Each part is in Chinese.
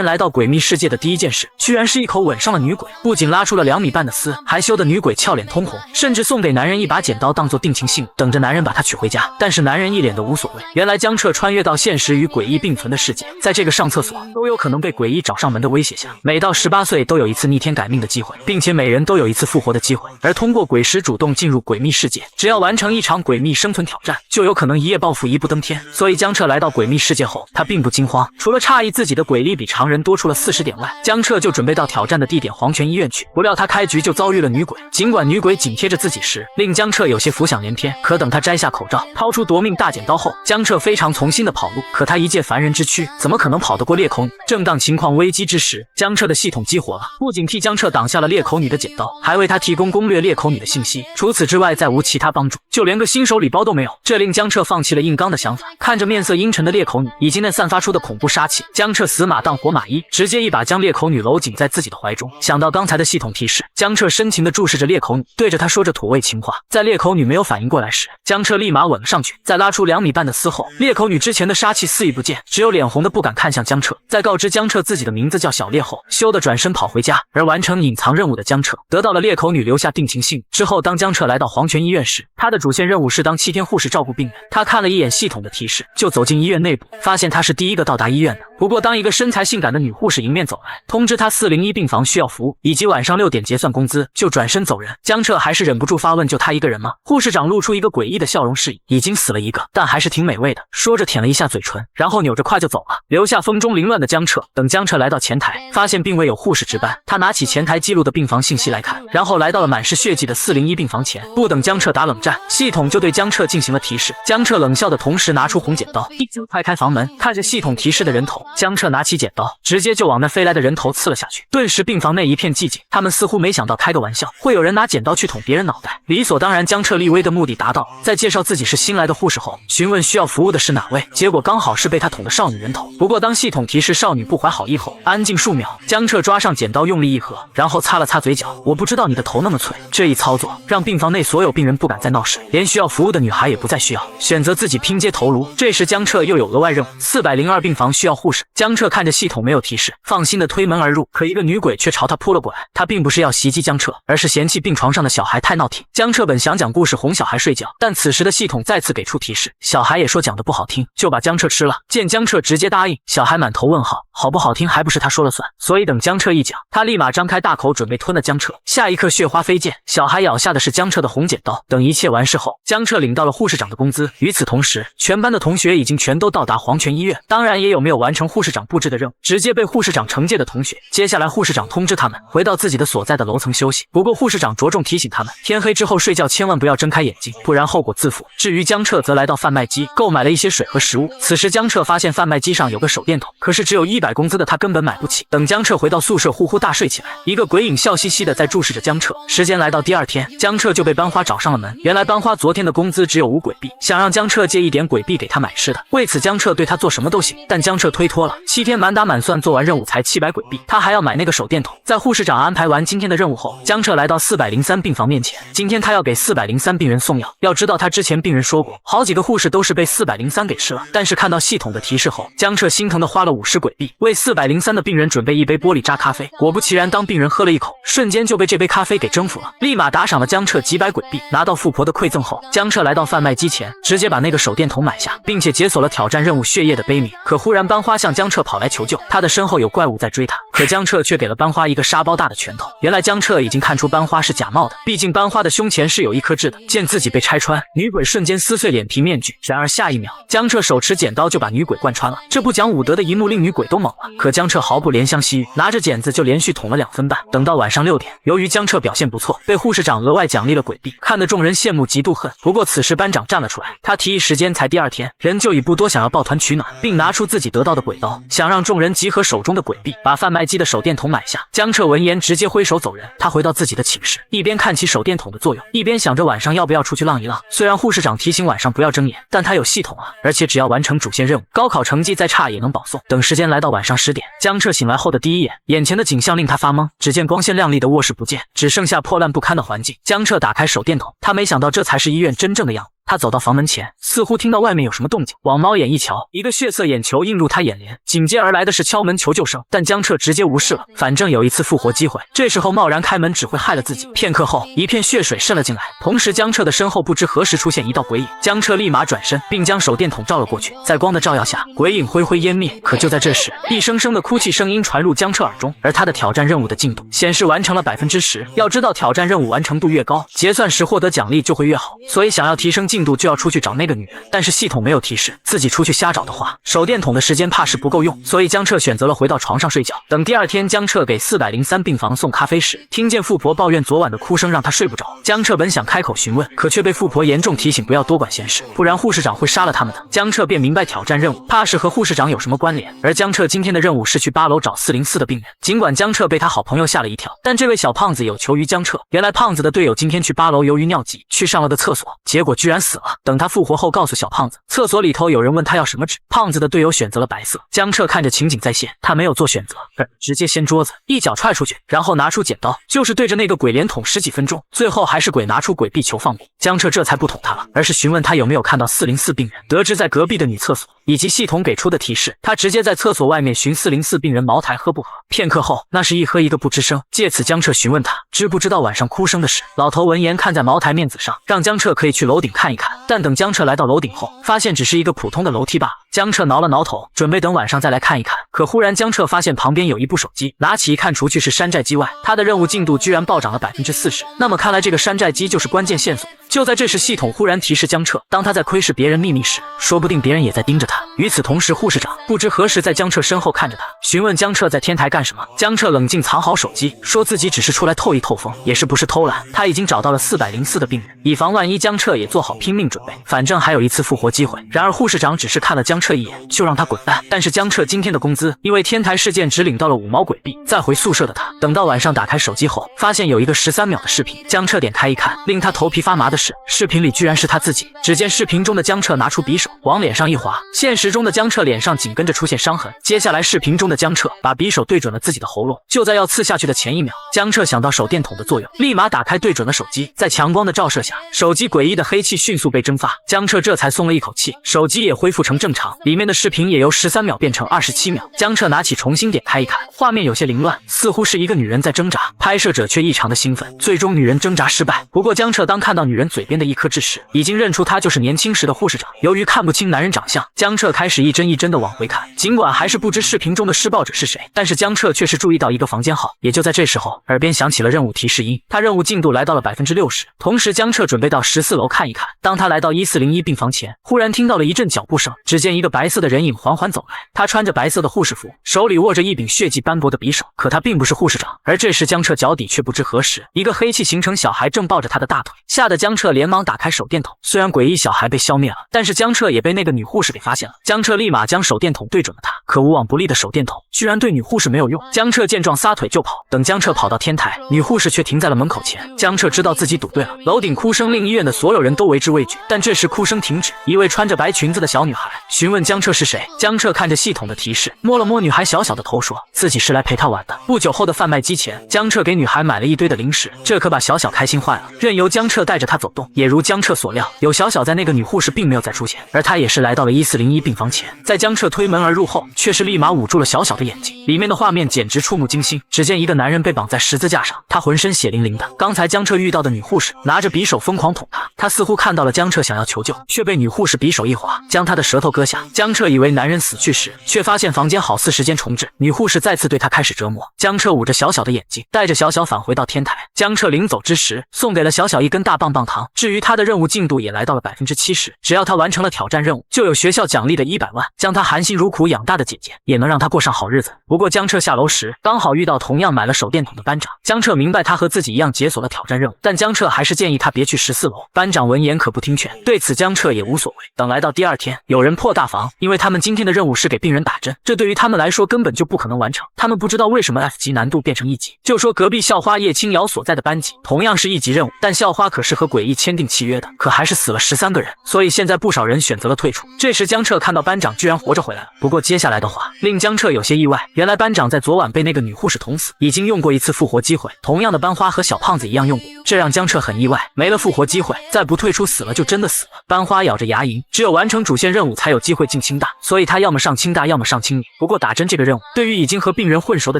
人来到诡秘世界的第一件事，居然是一口吻上了女鬼，不仅拉出了2米半的丝，还羞得女鬼俏脸通红，甚至送给男人一把剪刀当做定情信物，等着男人把她娶回家。但是男人一脸的无所谓。原来江彻穿越到现实与诡异并存的世界，在这个上厕所都有可能被诡异找上门的威胁下，每到18岁都有一次逆天改命的机会，并且每人都有一次复活的机会。而通过鬼石主动进入诡秘世界，只要完成一场诡秘生存挑战，就有可能一夜暴富一步登天。所以江彻来到诡秘世界后，他并不惊慌，除了诧异自己的鬼力比常人多出了40点外，江彻就准备到挑战的地点黄泉医院去。不料他开局就遭遇了女鬼，尽管女鬼紧贴着自己时，令江彻有些浮想联翩，可等他摘下口罩，掏出夺命大剪刀后，江彻非常从心的跑路。可他一介凡人之躯，怎么可能跑得过裂口女？正当情况危机之时，江彻的系统激活了，不仅替江彻挡下了裂口女的剪刀，还为他提供攻略裂口女的信息。除此之外，再无其他帮助，就连个新手礼包都没有。这令江彻放弃了硬刚的想法。看着面色阴沉的裂口女以及那散发出的恐怖杀气，江彻死马当活马医，直接一把将裂口女搂紧在自己的怀中。想到刚才的系统提示，江彻深情地注视着裂口女，对着她说着土味情话。在裂口女没有反应过来时，江彻立马吻了上去。在拉出2米半的丝后，裂口女之前的杀气肆意不见，只有脸红的不敢看向江彻。在告知江彻自己的名字叫小烈后，羞得转身跑回家。而完成隐藏任务的江彻得到了裂口女留下定情信之后，当江彻来到黄泉医院时，他的主线任务是当7天护士照顾病人。他看了一眼系统的提示，就走进医院内部，发现他是第一个到达医院的。不过当一个身材性感的女护士迎面走来，通知他401病房需要服务，以及晚上6点结算工资，就转身走人。江彻还是忍不住发问，就他一个人吗？护士长露出一个诡异的笑容示意，已经死了一个，但还是挺美味的，说着舔了一下嘴唇，然后扭着胯就走了，留下风中凌乱的江彻。等江彻来到前台，发现并未有护士值班，他拿起前台记录的病房信息来看，然后来到了满是血迹的401病房前。不等江彻打冷战，系统就对江彻进行了提示。江彻冷笑的同时拿出红剪刀，一脚拍开房门，看着系统提示的人头，江彻拿起剪刀，直接就往那飞来的人头刺了下去。顿时病房内一片寂静，他们似乎没想到开个玩笑会有人拿剪刀去捅别人脑袋。理所当然，江彻立威的目的达到，在介绍自己是新来的护士后，询问需要服务的是哪位，结果刚好是被他捅的少女人头。不过当系统提示少女不怀好意后，安静数秒，江彻抓上剪刀用力一合，然后擦了擦嘴角，我不知道你的头那么脆。这一操作让病房内所有病人不敢再闹事，连需要服务的女孩也不再需要，选择自己拼接头颅。这时江彻又有额外任务，402病房需要护士。江彻看着系统没有提示，放心的推门而入，可一个女鬼却朝他扑了过来。她并不是要袭击江彻，而是嫌弃病床上的小孩太闹挺。江彻本想讲故事哄小孩睡觉，但此时的系统再次给出提示，小孩也说讲的不好听，就把江彻吃了。见江彻直接答应，小孩满头问号，好不好听还不是他说了算。所以等江彻一讲，他立马张开大口准备吞了江彻。下一刻血花飞溅，小孩咬下的是江彻的红剪刀。等一切完事后，江彻领到了护士长的工资。与此同时，全班的同学已经全都到达黄泉医院，当然也有没有完成护士长布置的任务，直接被护士长惩戒的同学。接下来护士长通知他们回到自己的所在的楼层休息，不过护士长着重提醒他们，天黑之后睡觉千万不要睁开眼睛，不然后果自负。至于江彻则来到贩卖机购买了一些水和食物。此时江彻发现贩卖机上有个手电筒，可是只有100工资的他根本买不起。等江彻回到宿舍呼呼大睡起来，一个鬼影笑嘻嘻的在注视着江彻。时间来到第2天，江彻就被班花找上了门。原来班花昨天的工资只有5鬼币，想让江彻借一点鬼币给他买吃的。为此江彻对他做什么都行，但江彻推脱了。7天满打满算做完任务才700鬼币，他还要买那个手电筒。在护士长安排完今天的任务后，江彻来到403病房面前。今天他要给403病人送药。要知道他之前病人说过，好几个护士都是被403给吃了。但是看到系统的提示后，江彻心疼的花了50鬼币，为403的病人准备一杯玻璃渣咖啡。果不其然，当病人喝了一口，瞬间就被这杯咖啡给征服了，立马打赏了江彻几百鬼币。拿到富婆的馈赠后，江彻来到贩卖机前，直接把那个手电筒买下，并且解锁了挑战任务血液的悲鸣。可忽然班花向江彻跑来求救，他的身后有怪物在追他，可江彻却给了班花一个沙包大的拳头。原来江彻已经看出班花是假冒的，毕竟班花的胸前是有一颗痣的。见自己被拆穿，女鬼瞬间撕碎脸皮面具，然而下一秒，江彻手持剪刀就把女鬼贯穿了。这不讲武德的一幕令女鬼都懵了，可江彻毫不怜香惜玉，拿着剪子就连续捅了2分半。等到晚上6点，由于江彻表现不错，被护士长额外奖励了鬼币，看得众人羡慕嫉妒恨。不过此时班长站了出来，他提议时间才第2天，人就已不多，想要抱团取暖，并拿出自己得到的鬼刀，想让众人集合手中的鬼币，把贩卖机的手电筒买下。江彻闻言直接挥手走人。他回到自己的寝室，一边看起手电筒的作用，一边想着晚上要不要出去浪一浪。虽然护士长提醒晚上不要睁眼，但他有系统啊，而且只要完成主线任务，高考成绩再差也能保送。等时间来到晚上10点，江彻醒来后的第一眼，眼前的景象令他发懵。只见光鲜亮丽的卧室不见，只剩下破烂不堪的环境。江彻打开手电筒，他没想到这才是医院真正的样子。他走到房门前，似乎听到外面有什么动静，往猫眼一瞧，一个血色眼球映入他眼帘，紧接而来的是敲门求救声，但江彻直接无视了，反正有一次复活机会，这时候贸然开门只会害了自己。片刻后，一片血水渗了进来，同时江彻的身后不知何时出现一道鬼影，江彻立马转身，并将手电筒照了过去，在光的照耀下，鬼影灰灰烟灭。可就在这时，一声声的哭泣声音传入江彻耳中，而他的挑战任务的进度显示完成了10%。要知道挑战任务完成度越高，结算时获得奖励就会越好，所以想要提升进度就要出去找那个女人。但是系统没有提示，自己出去瞎找的话，手电筒的时间怕是不够用，所以江彻选择了回到床上睡觉。等第二天，江彻给403病房送咖啡时，听见富婆抱怨昨晚的哭声让他睡不着。江彻本想开口询问，可却被富婆严重提醒不要多管闲事，不然护士长会杀了他们的。江彻便明白挑战任务怕是和护士长有什么关联，而江彻今天的任务是去8楼找404的病人。尽管江彻被他好朋友吓了一跳，但这位小胖子有求于江彻。原来胖子的队友今天去8楼，由于尿急去上了个厕所，结果居然死了。等他复活后告诉小胖子，厕所里头有人问他要什么纸，胖子的队友选择了白色。江彻看着情景再现，他没有做选择，直接掀桌子一脚踹出去，然后拿出剪刀就是对着那个鬼连捅10几分钟，最后还是鬼拿出鬼臂求放过。江彻这才不捅他了，而是询问他有没有看到404病人，得知在隔壁的女厕所，以及系统给出的提示，他直接在厕所外面寻404病人茅台喝不喝。片刻后，那是一喝一个不吱声，借此江彻询问他知不知道晚上哭声的事。老头闻言看在茅台面子上，让江彻可以去楼顶看一看，但等江彻来到楼顶后，发现只是一个普通的楼梯罢了。江彻挠了挠头，准备等晚上再来看一看，可忽然江彻发现旁边有一部手机，拿起一看，除去是山寨机外，他的任务进度居然暴涨了40%。那么看来这个山寨机就是关键线索。就在这时，系统忽然提示江彻，当他在窥视别人秘密时，说不定别人也在盯着他。与此同时，护士长不知何时在江彻身后看着他，询问江彻在天台干什么。江彻冷静藏好手机，说自己只是出来透一透风，也是不是偷懒，他已经找到了404的病人，以防万一，江彻也做好拼命准备，反正还有一次复活机会。然而护士长只是看了江彻一眼，就让他滚蛋。但是江彻今天的工资因为天台事件只领到了5毛鬼币。再回宿舍的他，等到晚上打开手机后，发现有一个13秒的视频。江彻点开一看，令他头皮发麻的是，视频里居然是他自己。只见视频中的江彻拿出匕首往脸上一划，现实中的江彻脸上紧跟着出现伤痕。接下来视频中的江彻把匕首对准了自己的喉咙，就在要刺下去的前一秒，江彻想到手电筒的作用，立马打开对准了手机。在强光的照射下，手机诡异的黑气迅速被蒸发，江彻这才松了一口气，手机也恢复成正常，里面的视频也由13秒变成27秒。江彻拿起重新点开一看，画面有些凌乱，似乎是一个女人在挣扎，拍摄者却异常的兴奋。最终女人挣扎失败，不过江彻当看到女人嘴边的一颗痣时，已经认出她就是年轻时的护士长。由于看不清男人长相，江彻开始一帧一帧的往回看，尽管还是不知视频中的施暴者是谁，但是江彻却是注意到一个房间号。也就在这时候，耳边响起了任务提示音，他任务进度来到了60%。同时江彻准备到14楼看一看，当他来到1401病房前，忽然听到了一阵脚步声，只见一个白色的人影缓缓走来，他穿着白色的护士服，手里握着一柄血迹斑驳的匕首，可他并不是护士长。而这时江彻脚底却不知何时，一个黑气形成小孩正抱着他的大腿，吓得江彻连忙打开手电筒。虽然诡异小孩被消灭了，但是江彻也被那个女护士给发现了。江彻立马将手电筒对准了他，可无往不利的手电筒居然对女护士没有用。江彻见状撒腿就跑，等江彻跑到天台，女护士却停在了门口前。江彻知道自己赌对了，楼顶哭声令医院的所有人都为之畏惧，但这时哭声停止，一位穿着白裙子的小女孩询问江彻是谁。江彻看着系统的提示，摸了摸女孩小小的头，说自己是来陪她玩的。不久后的贩卖机前，江彻给女孩买了一堆的零食，这可把小小开心坏了，任由江彻带着她走动。也如江彻所料，有小小在那个女护士并没有再出现，而她也是来到了1401病房前。在江彻推门而入后，却是立马捂住了小小的眼睛，里面的画面简直触目惊心。只见一个男人被绑在十字架上，他浑身血淋淋的。刚才江彻遇到的女护士拿着匕首疯狂捅他，他似乎看到了江彻想要求救，却被女护士匕首一划，将他的舌头割下。江彻以为男人死去时，却发现房间好似时间重置，女护士再次对他开始折磨。江彻捂着小小的眼睛，带着小小返回到天台。江彻临走之时，送给了小小一根大棒棒糖。至于他的任务进度也来到了70%，只要他完成了挑战任务，就有学校奖励的100万，将他含辛茹苦养大的姐姐也能让他过上好日子。不过江彻下楼时，刚好遇到同样买了手电筒的班长。江彻明白他和自己一样解锁了挑战任务，但江彻还是建议他别去14楼。班长闻言可不听劝，对此江彻也无所谓。等来到第二天，有人破大防，因为他们今天的任务是给病人打针，这对于他们来说根本就不可能完成。他们不知道为什么 F 级难度变成1级，就说隔壁校花叶青瑶所在的班级同样是1级任务，但校花可是和诡异签订契约的，可还是死了13个人，所以现在不少人选择了退出。这时江彻看到班长居然活着回来了，不过接下来的话令江彻有些意外，原来班长在昨晚被那个女护士捅死，已经用过一次复活机会，同样的班花和小胖子一样用过。这让江彻很意外，没了复活机会，再不退出死了就真的死了。班花咬着牙龈，只有完成主线任务才有机会进清大，所以他要么上清大，要么上清女。不过打针这个任务对于已经和病人混熟的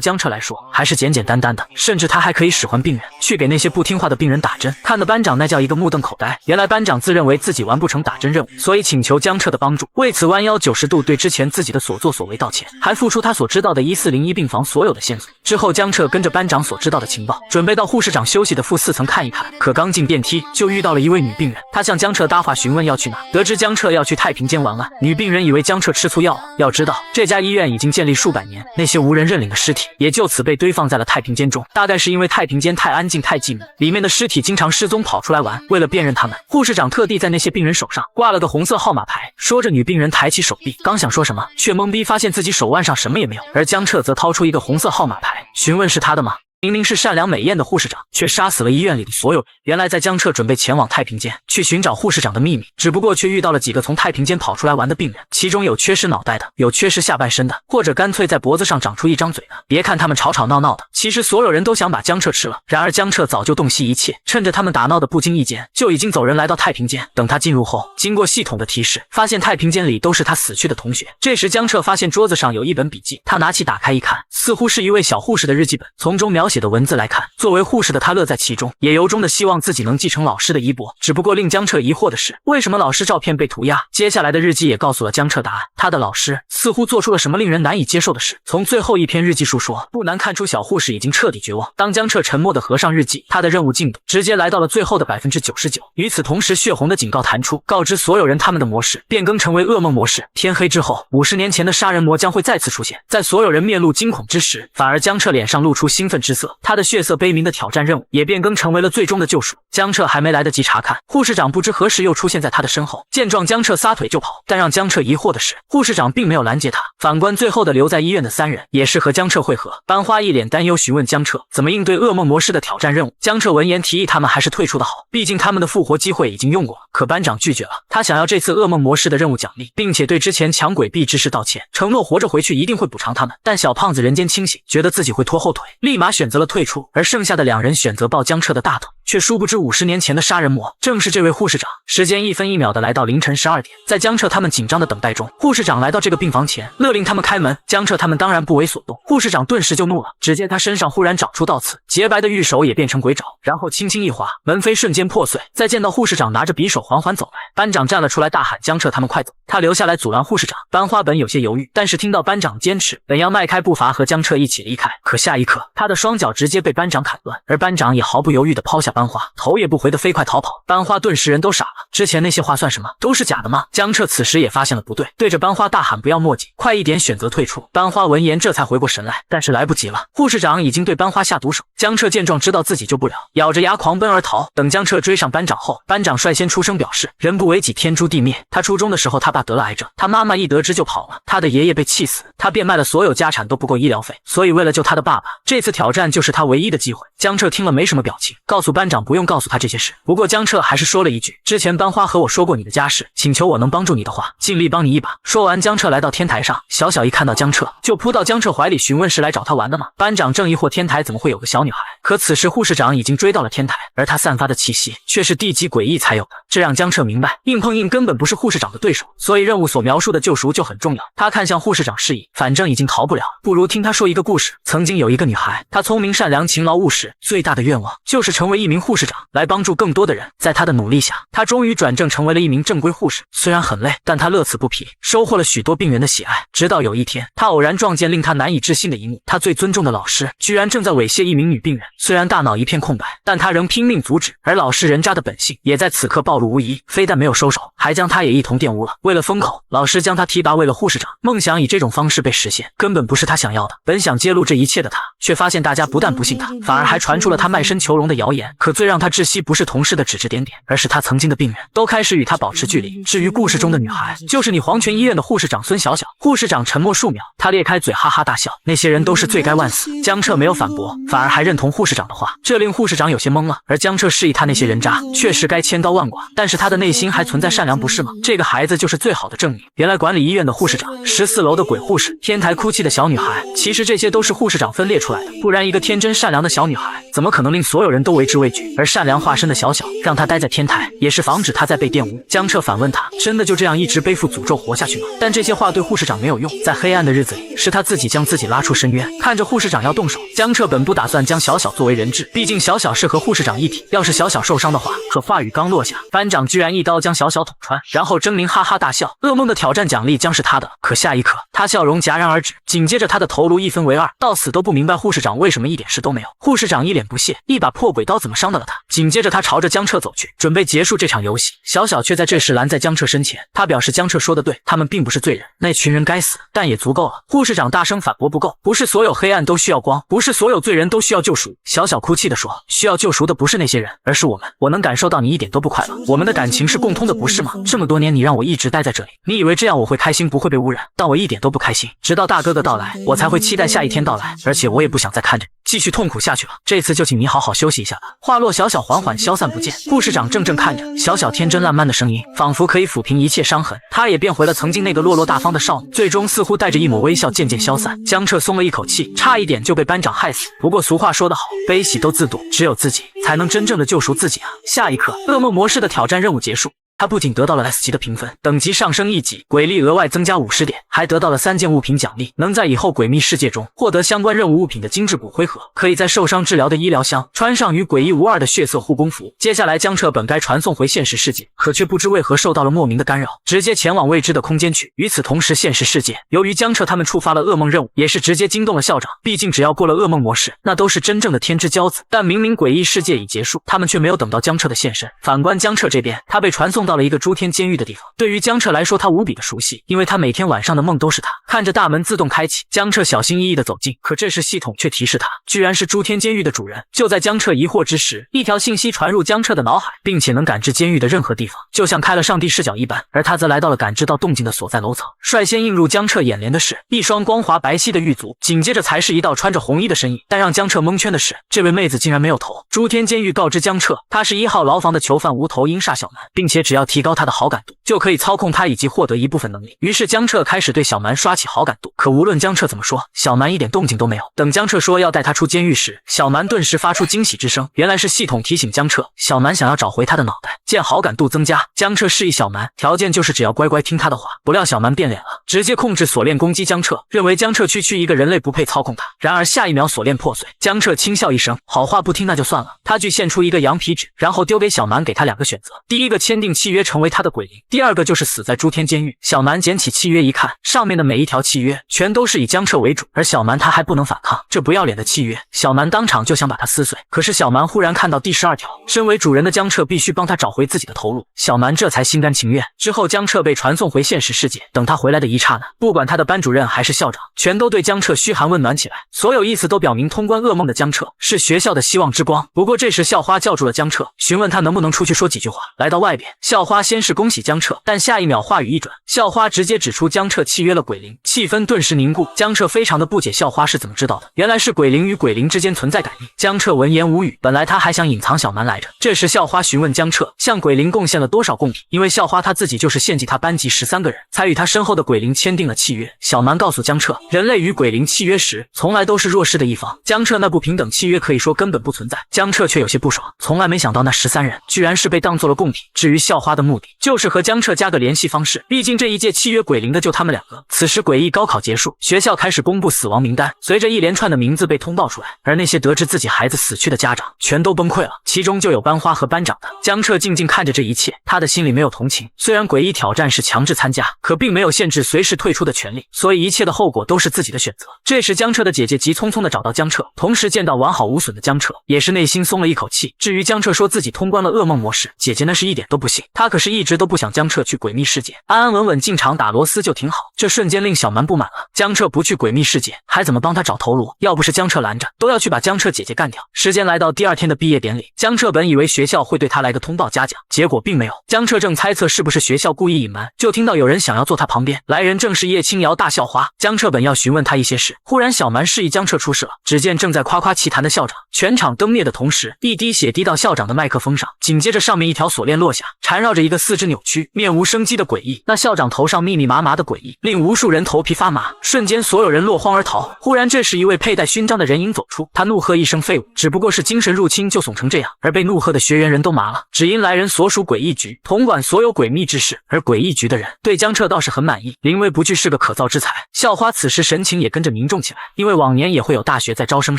江彻来说还是简简单单的，甚至他还可以使唤病人去给那些不听话的病人打针，看得班长那叫一个目瞪口呆。原来班长自认为自己完不成打针任务，所以请求江彻的帮助，为此弯腰90度对之前自己的所作所为道歉，还付出他所知道的1401病房所有的线索。之后江彻跟着班长所知道的情报，准备到护士长休息的负4层看一看，可刚进电梯就遇到了一位女病人，她向江彻搭话询问要去哪，得知江彻要去太平间玩玩，女病人以为江彻吃醋药了。要知道这家医院已经建立数百年，那些无人认领的尸体也就此被堆放在了太平间中，大概是因为太平间太安静太寂寞，里面的尸体经常失踪跑出来玩。为了辨认他们，护士长特地在那些病人手上挂了个红色号码牌。说着，女病人抬起手臂，刚想说什么，却懵逼发现自己手腕上什么也没有，而江彻则掏出一个红色号码牌，询问是他的吗？明明是善良美艳的护士长，却杀死了医院里的所有人。原来在江彻准备前往太平间去寻找护士长的秘密，只不过却遇到了几个从太平间跑出来玩的病人，其中有缺失脑袋的，有缺失下半身的，或者干脆在脖子上长出一张嘴的。别看他们吵吵闹闹的，其实所有人都想把江彻吃了。然而江彻早就洞悉一切，趁着他们打闹的不经意间，就已经走人来到太平间。等他进入后，经过系统的提示，发现太平间里都是他死去的同学。这时江彻发现桌子上有一本笔记，他拿起打开一看，似乎是一位小护士的日记本，从中描写的文字来看，作为护士的他乐在其中，也由衷的希望自己能继承老师的衣钵。只不过令江彻疑惑的是，为什么老师照片被涂鸦？接下来的日记也告诉了江彻答案，他的老师似乎做出了什么令人难以接受的事。从最后一篇日记述说，不难看出小护士已经彻底绝望。当江彻沉默地合上日记，他的任务进度直接来到了最后的99%。与此同时，血红的警告弹出，告知所有人他们的模式变更成为噩梦模式。天黑之后，50年前的杀人魔将会再次出现。在所有人面露惊恐之时，反而江彻脸上露出兴奋之色，他的血色悲鸣的挑战任务也变更成为了最终的救赎。江彻还没来得及查看，护士长不知何时又出现在他的身后，见状江彻撒腿就跑。但让江彻疑惑的是，护士长并没有拦截他，反观最后的留在医院的3人也是和江彻会合。班花一脸担忧询问江彻怎么应对噩梦模式的挑战任务，江彻闻言提议他们还是退出的好，毕竟他们的复活机会已经用过了。可班长拒绝了，他想要这次噩梦模式的任务奖励，并且对之前抢鬼币之事道歉，承诺活着回去一定会补偿他们。但小胖子人间清醒，觉得自己会拖后腿，立马选择了退出，而剩下的2人选择抱江彻的大腿，却殊不知50年前的杀人魔正是这位护士长。时间1分1秒的来到凌晨12点，在江彻他们紧张的等待中，护士长来到这个病房前，勒令他们开门。江彻他们当然不为所动，护士长顿时就怒了，只见他身上忽然长出倒刺，洁白的玉手也变成鬼爪，然后轻轻一划，门扉瞬间破碎。再见到护士长拿着匕首缓缓走来，班长站了出来大喊江彻他们快走，他留下来阻拦护士长。班花本有些犹豫，但是听到班长坚持，本要迈开步伐和江彻一起离开，可下一刻他的双脚直接被班长砍断，而班长也毫不犹豫地抛下班花，头也不回地飞快逃跑。班花顿时人都傻了，之前那些话算什么？都是假的吗？江彻此时也发现了不对，对着班花大喊不要墨迹，快一点选择退出。班花闻言这才回过神来，但是来不及了，护士长已经对班花下毒手。江彻见状知道自己救不了，咬着牙狂奔而逃。等江彻追上班长后，班长率先出声表示人不为己天诛地灭。他初中的时候他爸得了癌症，他妈妈一得知就跑了，他的爷爷被气死，他变卖了所有家产都不够医疗费，所以为了救他的爸爸，这次挑战就是他唯一的机会。江彻听了没什么表情，告诉班长不用告诉他这些事。不过江彻还是说了一句，之前班花和我说过你的家事，请求我能帮助你的话，尽力帮你一把。说完江彻来到天台上，小小一看到江彻就扑到江彻怀里询问是来找他玩的吗？班长正疑惑天台怎么会有个小女孩，可此时护士长已经追到了天台，而她散发的气息却是地级诡异才有的，这让江彻明白硬碰硬根本不是护士长的对手，所以任务所描述的救赎就很重要。他看向护士长示意，反正已经逃不了，不如听他说一个故事。曾经有一个女孩，她聪明善良勤劳务实，最大的愿望就是成为一名护士长，来帮助更多的人。在她的努力下，她终于转正成为了一名正规护士，虽然很累，但她乐此不疲，收获了许多病人的喜爱。直到有一天，她偶然撞见令她难以置信的一幕，她最尊重的老师居然正在猥亵一名女病人，虽然大脑一片空白，但她仍拼命阻止，而老实人渣的本性也在此刻暴露无遗，非但没有收手，还将她也一同玷污了。为了封口，老师将她提拔为了护士长，梦想以这种方式被实现，根本不是她想要的。本想揭露这一切的她，却发现大家不但不信她，反而还传出了她卖身求荣的谣言。可最让她窒息不是同事的指指点点，而是她曾经的病人都开始与她保持距离。至于故事中的女孩，就是你黄泉医院的护士长孙小小。护士长沉默数秒，她裂开嘴哈哈大笑，那些人都是罪该万死。江彻没有反驳，反而还认同护士长的话，这令护士长有些懵了。而江彻示意他那些人渣确实该千刀万剐，但是他的内心还存在善良，不是吗？这个孩子就是最好的证明。原来管理医院的护士长，14楼的鬼护士，天台哭泣的小女孩，其实这些都是护士长分裂出来的，不然一个天真善良的小女孩怎么可能令所有人都为之畏惧？而善良化身的小小，让他待在天台，也是防止他再被玷污。江彻反问他：真的就这样一直背负诅咒活下去吗？但这些话对护士长没有用，在黑暗的日子里，是他自己将自己拉出深渊。看着护士长要动手，江彻本不打算将小小作为人质，毕竟小小是和护士长一体，要是小小受伤的话，可话语刚落下，班长居然一刀将小小捅穿，然后狰狞哈哈大笑。噩梦的挑战奖励将是他的，可下一刻，他笑容戛然而止，紧接着他的头颅一分为二，到死都不明白护士长为什么一点事都没有。护士长一脸不屑，一把破鬼刀怎么伤到了他？紧接着他朝着江彻走去，准备结束这场游戏。小小却在这时拦在江彻身前，他表示江彻说的对，他们并不是罪人，那群人该死，但也足够了。护士长大声反驳：不够，不是所有黑暗都需要光，不是所有罪人都需要救赎。小小哭泣地说：需要救赎的不是那些人，而是我们。我能感受到你一点都不快乐，我们的感情是共通的，不是吗？这么多年你让我一直待在这里，你以为这样我会开心，不会被污染，但我一点都不开心，直到大哥的到来，我才会期待下一天到来，而且我也不想再看着继续痛苦下去了，这次就请你好好休息一下吧。话落，小小缓缓消散不见。护士长怔怔看着小小天真烂漫的声音，仿佛可以抚平一切伤痕，她也变回了曾经那个落落大方的少女，最终似乎带着一抹微笑渐渐消散。江彻松了一口气，差一点就被班长害死。不过俗话说得好，悲喜都自度，只有自己才能真正的救赎自己啊。下一刻，噩梦模式的挑战任务结束。他不仅得到了 S 级的评分，等级上升1级，鬼力额外增加50点，还得到了3件物品奖励，能在以后诡秘世界中获得相关任务物品的精致骨灰盒，可以在受伤治疗的医疗箱，穿上与诡异无二的血色护工服。接下来江彻本该传送回现实世界，可却不知为何受到了莫名的干扰，直接前往未知的空间去。与此同时，现实世界由于江彻他们触发了噩梦任务，也是直接惊动了校长，毕竟只要过了噩梦模式，那都是真正的天之骄子。但明明诡异世界已结束，他们却没有等到江彻的现身。反观江彻这边，他被传送到了一个诸天监狱的地方。对于江彻来说，他无比的熟悉，因为他每天晚上的梦都是他。看着大门自动开启，江彻小心翼翼地走近，可这时系统却提示他，居然是诸天监狱的主人。就在江彻疑惑之时，一条信息传入江彻的脑海，并且能感知监狱的任何地方，就像开了上帝视角一般。而他则来到了感知到动静的所在楼层，率先映入江彻眼帘的是一双光滑白皙的玉足，紧接着才是一道穿着红衣的身影。但让江彻蒙圈的是，这位妹子竟然没有头。诸天监狱告知江彻，她是1号牢房的囚犯无头鹰煞小蛮，并且只要提高她的好感度，就可以操控她以及获得一部分能力。于是江彻开始对小蛮刷起好感度，可无论江彻怎么说，小蛮一点动静都没有。等江彻说要带他出监狱时，小蛮顿时发出惊喜之声，原来是系统提醒江彻，小蛮想要找回他的脑袋。见好感度增加，江彻示意小蛮，条件就是只要乖乖听他的话。不料小蛮变脸了，直接控制锁链攻击江彻，认为江彻区区一个人类不配操控他。然而下一秒锁链破碎，江彻轻笑一声，好话不听那就算了。他具现出一个羊皮纸，然后丢给小蛮，给他2个选择，第一个签订契约成为他的鬼灵，第二个就是死在诸天监狱。小蛮捡起契约一看，上面的每一条契约全都是以江彻为主，而小蛮他还不能反抗，这不要脸的契约，小蛮当场就想把它撕碎。可是小蛮忽然看到第12条，身为主人的江彻必须帮他找回自己的头颅，小蛮这才心甘情愿。之后江彻被传送回现实世界，等他回来的一刹那，不管他的班主任还是校长，全都对江彻嘘寒问暖起来，所有意思都表明通关噩梦的江彻是学校的希望之光。不过这时校花叫住了江彻，询问他能不能出去说几句话。来到外边，校花先是恭喜江彻，但下一秒话语一转，校花直接指出江彻契约了鬼灵，气氛顿时凝固。江彻非常的不解校花是怎么知道的，原来是鬼灵与鬼灵之间存在感应。江彻闻言无语，本来他还想隐藏小蛮来着。这时校花询问江彻向鬼灵贡献了多少贡品，因为校花他自己就是献祭他班级13个人，才与他身后的鬼灵签订了契约。小蛮告诉江彻，人类与鬼灵契约时从来都是弱势的一方，江彻那不平等契约可以说根本不存在。江彻却有些不爽，从来没想到那13人居然是被当做了贡品。至于校花的目的，就是和江彻加个联系方式，毕竟这一届契约鬼灵的就他们2个。此时诡异高考结束，学校开始公布死亡名单，随着一连串的名字被通报出来，而那些得知自己孩子死去的家长全都崩溃了，其中就有班花和班长的。江彻静静看着这一切，他的心里没有同情。虽然诡异挑战是强制参加，可并没有限制随时退出的权利，所以一切的后果都是自己的选择。这时江彻的姐姐急匆匆地找到江彻，同时见到完好无损的江彻，也是内心松了一口气。至于江彻说自己通关了噩梦模式，姐姐那是一点都不信，她可是一直都不想江彻去诡秘世界，安安稳稳进场打螺丝就挺好。这瞬间令小蛮不满了，江彻不去诡秘世界，还怎么帮他找头颅？要不是江彻拦着，都要去把江彻姐姐干掉。时间来到第2天的毕业典礼，江彻本以为学校会对他来个通报嘉奖，结果并没有。江彻正猜测是不是学校故意隐瞒，就听到有人想要坐他旁边，来人正是叶青瑶大校花。江彻本要询问他一些事，忽然小蛮示意江彻出事了。只见正在夸夸其谈的校长，全场灯灭的同时，一滴血滴到校长的麦克风上，紧接着上面一条锁链落下，缠绕绕着一个四肢扭曲、面无生机的诡异。那校长头上密密麻麻的诡异，令无数人头皮发麻，瞬间所有人落荒而逃。忽然，这时一位佩戴勋章的人影走出，他怒喝一声：“废物！只不过是精神入侵就怂成这样。”而被怒喝的学员人都麻了，只因来人所属诡异局，统管所有诡秘之事。而诡异局的人对江彻倒是很满意，临危不惧是个可造之才。校花此时神情也跟着凝重起来，因为往年也会有大学在招生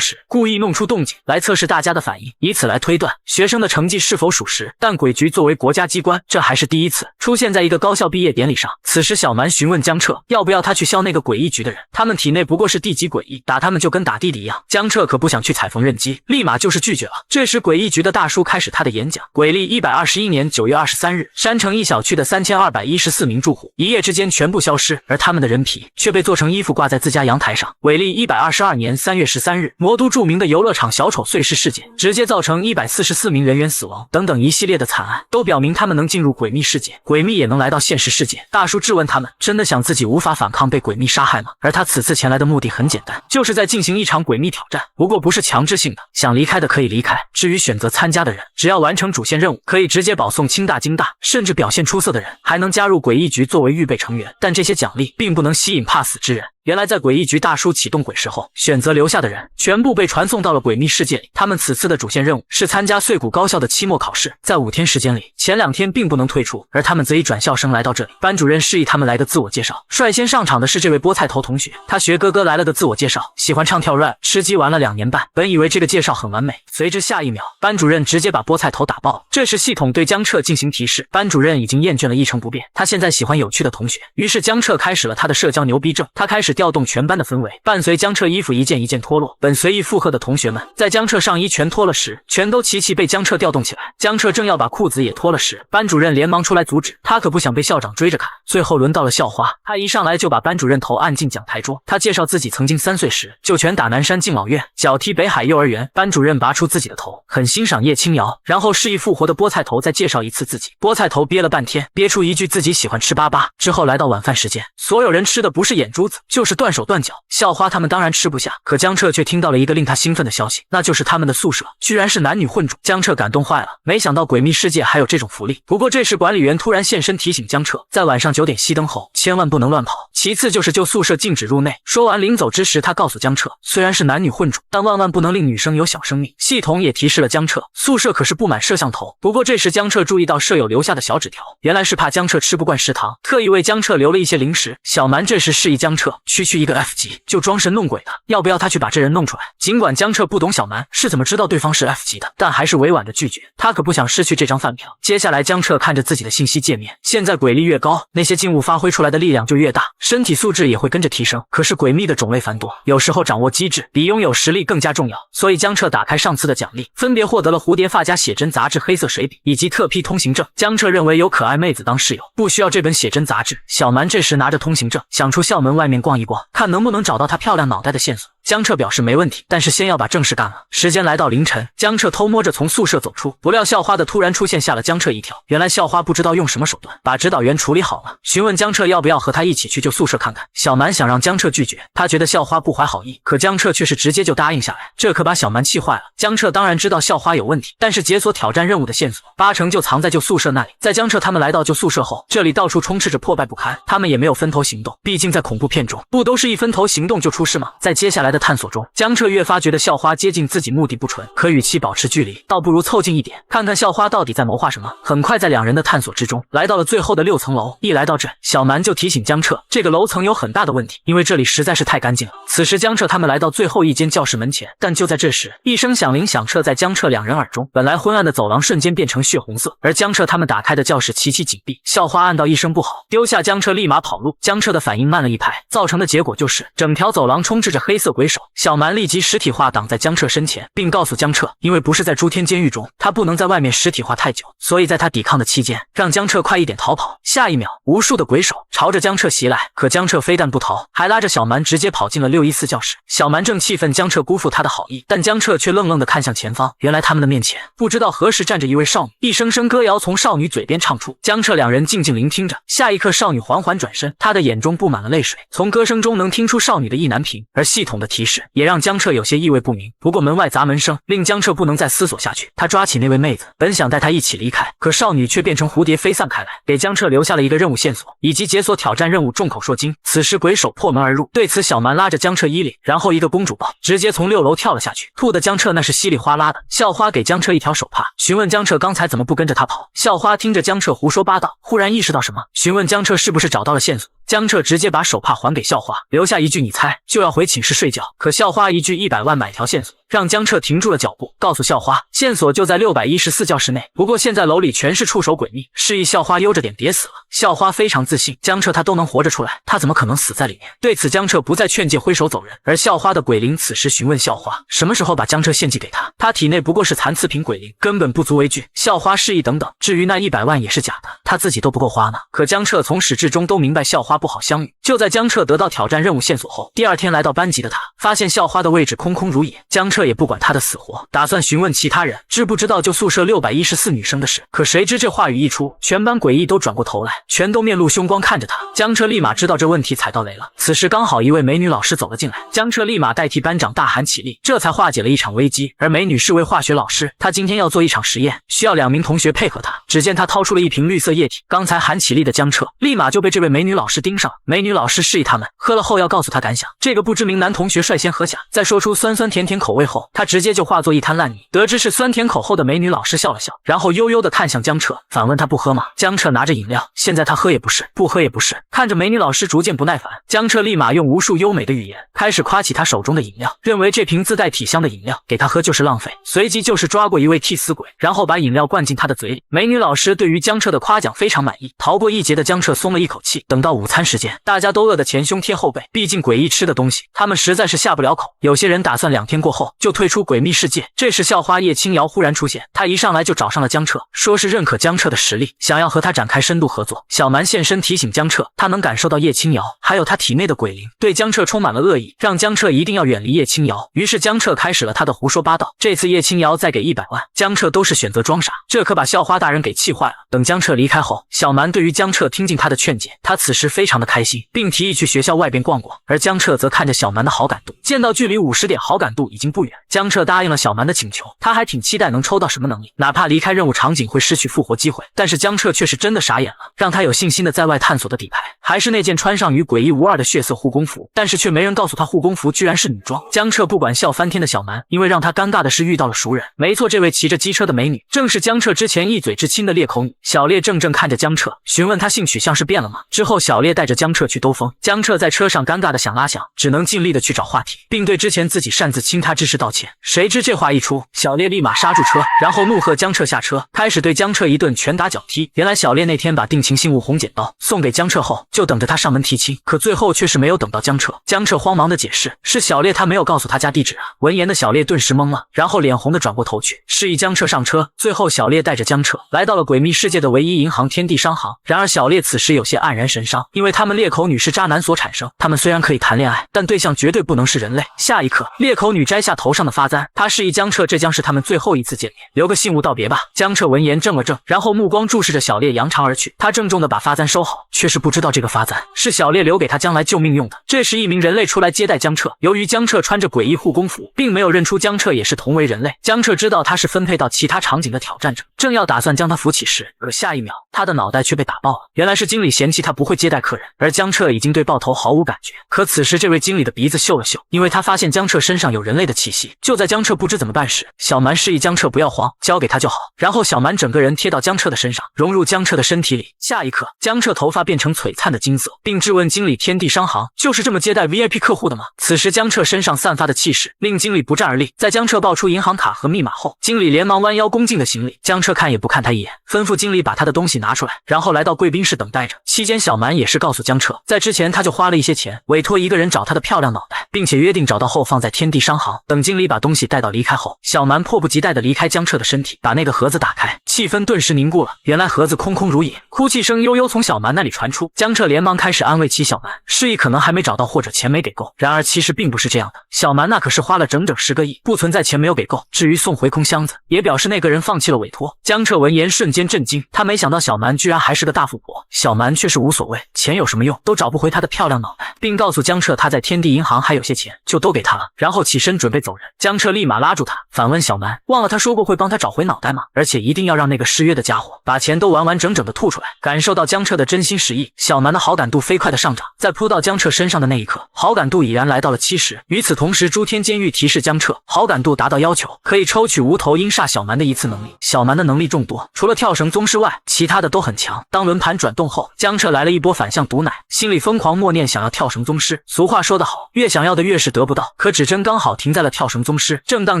时故意弄出动静来测试大家的反应，以此来推断学生的成绩是否属实。但诡局作为国家机关，这还是第一次出现在一个高校毕业典礼上。此时小蛮询问江彻要不要他去消那个诡异局的人，他们体内不过是地级诡异，打他们就跟打弟弟一样。江彻可不想去踩缝纫机，立马就是拒绝了。这时诡异局的大叔开始他的演讲。诡历121年9月23日，山城一小区的3214名住户一夜之间全部消失，而他们的人皮却被做成衣服挂在自家阳台上。诡历122年3月13日，魔都著名的游乐场小丑碎尸事件，直接造成144名人员死亡，等等一系列的惨案，都表明他们能进入诡秘世界，诡秘也能来到现实世界。大叔质问他们，真的想自己无法反抗被诡秘杀害吗？而他此次前来的目的很简单，就是在进行一场诡秘挑战，不过不是强制性的，想离开的可以离开，至于选择参加的人，只要完成主线任务，可以直接保送清大、京大，甚至表现出色的人还能加入诡异局作为预备成员。但这些奖励并不能吸引怕死之人。原来在诡异局大叔启动鬼时后，选择留下的人全部被传送到了诡秘世界里。他们此次的主线任务是参加穗谷高校的期末考试，在5天时间里，前2天并不能退出，而他们则以转校生来到这里。班主任示意他们来个自我介绍，率先上场的是这位菠菜头同学，他学哥哥来了的自我介绍，喜欢唱跳 rap， 吃鸡玩了2年半。本以为这个介绍很完美，随之下一秒，班主任直接把菠菜头打爆了。这时系统对江彻进行提示，班主任已经厌倦了一成不变，他现在喜欢有趣的同学。于是江彻开始了他的社交牛逼症，他开始调动全班的氛围，伴随江彻衣服一件一件脱落，本随意附和的同学们在江彻上衣全脱了时，全都齐齐被江彻调动起来。江彻正要把裤子也脱了时，班主任连忙出来阻止，他可不想被校长追着砍。最后轮到了校花，他一上来就把班主任头按进讲台桌，他介绍自己曾经3岁时就拳打南山敬老院，脚踢北海幼儿园。班主任拔出自己的头，很欣赏叶青瑶，然后示意复活的菠菜头再介绍一次自己。菠菜头憋了半天，憋出一句自己喜欢吃粑粑。之后来到晚饭时间，所有人吃的不是眼珠子就是断手断脚，校花他们当然吃不下，可江彻却听到了一个令他兴奋的消息，那就是他们的宿舍居然是男女混住。江彻感动坏了，没想到诡秘世界还有这种福利。不过这时管理员突然现身提醒江彻，在晚上9点熄灯后千万不能乱跑，其次就是就宿舍禁止入内。说完临走之时，他告诉江彻，虽然是男女混住，但万万不能令女生有小生命。系统也提示了江彻，宿舍可是布满摄像头。不过这时江彻注意到舍友留下的小纸条，原来是怕江彻吃不惯食堂，特意为江彻留了一些零食。小蛮这时示意江彻区一个 F 级就装神弄鬼的，要不要他去把这人弄出来？尽管江彻不懂小蛮是怎么知道对方是 F 级的，但还是委婉的拒绝，他可不想失去这张饭票。接下来江彻看着自己的信息界面，现在鬼力越高，那些静物发挥出来的力量就越大，身体素质也会跟着提升。可是诡秘的种类繁多，有时候掌握机制比拥有实力更加重要。所以江彻打开上次的奖励，分别获得了蝴蝶发夹写真杂志、黑色水笔以及特批通行证。江彻认为有可爱妹子当室友，不需要这本写真杂志。小蛮这时拿着通行证，想出校门外面逛一逛，看能不能找到她漂亮脑袋的线索。江彻表示没问题，但是先要把正事干了。时间来到凌晨，江彻偷摸着从宿舍走出，不料校花的突然出现吓了江彻一跳。原来校花不知道用什么手段把指导员处理好了，询问江彻要不要和他一起去旧宿舍看看。小蛮想让江彻拒绝，他觉得校花不怀好意，可江彻却是直接就答应下来，这可把小蛮气坏了。江彻当然知道校花有问题，但是解锁挑战任务的线索8成就藏在旧宿舍那里。在江彻他们来到旧宿舍后，这里到处充斥着破败不堪，他们也没有分头行动，毕竟在恐怖片中不都是一分头行动就出事吗？在接下来的探索中，江彻越发觉得校花接近自己目的不纯，可与其保持距离，倒不如凑近一点，看看校花到底在谋划什么。很快在2人的探索之中，来到了最后的6层楼。一来到这，小蛮就提醒江彻，这个楼层有很大的问题，因为这里实在是太干净了。此时江彻他们来到最后一间教室门前，但就在这时，一声响铃响彻在江彻2人耳中，本来昏暗的走廊瞬间变成血红色，而江彻他们打开的教室齐齐紧闭。校花按到一声不好，丢下江彻立马跑路。江彻的反应慢了一拍，造成的结果就是整条走廊充斥着黑色鬼手。小蛮立即实体化挡在江彻身前，并告诉江彻，因为不是在诸天监狱中，他不能在外面实体化太久，所以在他抵抗的期间，让江彻快一点逃跑。下一秒，无数的鬼手朝着江彻袭来，可江彻非但不逃，还拉着小蛮直接跑进了614教室。小蛮正气愤江彻辜负他的好意，但江彻却愣愣地看向前方，原来他们的面前不知道何时站着一位少女，一声声歌谣从少女嘴边唱出。江彻2人静静聆听着，下一刻少女缓缓转身，她的眼中布满了泪水，从歌声中能听出少女的意难平。而系统的的提示也让江彻有些意味不明。不过门外砸门声令江彻不能再思索下去，他抓起那位妹子，本想带她一起离开，可少女却变成蝴蝶飞散开来，给江彻留下了一个任务线索，以及解锁挑战任务众口铄金。此时鬼手破门而入，对此小蛮拉着江彻衣领，然后一个公主抱，直接从6楼跳了下去，吐的江彻那是稀里哗啦的。校花给江彻一条手帕，询问江彻刚才怎么不跟着他跑。校花听着江彻胡说八道，忽然意识到什么，询问江彻是不是找到了线索。江彻直接把手帕还给校花，留下一句你猜，就要回寝室睡觉。可校花一句100万买条线索，让江彻停住了脚步，告诉校花线索就在614教室内，不过现在楼里全是触手诡秘，示意校花悠着点别死了。校花非常自信，江彻他都能活着出来，他怎么可能死在里面？对此江彻不再劝诫，挥手走人。而校花的鬼灵此时询问校花什么时候把江彻献祭给他，他体内不过是残次品鬼灵，根本不足为惧。校花示意等等，至于那100万也是假的，他自己都不够花呢。可江彻从始至终都明白校花不好相遇。就在江彻得到挑战任务线索后，第二天来到班级的他发现校花的位置空空如也，江彻也不管他的死活，打算询问其他人知不知道就宿舍614女生的事。可谁知这话语一出，全班诡异都转过头来，全都面露凶光看着他。江彻立马知道这问题踩到雷了。此时刚好一位美女老师走了进来，江彻立马代替班长大喊起立，这才化解了一场危机。而美女是位化学老师，她今天要做一场实验，需要2名同学配合她。只见她掏出了一瓶绿色液体，刚才喊起立的江彻立马就被这位美女老师盯上了。美女老师示意他们喝了后要告诉他感想。这个不知名男同学率先喝下，在说出酸酸甜甜口味后，他直接就化作一滩烂泥。得知是酸甜口后的美女老师笑了笑，然后悠悠地看向江彻，反问他不喝吗？江彻拿着饮料，现在他喝也不是，不喝也不是。看着美女老师逐渐不耐烦，江彻立马用无数优美的语言开始夸起他手中的饮料，认为这瓶自带体香的饮料给他喝就是浪费，随即就是抓过一位替死鬼，然后把饮料灌进他的嘴里。美女老师对于江彻的夸奖非常满意，逃过一劫的江彻松了一口气。等到午餐时间，大家都饿得前胸贴后背，毕竟诡异吃的东西他们实在是下不了口，有些人打算2天过后就退出诡秘世界。这时校花叶青瑶忽然出现，她一上来就找上了江彻，说是认可江彻的实力，想要和他展开深度合作。小蛮现身提醒江彻，他能感受到叶青瑶还有他体内的鬼灵，对江彻充满了恶意，让江彻一定要远离叶青瑶。于是江彻开始了他的胡说八道，这次叶青瑶再给100万，江彻都是选择装傻，这可把校花大人给气坏了。等江彻离开后，小蛮对于江彻听进他的劝解，他此时非常的开心，并提议去学校外边逛逛。而江彻则看着小蛮的好感度，见到距离50点好感度已经不远，江彻答应了小蛮的请求。他还挺期待能抽到什么能力，哪怕离开任务场景会失去复活机会。但是江彻却是真的傻眼了，让他有信心的在外探索的底牌还是那件穿上与诡异无二的血色护工服，但是却没人告诉他护工服居然是女装。江彻不管笑翻天的小蛮，因为让他尴尬的是遇到了熟人。没错，这位骑着机车的美女正是江彻之前一嘴之亲的裂口女。小烈怔怔看着江彻，询问他性取向是变了吗？之后小烈带着江彻去兜风，江彻在车上尴尬的想拉响，只能尽力的去找话题，并对之前自己擅自亲他之事道歉。谁知这话一出，小烈立马刹住车，然后怒喝江彻下车，开始对江彻一顿拳打脚踢。原来小烈那天把定情信物红剪刀送给江彻后，就等着他上门提亲，可最后却是没有等到江彻。江彻慌忙的解释，是小烈他没有告诉他家地址啊。闻言的小烈顿时懵了，然后脸红的转过头去，示意江彻上车。最后小烈带着江彻来到了诡秘世界的唯一银行天地商行。然而小烈此时有些黯然神伤，因为他们裂口女是渣男所产生，他们虽然可以谈恋爱，但对象绝对不能是人类。下一刻，裂口女摘下头上的发簪，她示意江彻这将是他们最后一次见面，留个信物道别吧。江彻闻言怔了怔，然后目光注视着小烈扬长而去。他郑重的把发簪收好，却是不知道这个发簪是小烈留给他将来救命用的。这时一名人类出来接待江彻，由于江彻穿着诡异护工服，并没有认出江彻也是同为人类。江彻知道他是分配到其他场景的挑战者，正要打算将他扶起时，可下一秒他的脑袋却被打爆了。原来是经理嫌弃他不会接待客人，而江彻已经对爆头毫无感觉。可此时这位经理的鼻子嗅了嗅，因为他发现江彻身上有人类的气息。就在江彻不知怎么办时，小蛮示意江彻不要慌，交给他就好。然后小蛮整个人贴到江彻的身上，融入江彻的身体里。下一刻，江彻头发变成璀璨的金色，并质问经理天地商行就是这么接待 VIP 客户的吗？此时江彻身上散发的气势令经理不战而栗。在江彻报出银行卡和密码后，经理连忙弯腰恭敬的行礼。江彻看也不看他一眼，吩咐经理把他的东西拿出来，然后来到贵宾室等待着。期间小蛮也是告诉江彻，在之前他就花了一些钱委托一个人找他的漂亮脑袋，并且约定找到后放在天地商行。等经理把东西带到离开后，小蛮迫不及待地离开江彻的身体，把那个盒子打开，气氛顿时凝固了。原来盒子空空如也，哭泣声悠悠从小蛮那里传出。江彻连忙开始安慰起小蛮，示意可能还没找到或者钱没给够。然而其实并不是这样的，小蛮那可是花了整整10个亿，不存在钱没有给够。至于送回空箱子，也表示那个人放弃了委托。江彻闻言瞬间震惊，他没想到小蛮居然还是个大富婆。小蛮却是无所谓，钱有什么用，都找不回他的漂亮脑袋，并告诉江彻他在天地银行还有些钱，就都给他了，然后起身准备走人。江彻立马拉住他，反问小蛮，忘了他说过会帮他找回脑袋吗？而且一定要让那个失约的家伙把钱都完完整整的吐出来。感受到江彻的真心实意，小蛮的好感度飞快的上涨，在扑到江彻身上的那一刻，好感度已然来到了70。与此同时，诸天监狱提示江彻，好感度达到要求，可以抽取无头鹰煞小蛮的一次能力。小蛮的能力众多，除了跳绳宗师外，其他的都很强。当轮盘转动后，江彻来了一波反向毒奶，心里疯狂默念想要跳绳宗师。俗话说得好，越想要的越是得不到，可指针刚好停在了跳绳宗师。正当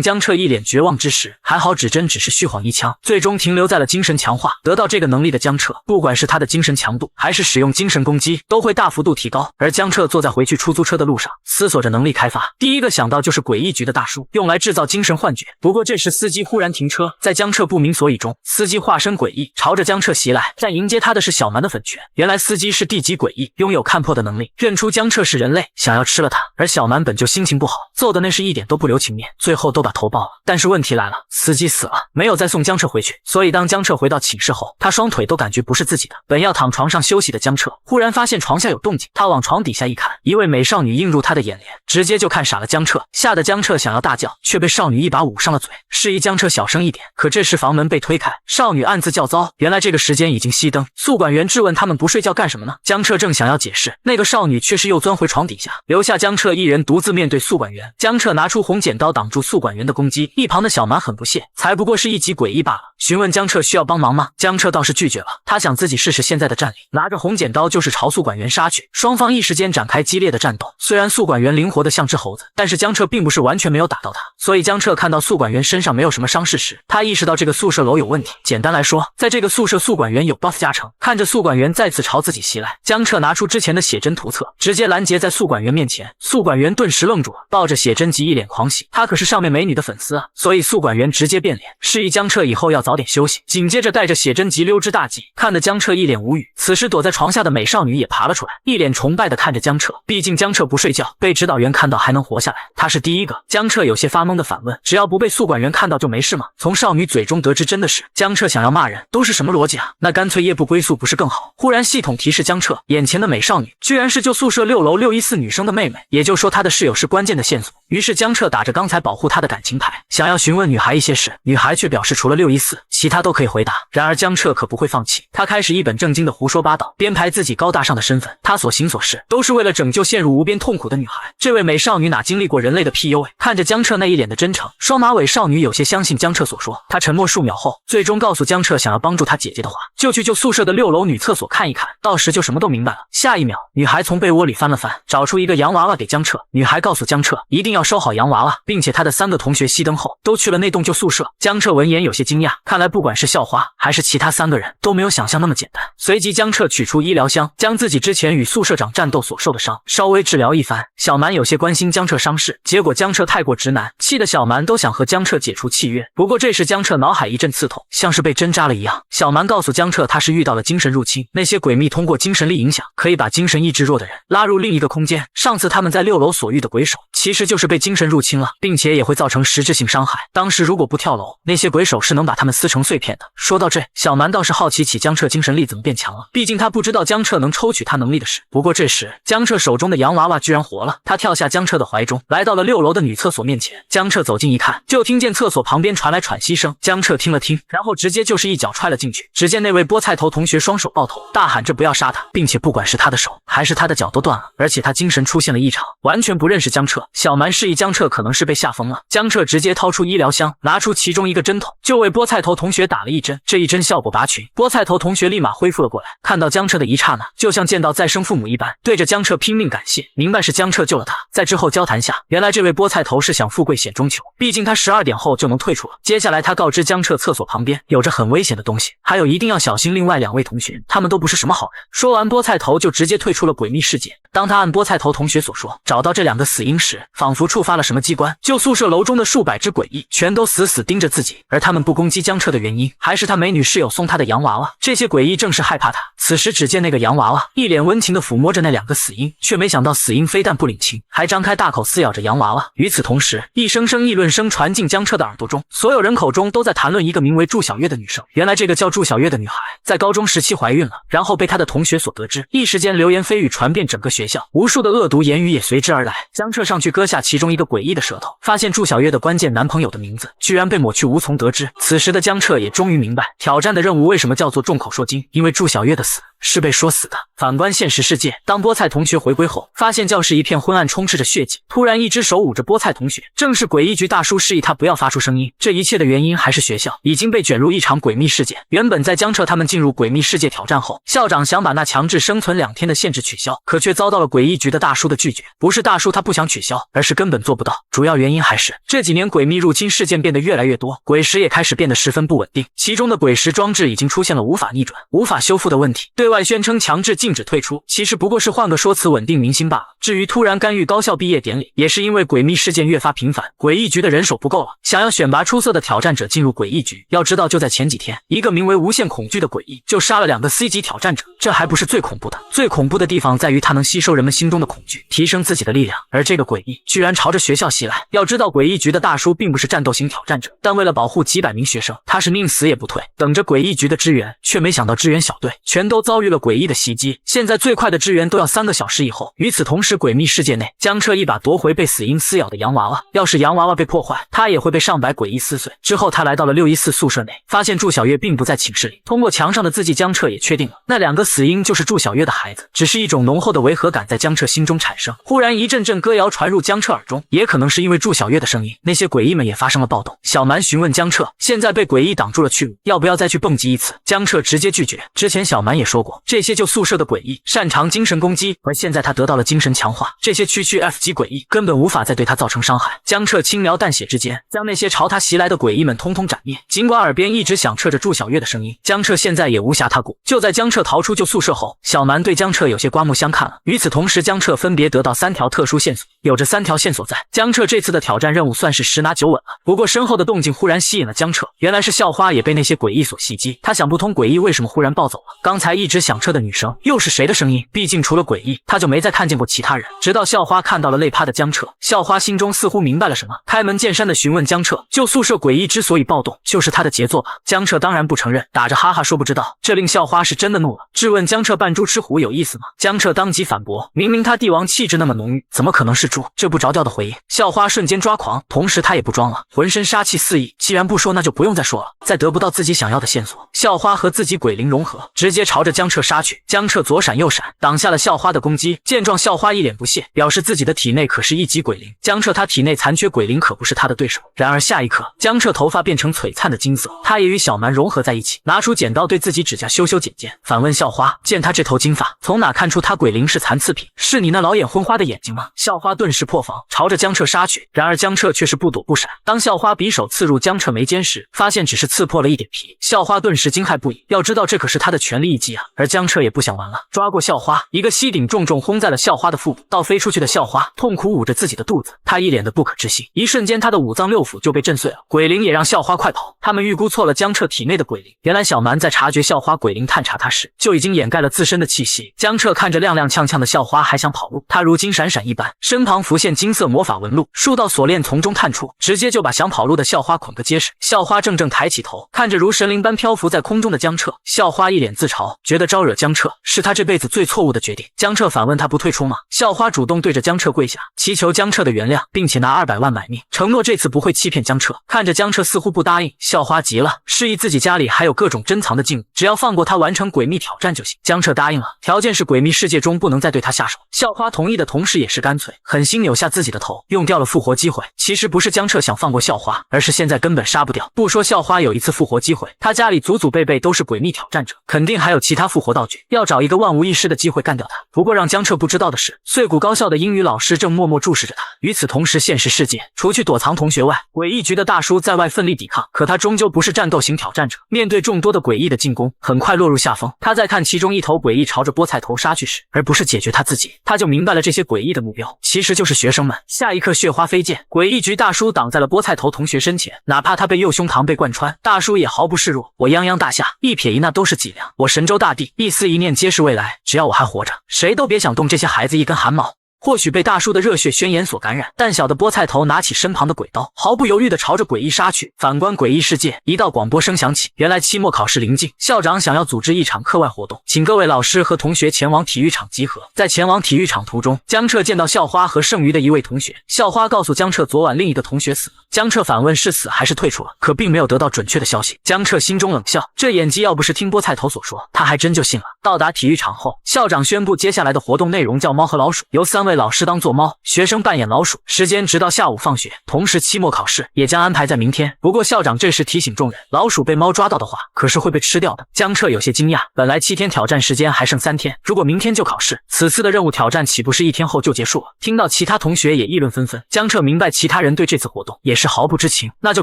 江彻一脸绝望之时，还好指针只是虚晃一枪，最终停留在了精神强化。得到这个能力的江彻，不管是他的精神强度，还是使用精神攻击，都会大幅度提高。而江彻坐在回去出租车的路上，思索着能力开发，第一个想到就是诡异局的大叔，用来制造精神幻觉。不过这时司机忽然停车，在江彻不明所以中，司机化身诡异，朝着江彻袭来，但迎接他的是小蛮的粉拳。原来司机是地级诡异，拥有看破的能力，认出江彻是人类，想要吃了他。而小蛮本就心情不好，揍的那是一点都不留情面，最后都把头爆了。但是问题来了，司机死了，没有再送江彻回去，所以当江彻回到寝室后，他双腿都感觉不是自己的。本要躺床上休息的江彻，忽然发现床下有动静，他往床底下一看，一位美少女映入他的眼帘，直接就看傻了江彻，吓得江彻想要大叫，却被少女一把捂上了嘴，示意江彻小声一点。可这时房门被推开，少女暗自叫糟，原来这个时间已经熄灯。宿管员质问他们不睡觉干什么呢？江彻正想要解释，那个少女却是又钻回床底下，留下江彻一人独自面对宿管员。江彻拿出红剪刀挡住宿管员的攻击，一旁的小蛮很不屑，才不过是一级诡异罢了。询问江彻需要帮忙吗？江彻倒是拒绝了，他想自己试试现在的战力，拿着红剪刀就是朝宿管员杀去。双方一时间展开激烈的战斗，虽然宿管员灵活的像只猴子，但是江彻并不是完全没有打到他，所以江彻看到宿管员身上没有什么伤势时，他意识到这个宿舍楼有问题。简单来说，在这个宿舍宿管员有 buff 加成。看着宿管员再次朝自己袭来，江彻拿出之前的写真图册，直接拦截在宿管员面前。宿管员顿时愣住了，抱着写真集一脸狂喜，他可是上面美女的粉丝啊，所以宿管员直接变脸，示意江彻以后要早点休息，紧接着带着写真集溜之大吉，看得江彻一脸无语。此时躲在床下的美少女也爬了出来，一脸崇拜的看着江彻，毕竟江彻不睡觉，被指导员看到还能活下来，他是第一个。江彻有些发懵的反问，只要不被宿管员看到就没事吗？从少女嘴中得知真的是，江彻想要骂人，都是什么逻辑啊？那干脆夜不归宿不是更好？忽然系统提示江彻，眼前的美少女居然是旧宿舍6楼614女生的妹妹，也就是说她的室友是关键的线索。于是江彻打着刚才保护她的感情牌，想要询问女孩一些事，女孩却表示除了614，其他都可以回答。然而江彻可不会放弃，他开始一本正经的胡说八道，编排自己高大上的身份，他所行所事都是为了拯救陷入无边痛苦的女孩。这位美少女哪经历过人类的 PUA， 看着江彻那一脸的真诚，双马尾少女有些相信江彻所说。她沉默数秒后，最终告诉江彻，想要帮助她姐姐的话，就去旧宿舍的6楼女厕所看一看，到时就什么都明白了。下一秒，女孩从被窝里翻了翻，找出一个洋娃娃给江彻。女孩告诉江彻，一定要收好洋娃娃，并且她的3个同学熄灯后都去了那栋旧宿舍。江彻闻言有些惊讶，看来不管是校花还是其他3个人都没有想象那么简单。随即江彻取出医疗箱，将自己之前与宿舍长战斗所受的伤稍微治疗一番。小蛮有些关心江彻伤势，结果江彻太过直男，气得小蛮都想和江彻解除契约。不过这时江彻脑海一阵刺痛，像是被针扎了一样。小蛮告诉江彻，他是遇到了精神入侵，那些鬼秘通过精神力影响，可以把精神意志弱的人拉入另一个空间。上次他们在6楼所遇的鬼手，其实就是被精神入侵了，并且也会造成实质性伤害。当时如果不跳楼，那些鬼手是能把他们撕成碎片的。说到这，小蛮倒是好奇起江彻精神力怎么变强了，毕竟他不知道江彻能抽取他能力的事。不过这时江彻手中的洋娃娃居然活了，他跳下江彻的怀中，来到了6楼的女厕所面前。江彻走近一看，就听见厕所旁边传来喘息声。江彻听了听，然后直接就是一脚踹了进去。只见那位菠菜头同学双手抱头，大喊着不要杀他，并且不管是他的手还是他的脚都断了，而且他精神出现了异常，完全不认识江彻。小蛮示意江彻可能是被吓疯了，江彻直接掏出医疗箱，拿出其中一个针筒，就为菠菜头同学打了一针。这一针效果拔群，菠菜头同学立马恢复了过来，看到江彻的一刹那，就像见到再生父母一般，对着江彻拼命感谢，明白是江彻救了他。在之后交谈下，原来这位菠菜头是想富贵险中求，毕竟他12点后就能退出了。接下来他告知江彻厕所旁边有着很危险的东西，还有一定要小心另外2位同学，他们都不是什么好人。说完菠菜头就直接退出了诡秘世界。当他按菠菜头同学所说找到这2个死婴时，仿佛触发了什么机关，就宿舍楼中的数百只诡异全都死死盯着自己，而他们不攻击江彻的的原因，还是他美女室友送他的洋娃娃。这些诡异正是害怕他。此时只见那个洋娃娃一脸温情地抚摸着那两个死婴，却没想到死婴非但不领情，还张开大口撕咬着洋娃娃。与此同时，一声声议论声传进江彻的耳朵中，所有人口中都在谈论一个名为祝小月的女生。原来这个叫祝小月的女孩在高中时期怀孕了，然后被她的同学所得知，一时间流言蜚语传遍整个学校，无数的恶毒言语也随之而来。江彻上去割下其中一个诡异的舌头，发现祝小月的关键男朋友的名字居然被抹去，无从得知。此时的江彻也终于明白挑战的任务为什么叫做众口说金，因为祝小月的死是被说死的。反观现实世界，当菠菜同学回归后，发现教室一片昏暗，充斥着血迹。突然一只手捂着菠菜同学，正是诡异局大叔示意他不要发出声音。这一切的原因还是学校已经被卷入一场诡秘事件。原本在江彻他们进入诡秘世界挑战后，校长想把那强制生存2天的限制取消，可却遭到了诡异局的大叔的拒绝。不是大叔他不想取消，而是根本做不到。主要原因还是这几年诡秘入侵事件变得越来越多，鬼石也开始变得十分不稳定，其中的鬼石装置已经出现了无法逆转、无法修复的问题。对外宣称强制禁止退出，其实不过是换个说辞稳定民心罢了。至于突然干预高校毕业典礼，也是因为诡秘事件越发频繁，诡异局的人手不够了，想要选拔出色的挑战者进入诡异局。要知道就在前几天，一个名为无限恐惧的诡异就杀了2个 C 级挑战者。这还不是最恐怖的，最恐怖的地方在于他能吸收人们心中的恐惧，提升自己的力量。而这个诡异居然朝着学校袭来。要知道诡异局的大叔并不是战斗型挑战者，但为了保护几百名学生，他是宁死也不退，等着诡异局的支援，却没想到支援小队全都遭遇了诡异的袭击。现在最快的支援都要3个小时以后。与此同时，诡秘世界内，江彻一把夺回被死婴撕咬的洋娃娃，要是洋娃娃被破坏，他也会被上百诡异撕碎。之后他来到了614宿舍内，发现祝小月并不在寝室里，通过墙上的字迹，江彻也确定了那2个死婴就是祝小月的孩子。只是一种浓厚的违和感在江彻心中产生，忽然一阵阵歌谣传入江彻耳中，也可能是因为祝小月的声音，那些诡异们也发生了暴动。小蛮询问江彻，现在被诡异挡住了去路，要不要再去蹦极一次？江彻直接拒绝。之前小蛮也说过，这些就宿舍的诡异擅长精神攻击，而现在他得到了精神强化，这些区区 F 级诡异根本无法再对他造成伤害。江彻轻描淡写之间，将那些朝他袭来的诡异们通通斩灭。尽管耳边一直响彻着祝小月的声音，江彻现在也无暇他顾。就在江彻逃出旧宿舍后，小蛮对江彻有些刮目相看了。与此同时，江彻分别得到3条特殊线索，有着3条线索在，江彻这次的挑战任务算是十拿9稳了。不过身后的动静忽然吸引了江彻，原来是校花也被那些诡异所袭击。他想不通诡异为什么忽然暴走了，刚才一直响彻的女生又是谁的声音？毕竟除了诡异，他就没再看见过其他人。直到校花看到了累趴的江彻，校花心中似乎明白了什么，开门见山的询问江彻，旧宿舍诡异之所以暴动，就是他的杰作吧？江彻当然不承认，打着哈哈说不知道。这令校花是真的怒了，质问江彻扮猪吃虎有意思吗？江彻当即反驳，明明他帝王气质那么浓郁，怎么可能是猪？这不着调的回应，校花瞬间抓狂，同时他也不装了，浑身杀气四溢。既然不说，那就不用再说了。再得不到自己想要的线索，校花和自己鬼灵融合，直接朝着江彻杀去。江彻左闪右闪，挡下了校花的攻击。见状，校花一脸不屑，表示自己的体内可是1级鬼灵。江彻他体内残缺鬼灵可不是他的对手。然而下一刻，江彻头发变成璀璨的金色，他也与小蛮融合在一起，拿出剪刀对自己指甲修剪剪。反问校花，见他这头金发，从哪看出他鬼灵是残次品？是你那老眼昏花的眼睛吗？校花顿时破防，朝着江彻杀去。然而江彻却是不躲不闪。当校花匕首刺入江彻眉间时，发现只是刺破了一点皮，校花顿时惊骇不已。要知道这可是他的全力一击啊！而江彻也不想完了，抓过校花，一个膝顶重重轰在了校花的腹部。倒飞出去的校花痛苦捂着自己的肚子，他一脸的不可置信。一瞬间，他的5脏6腑就被震碎了。鬼灵也让校花快跑，他们预估错了江彻体内的鬼灵。原来小蛮在察觉校花鬼灵探查他时，就已经掩盖了自身的气息。江彻看着踉踉跄跄的校花还想跑路，他如金闪闪一般，身旁浮现金色魔法纹路，数道锁链从中探出，直接就把想跑路的校花捆个结实。校花怔怔抬起头，看着如神灵般漂浮在空中的江彻，校花一脸自嘲，觉得招惹江彻是他这辈子最错误的决定。江彻反问他不退出吗？校花主动对着江彻跪下，祈求江彻的原谅，并且拿200万买命，承诺这次不会欺骗江彻。看着江彻似乎不答应，校花急了，示意自己家里还有各种珍藏的禁物，只要放过他完成诡秘挑战就行。江彻答应了，条件是诡秘世界中不能再对他下手。校花同意的同时也是干脆，狠心扭下自己的头，用掉了复活机会。其实不是江彻想放过校花，而是现在根本杀不掉。不说校花有一次复活机会，他家里祖祖辈辈都是诡秘挑战者，肯定还有其他复活道具，要找一个万无一失的机会干掉他。不过让江彻不知道的是，碎谷高校的英语老师正默默注视着他。与此同时，现实世界除去躲藏同学外，诡异局的大叔在外奋力抵抗，可他终究不是战斗型挑战者，面对众多的诡异的进攻，很快落入下风。他在看其中一头诡异朝着菠菜头杀去时，而不是解决他自己，他就明白了这些诡异的目标其实就是学生们。下一刻，血花飞溅，诡异局大叔挡在了菠菜头同学身前，哪怕他被右胸膛被贯穿，大叔也毫不示弱。我泱泱大夏，一撇一捺都是脊梁，我神州大地，一丝一念皆是未来。只要我还活着，谁都别想动这些孩子一根汗毛。或许被大叔的热血宣言所感染，但小的菠菜头拿起身旁的鬼刀，毫不犹豫地朝着诡异杀去。反观诡异世界，一道广播声响起，原来期末考试临近，校长想要组织一场课外活动，请各位老师和同学前往体育场集合。在前往体育场途中，江彻见到校花和剩余的一位同学。校花告诉江彻，昨晚另一个同学死了。江彻反问是死还是退出了，可并没有得到准确的消息。江彻心中冷笑，这演技要不是听菠菜头所说，他还真就信了。到达体育场后，校长宣布接下来的活动内容叫猫和老鼠，由3位老师当作猫，学生扮演老鼠，时间直到下午放学。同时期末考试也将安排在明天。不过校长这时提醒众人，老鼠被猫抓到的话，可是会被吃掉的。江彻有些惊讶，本来7天挑战时间还剩3天，如果明天就考试，此次的任务挑战岂不是1天后就结束了？听到其他同学也议论纷纷，江彻明白其他人对这次活动也是毫不知情，那就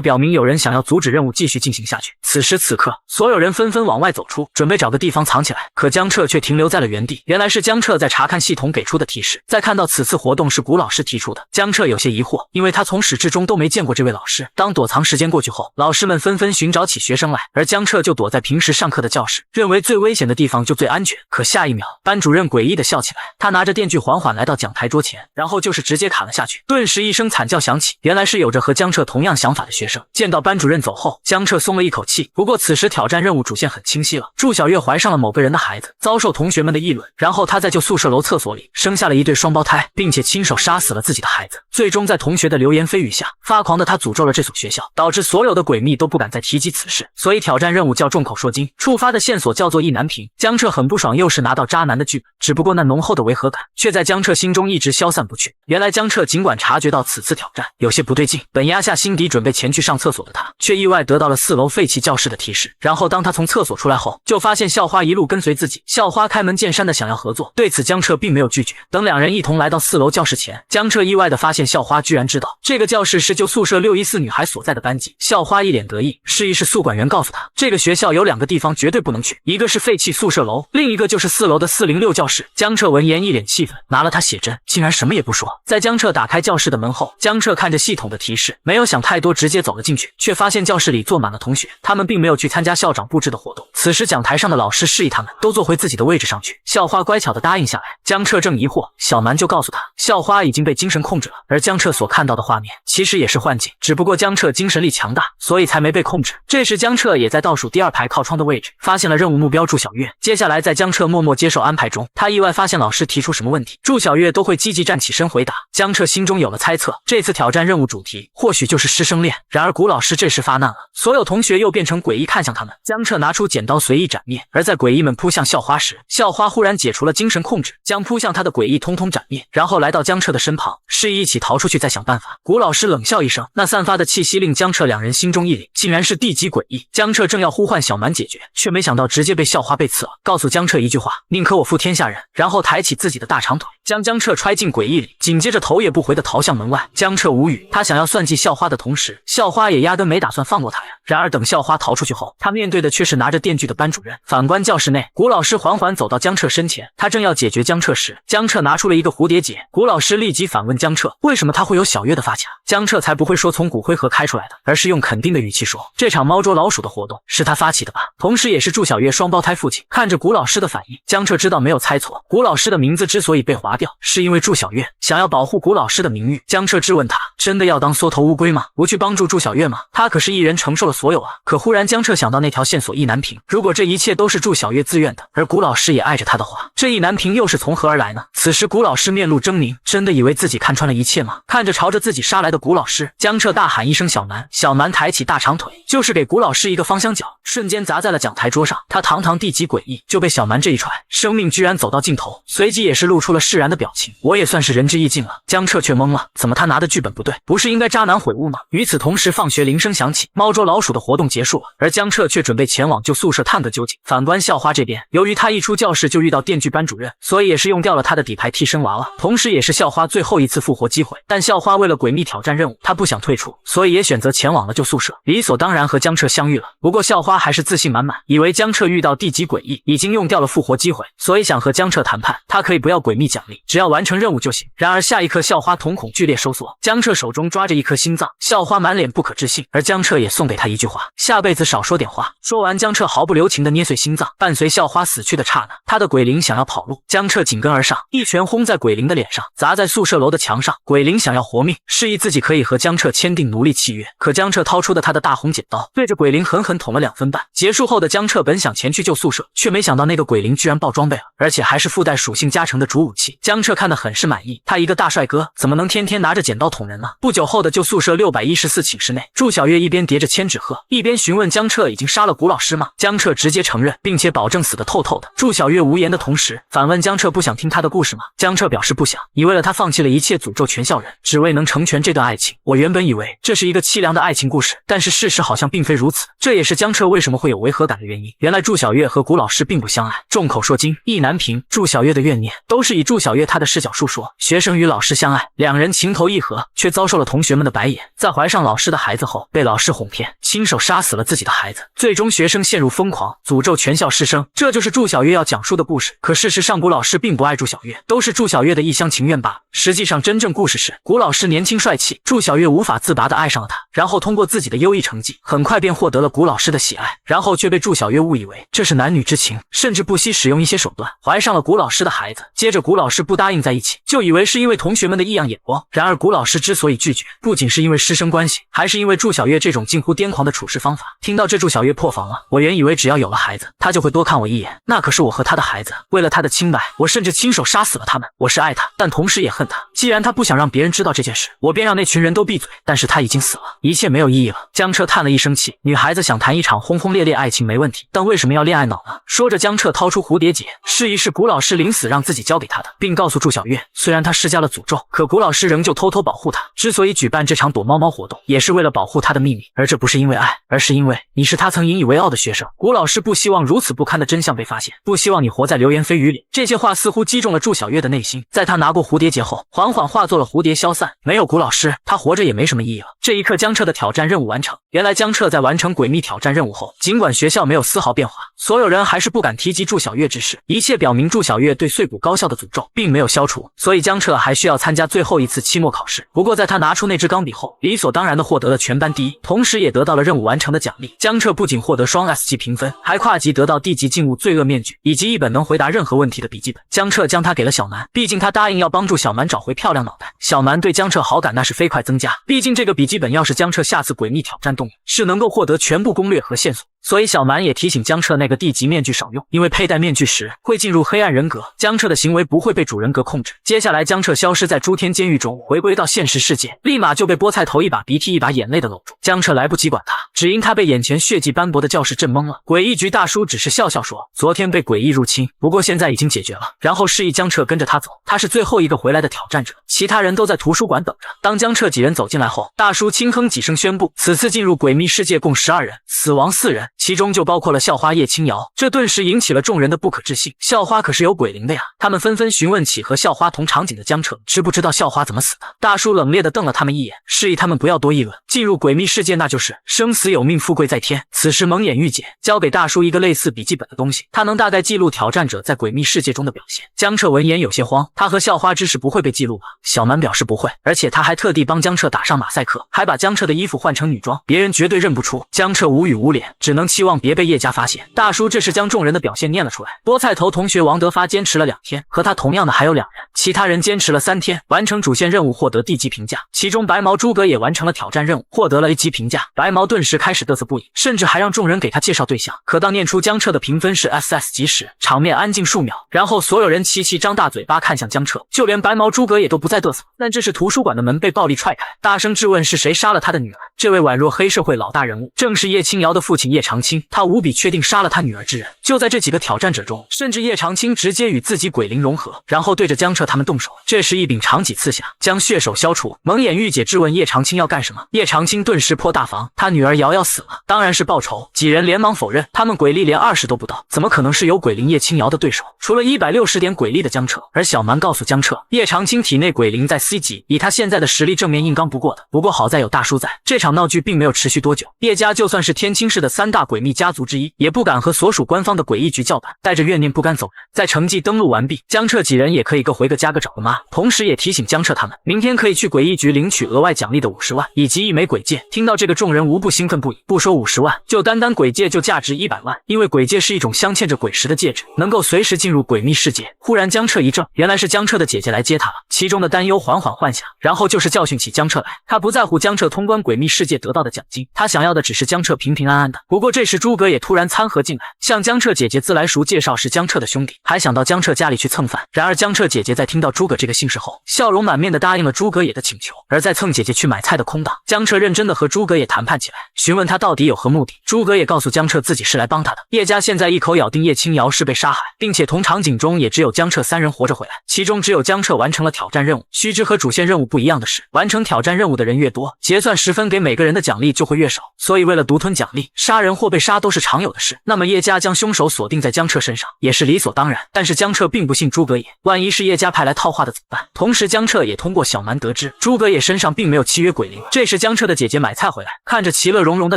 表明有人想要阻止任务继续进行下去。此时此刻，所有人纷纷往外走出，准备找个地方藏起来，可江彻却停留在了原地。原来是江彻在查看系统给出的提示，在看到此次活动是古老师提出的，江彻有些疑惑，因为他从始至终都没见过这位老师。当躲藏时间过去后，老师们纷纷寻找起学生来，而江彻就躲在平时上课的教室，认为最危险的地方就最安全。可下一秒，班主任诡异地笑起来，他拿着电锯缓缓来到讲台桌前，然后就是直接砍了下去。顿时一声惨叫响起，原来是有着和江彻同样想法的学生。见到班主任走后，江彻松了一口气。不过此时挑战任务主线很清晰了，祝小月怀上了某个人的孩子，遭受同学们的议论，然后他在旧宿舍楼厕所里生下了一对双胞胎，并且亲手杀死了自己的孩子。最终在同学的流言蜚语下，发狂的他诅咒了这所学校，导致所有的诡秘都不敢再提及此事。所以挑战任务叫众口铄金，触发的线索叫做意难平。江彻很不爽，又是拿到渣男的剧本，只不过那浓厚的违和感却在江彻心中一直消散不去。原来江彻尽管察觉到此次挑战有些不对劲，本压下心底准备前去上厕所的他，却意外得到了4楼废弃教室的提示。然后当他从厕所出来后，就发现校花一路跟随自己，校花开门见山的想要合作，对此江彻并没有拒绝。等两人一同来到4楼教室前，江彻意外的发现校花居然知道这个教室是旧宿舍614女孩所在的班级。校花一脸得意，示意是宿管员告诉他，这个学校有2个地方绝对不能去，一个是废弃宿舍楼，另一个就是4楼的406教室。江彻闻言一脸气愤，拿了他写真，竟然什么也不说。在江彻打开教室的门后，江彻看着系统的提示，没有想太多，直接走了进去，却发现教室里坐满了同学，他们并没有去参加校长布置的活动。此时讲台上的老师示意他们都坐回自己的位置上去，校花乖巧的答应下来。江彻正疑惑，小蛮就告诉他，校花已经被精神控制了，而江彻所看到的画面其实也是幻境，只不过江彻精神力强大，所以才没被控制。这时江彻也在倒数第2排靠窗的位置，发现了任务目标祝小月。接下来在江彻默默接受安排中，他意外发现老师提出什么问题，祝小月都会积极站起身回答。江彻心中有了猜测，这次挑战任务主题或许就是师生恋。然而古老师这时发难了，所有同学又变成诡异看向他们。江彻拿出剪刀随意斩灭，而在诡异们扑向校花时，校花忽然解除了精神控制，将扑向他的诡异通通斩灭，然后来到江彻的身旁，示意一起逃出去再想办法。古老师冷笑一声，那散发的气息令江彻两人心中一凛，竟然是地级诡异。江彻正要呼唤小蛮解决，却没想到直接被校花背刺了，告诉江彻一句话，宁可我负天下人，然后抬起自己的大长腿，将江彻揣进诡异里，紧接着头也不回地逃向门外。江彻无语，他想要算计校花的同时，校花也压根没打算放过他呀。然而等校花逃出去后，他面对的却是拿着电锯的班主任。反观教室内，古老师缓缓走到江彻身前，他正要解决江彻时，江彻拿出了一个蝴蝶结。古老师立即反问江彻，为什么他会有小月的发卡？江彻才不会说从骨灰盒开出来的，而是用肯定的语气说，这场猫捉老鼠的活动是他发起的吧，同时也是祝小月双胞胎父亲。看着古老师的反应，江彻知道没有猜错，古老师的名字之所以被划掉，是因为祝小月想要保护古老师的名誉。江彻质问他，真的要当缩头乌龟吗？不去帮助祝小月吗？他可是一人承受了所有啊。可忽然江彻想到那条线索意难平，如果这一切都是祝小月自愿的，而古老师也爱着他的话，这意难平又是从何而来呢？此时古老师面露狰狞，真的以为自己看穿了一切吗？看着朝着自己杀来的古老师，江彻大喊一声小蛮。小蛮抬起大长腿，就是给古老师一个方向脚，瞬间砸在了讲台桌上。他堂堂地级诡异，就被小蛮这一踹，生命居然走到尽头，随即也是露出了释然的表情。我也算是仁至义尽了。江彻却懵了，怎么他拿的剧本不对？不是应该渣男悔悟吗？与此同时，放学铃声响起，猫捉老鼠的活动结束了，而江彻却准备前往旧宿舍探个究竟。反观校花这边，由于他一出教室就遇到电锯班主任，所以也是用掉了他的底牌替身娃娃。了，同时也是校花最后一次复活机会。但校花为了诡秘挑战任务，她不想退出，所以也选择前往了旧宿舍，理所当然和江彻相遇了。不过校花还是自信满满，以为江彻遇到地级诡异，已经用掉了复活机会，所以想和江彻谈判，他可以不要诡秘奖励，只要完成任务就行。然而下一刻，校花瞳孔剧烈收缩，江彻手中抓着一颗心脏，校花满脸不可置信，而江彻也送给他一句话：下辈子少说点话。说完，江彻毫不留情地捏碎心脏。伴随校花死去的刹那，他的鬼灵想要跑路，江彻紧跟而上，一拳轰在鬼灵的脸上，砸在宿舍楼的墙上。鬼灵想要活命，示意自己可以和江彻签订奴隶契约，可江彻掏出的他的大红剪刀，对着鬼灵狠狠捅了2分半。结束后的江彻本想前去救宿舍，却没想到那个鬼灵居然爆装备了，而且还是附带属性加成的主武器。江彻看得很是满意，他一个大帅哥，怎么能天天拿着剪刀捅人呢？不久后的旧宿舍614寝室内，祝小月一边叠着千纸鹤，一边询问江彻已经杀了古老师吗？江彻直接承认，并且保证死得透透的。祝小月无言的同时，反问江彻不想听他的故事吗？江彻表示不想，已为了他放弃了一切，诅咒全校人，只为能成全这段爱情。我原本以为这是一个凄凉的爱情故事，但是事实好像并非如此，这也是江彻为什么会有违和感的原因。原来祝小月和古老师并不相爱，众口铄金，意难平。祝小月的怨念都是以祝小月她的视角述说，学生与老师相爱，两人情投意合，却遭受了同学们的白眼，在怀上老师的孩子后，被老师哄骗，亲手杀死了自己的孩子，最终学生陷入疯狂，诅咒全校师生。这就是祝小月要讲述的故事。可事实上，古老师并不爱祝小月，都是祝小月的一厢情愿罢了。实际上，真正故事是古老师年轻帅气，祝小月无法自拔地爱上了他，然后通过自己的优异成绩，很快便获得了古老师的喜爱，然后却被祝小月误以为这是男女之情，甚至不惜使用一些手段，怀上了古老师的孩子。接着古老师不答应在一起，就以为是因为同学们的异样眼光。然而古老师之所以拒绝，不仅是因为师生关系，还是因为祝小月这种近乎癫狂的处事方法。听到这，祝小月破防了。我原以为只要有了孩子，他就会多看我一眼，那可是我和他的孩子，为了他的清白，我甚至亲手杀死了他们。我是爱他，但同时也恨他。既然他不想让别人知道这件事，我便让那群人都闭嘴。但是他已经死了，一切没有意义了。江彻叹了一声气，女孩子想谈一场轰轰烈烈爱情没问题，但为什么要恋爱脑呢？说着，江彻掏出蝴蝶结，示意是古老师临死让自己交给他的，并告诉祝小月，虽然他施加了诅咒，可古老师仍旧偷偷保护他。之所以举办这场躲猫猫活动，也是为了保护他的秘密，而这不是因为爱，而是因为你是他曾引以为傲的学生。古老师不希望如此不堪的真相被发现，不希望你活在流言蜚语里。这些话似乎击中了祝小月的内心，在他拿过蝴蝶结后，缓缓化作了蝴蝶消散。没有古老师，他活着也没什么意义了。这一刻，江彻的挑战任务完成。原来江彻在完成诡秘挑战任务后，尽管学校没有丝毫变化，所有人还是不敢提及祝小月之事，一切表明祝小月对碎谷高校的诅咒并没有消除，所以江彻还需要参加最后一次期末考试。不过在他拿出那支钢笔后，理所当然地获得了全班第一，同时也得到了任务完成的奖励。江彻不仅获得双 S 级评分，还跨级得到D级禁物罪恶面具以及一本能回答任何问题的笔记本。江彻将它给了小蛮，毕竟他答应要帮助小蛮找回漂亮脑袋。小蛮对江彻好感那是飞快增加，毕竟这个笔记本要是江彻下次诡秘挑战动用，是能够获得全部攻略和线索。所以小蛮也提醒江彻那个D级面具少用，因为佩戴面具时会进入黑暗人格，江彻的行为不会被主人格控制。接下来江彻消失在诸天监狱中，回归到现实世界，立马就被菠菜头一把鼻涕一把眼泪的搂住。江彻来不及管他，只因他被眼前血迹斑驳的教室震懵了。诡异局大叔只是笑笑说，昨天被诡异入侵，不过现在已经解决了，然后示意江彻跟着他走，他是最后一个回来的挑战者，其他人都在图书馆等着。当江彻几人走进来后，大叔轻哼几声宣布，此次进入诡秘世界共12人，死亡4人，其中就包括了校花叶青瑶。这顿时引起了众人的不可置信，校花可是有鬼灵的呀。他们纷纷询问起和校花同场景的江彻，知不知道校花怎么死的。大叔冷冽地瞪了他们一眼，示意他们不要多议论。进入诡秘世界那就是生死有命，富贵在天。此时蒙眼玉姐交给大叔一个类似笔记本的东西，他能大概记录挑战者在诡秘世界中的表现。江彻闻言有些慌，他和校花之事不会被记录吧？小蛮表示不会，而且他还特地帮江彻打上马赛克，还把江彻的衣服换成女装，别人绝对认不出。江彻无语无脸，只能期望别被叶家发现。大叔这时将众人的表现念了出来。菠菜头同学王德发坚持了2天，和他同样的还有2人，其他人坚持了3天，完成主线任务获得D级评价。其中白毛诸葛也完成了挑战任务，获得了A级评价。白毛顿时开始嘚瑟不已，甚至还让众人给他介绍对象。可当念出江彻的评分是 SS 级时，场面安静数秒，然后所有人齐齐张大嘴巴看向江彻，就连白毛诸葛也都不再嘚瑟。但这时图书馆的门被暴力踹开，大声质问是谁杀了他的女儿。这位宛若黑社会老大人物，正是叶青瑶的父亲叶长清，他无比确定杀了他女儿之人就在这几个挑战者中，甚至叶长青直接与自己鬼灵融合，然后对着江彻他们动手。这时一柄长戟刺下，将血手消除。蒙眼玉姐质问叶长青要干什么，叶长青顿时破大防，他女儿瑶瑶死了，当然是报仇。几人连忙否认，他们鬼力连20都不到，怎么可能是有鬼灵叶青瑶的对手？除了160点鬼力的江彻，而小蛮告诉江彻，叶长青体内鬼灵在 C 级，以他现在的实力正面硬刚不过的。不过好在有大叔在，这场闹剧并没有持续多久。叶家就算是天青市的3大诡秘家族之一，也不敢和所属官方的诡异局叫板，带着怨念不甘走人。在城际登陆完毕，江彻几人也可以个回个家个找个妈，同时也提醒江彻他们，明天可以去诡异局领取额外奖励的50万，以及1枚鬼戒。听到这个，众人无不兴奋不已。不说50万，就单单鬼戒就价值100万，因为鬼戒是一种镶嵌着鬼石的戒指，能够随时进入诡秘世界。忽然江彻一怔，原来是江彻的姐姐来接他了，其中的担忧缓缓换下，然后就是教训起江彻来。他不在乎江彻通关诡秘世界得到的奖金，他想要的只是江彻平平安安的。不过这时诸葛也突然掺和进来，向江彻姐姐自来熟介绍是江彻的兄弟，还想到江彻家里去蹭饭。然而江彻姐姐在听到诸葛这个姓氏后，笑容满面的答应了诸葛野的请求。而在蹭姐姐去买菜的空档，江彻认真的和诸葛野谈判起来，询问他到底有何目的。诸葛也告诉江彻自己是来帮他的。叶家现在一口咬定叶青瑶是被杀害，并且同场景中也只有江彻3人活着回来，其中只有江彻完成了挑战任务。须知和主线任务不一样的是，完成挑战任务的人越多，结算时分给每个人的奖励就会越少，所以为了独吞奖励，杀人或被杀都是常有的事。那么叶家将凶手锁定在江彻身上也是理所当然，但是江彻并不信诸葛野，万一是叶家派来套话的怎么办？同时江彻也通过小蛮得知诸葛野身上并没有契约鬼灵。这时江彻的姐姐买菜回来，看着其乐融融的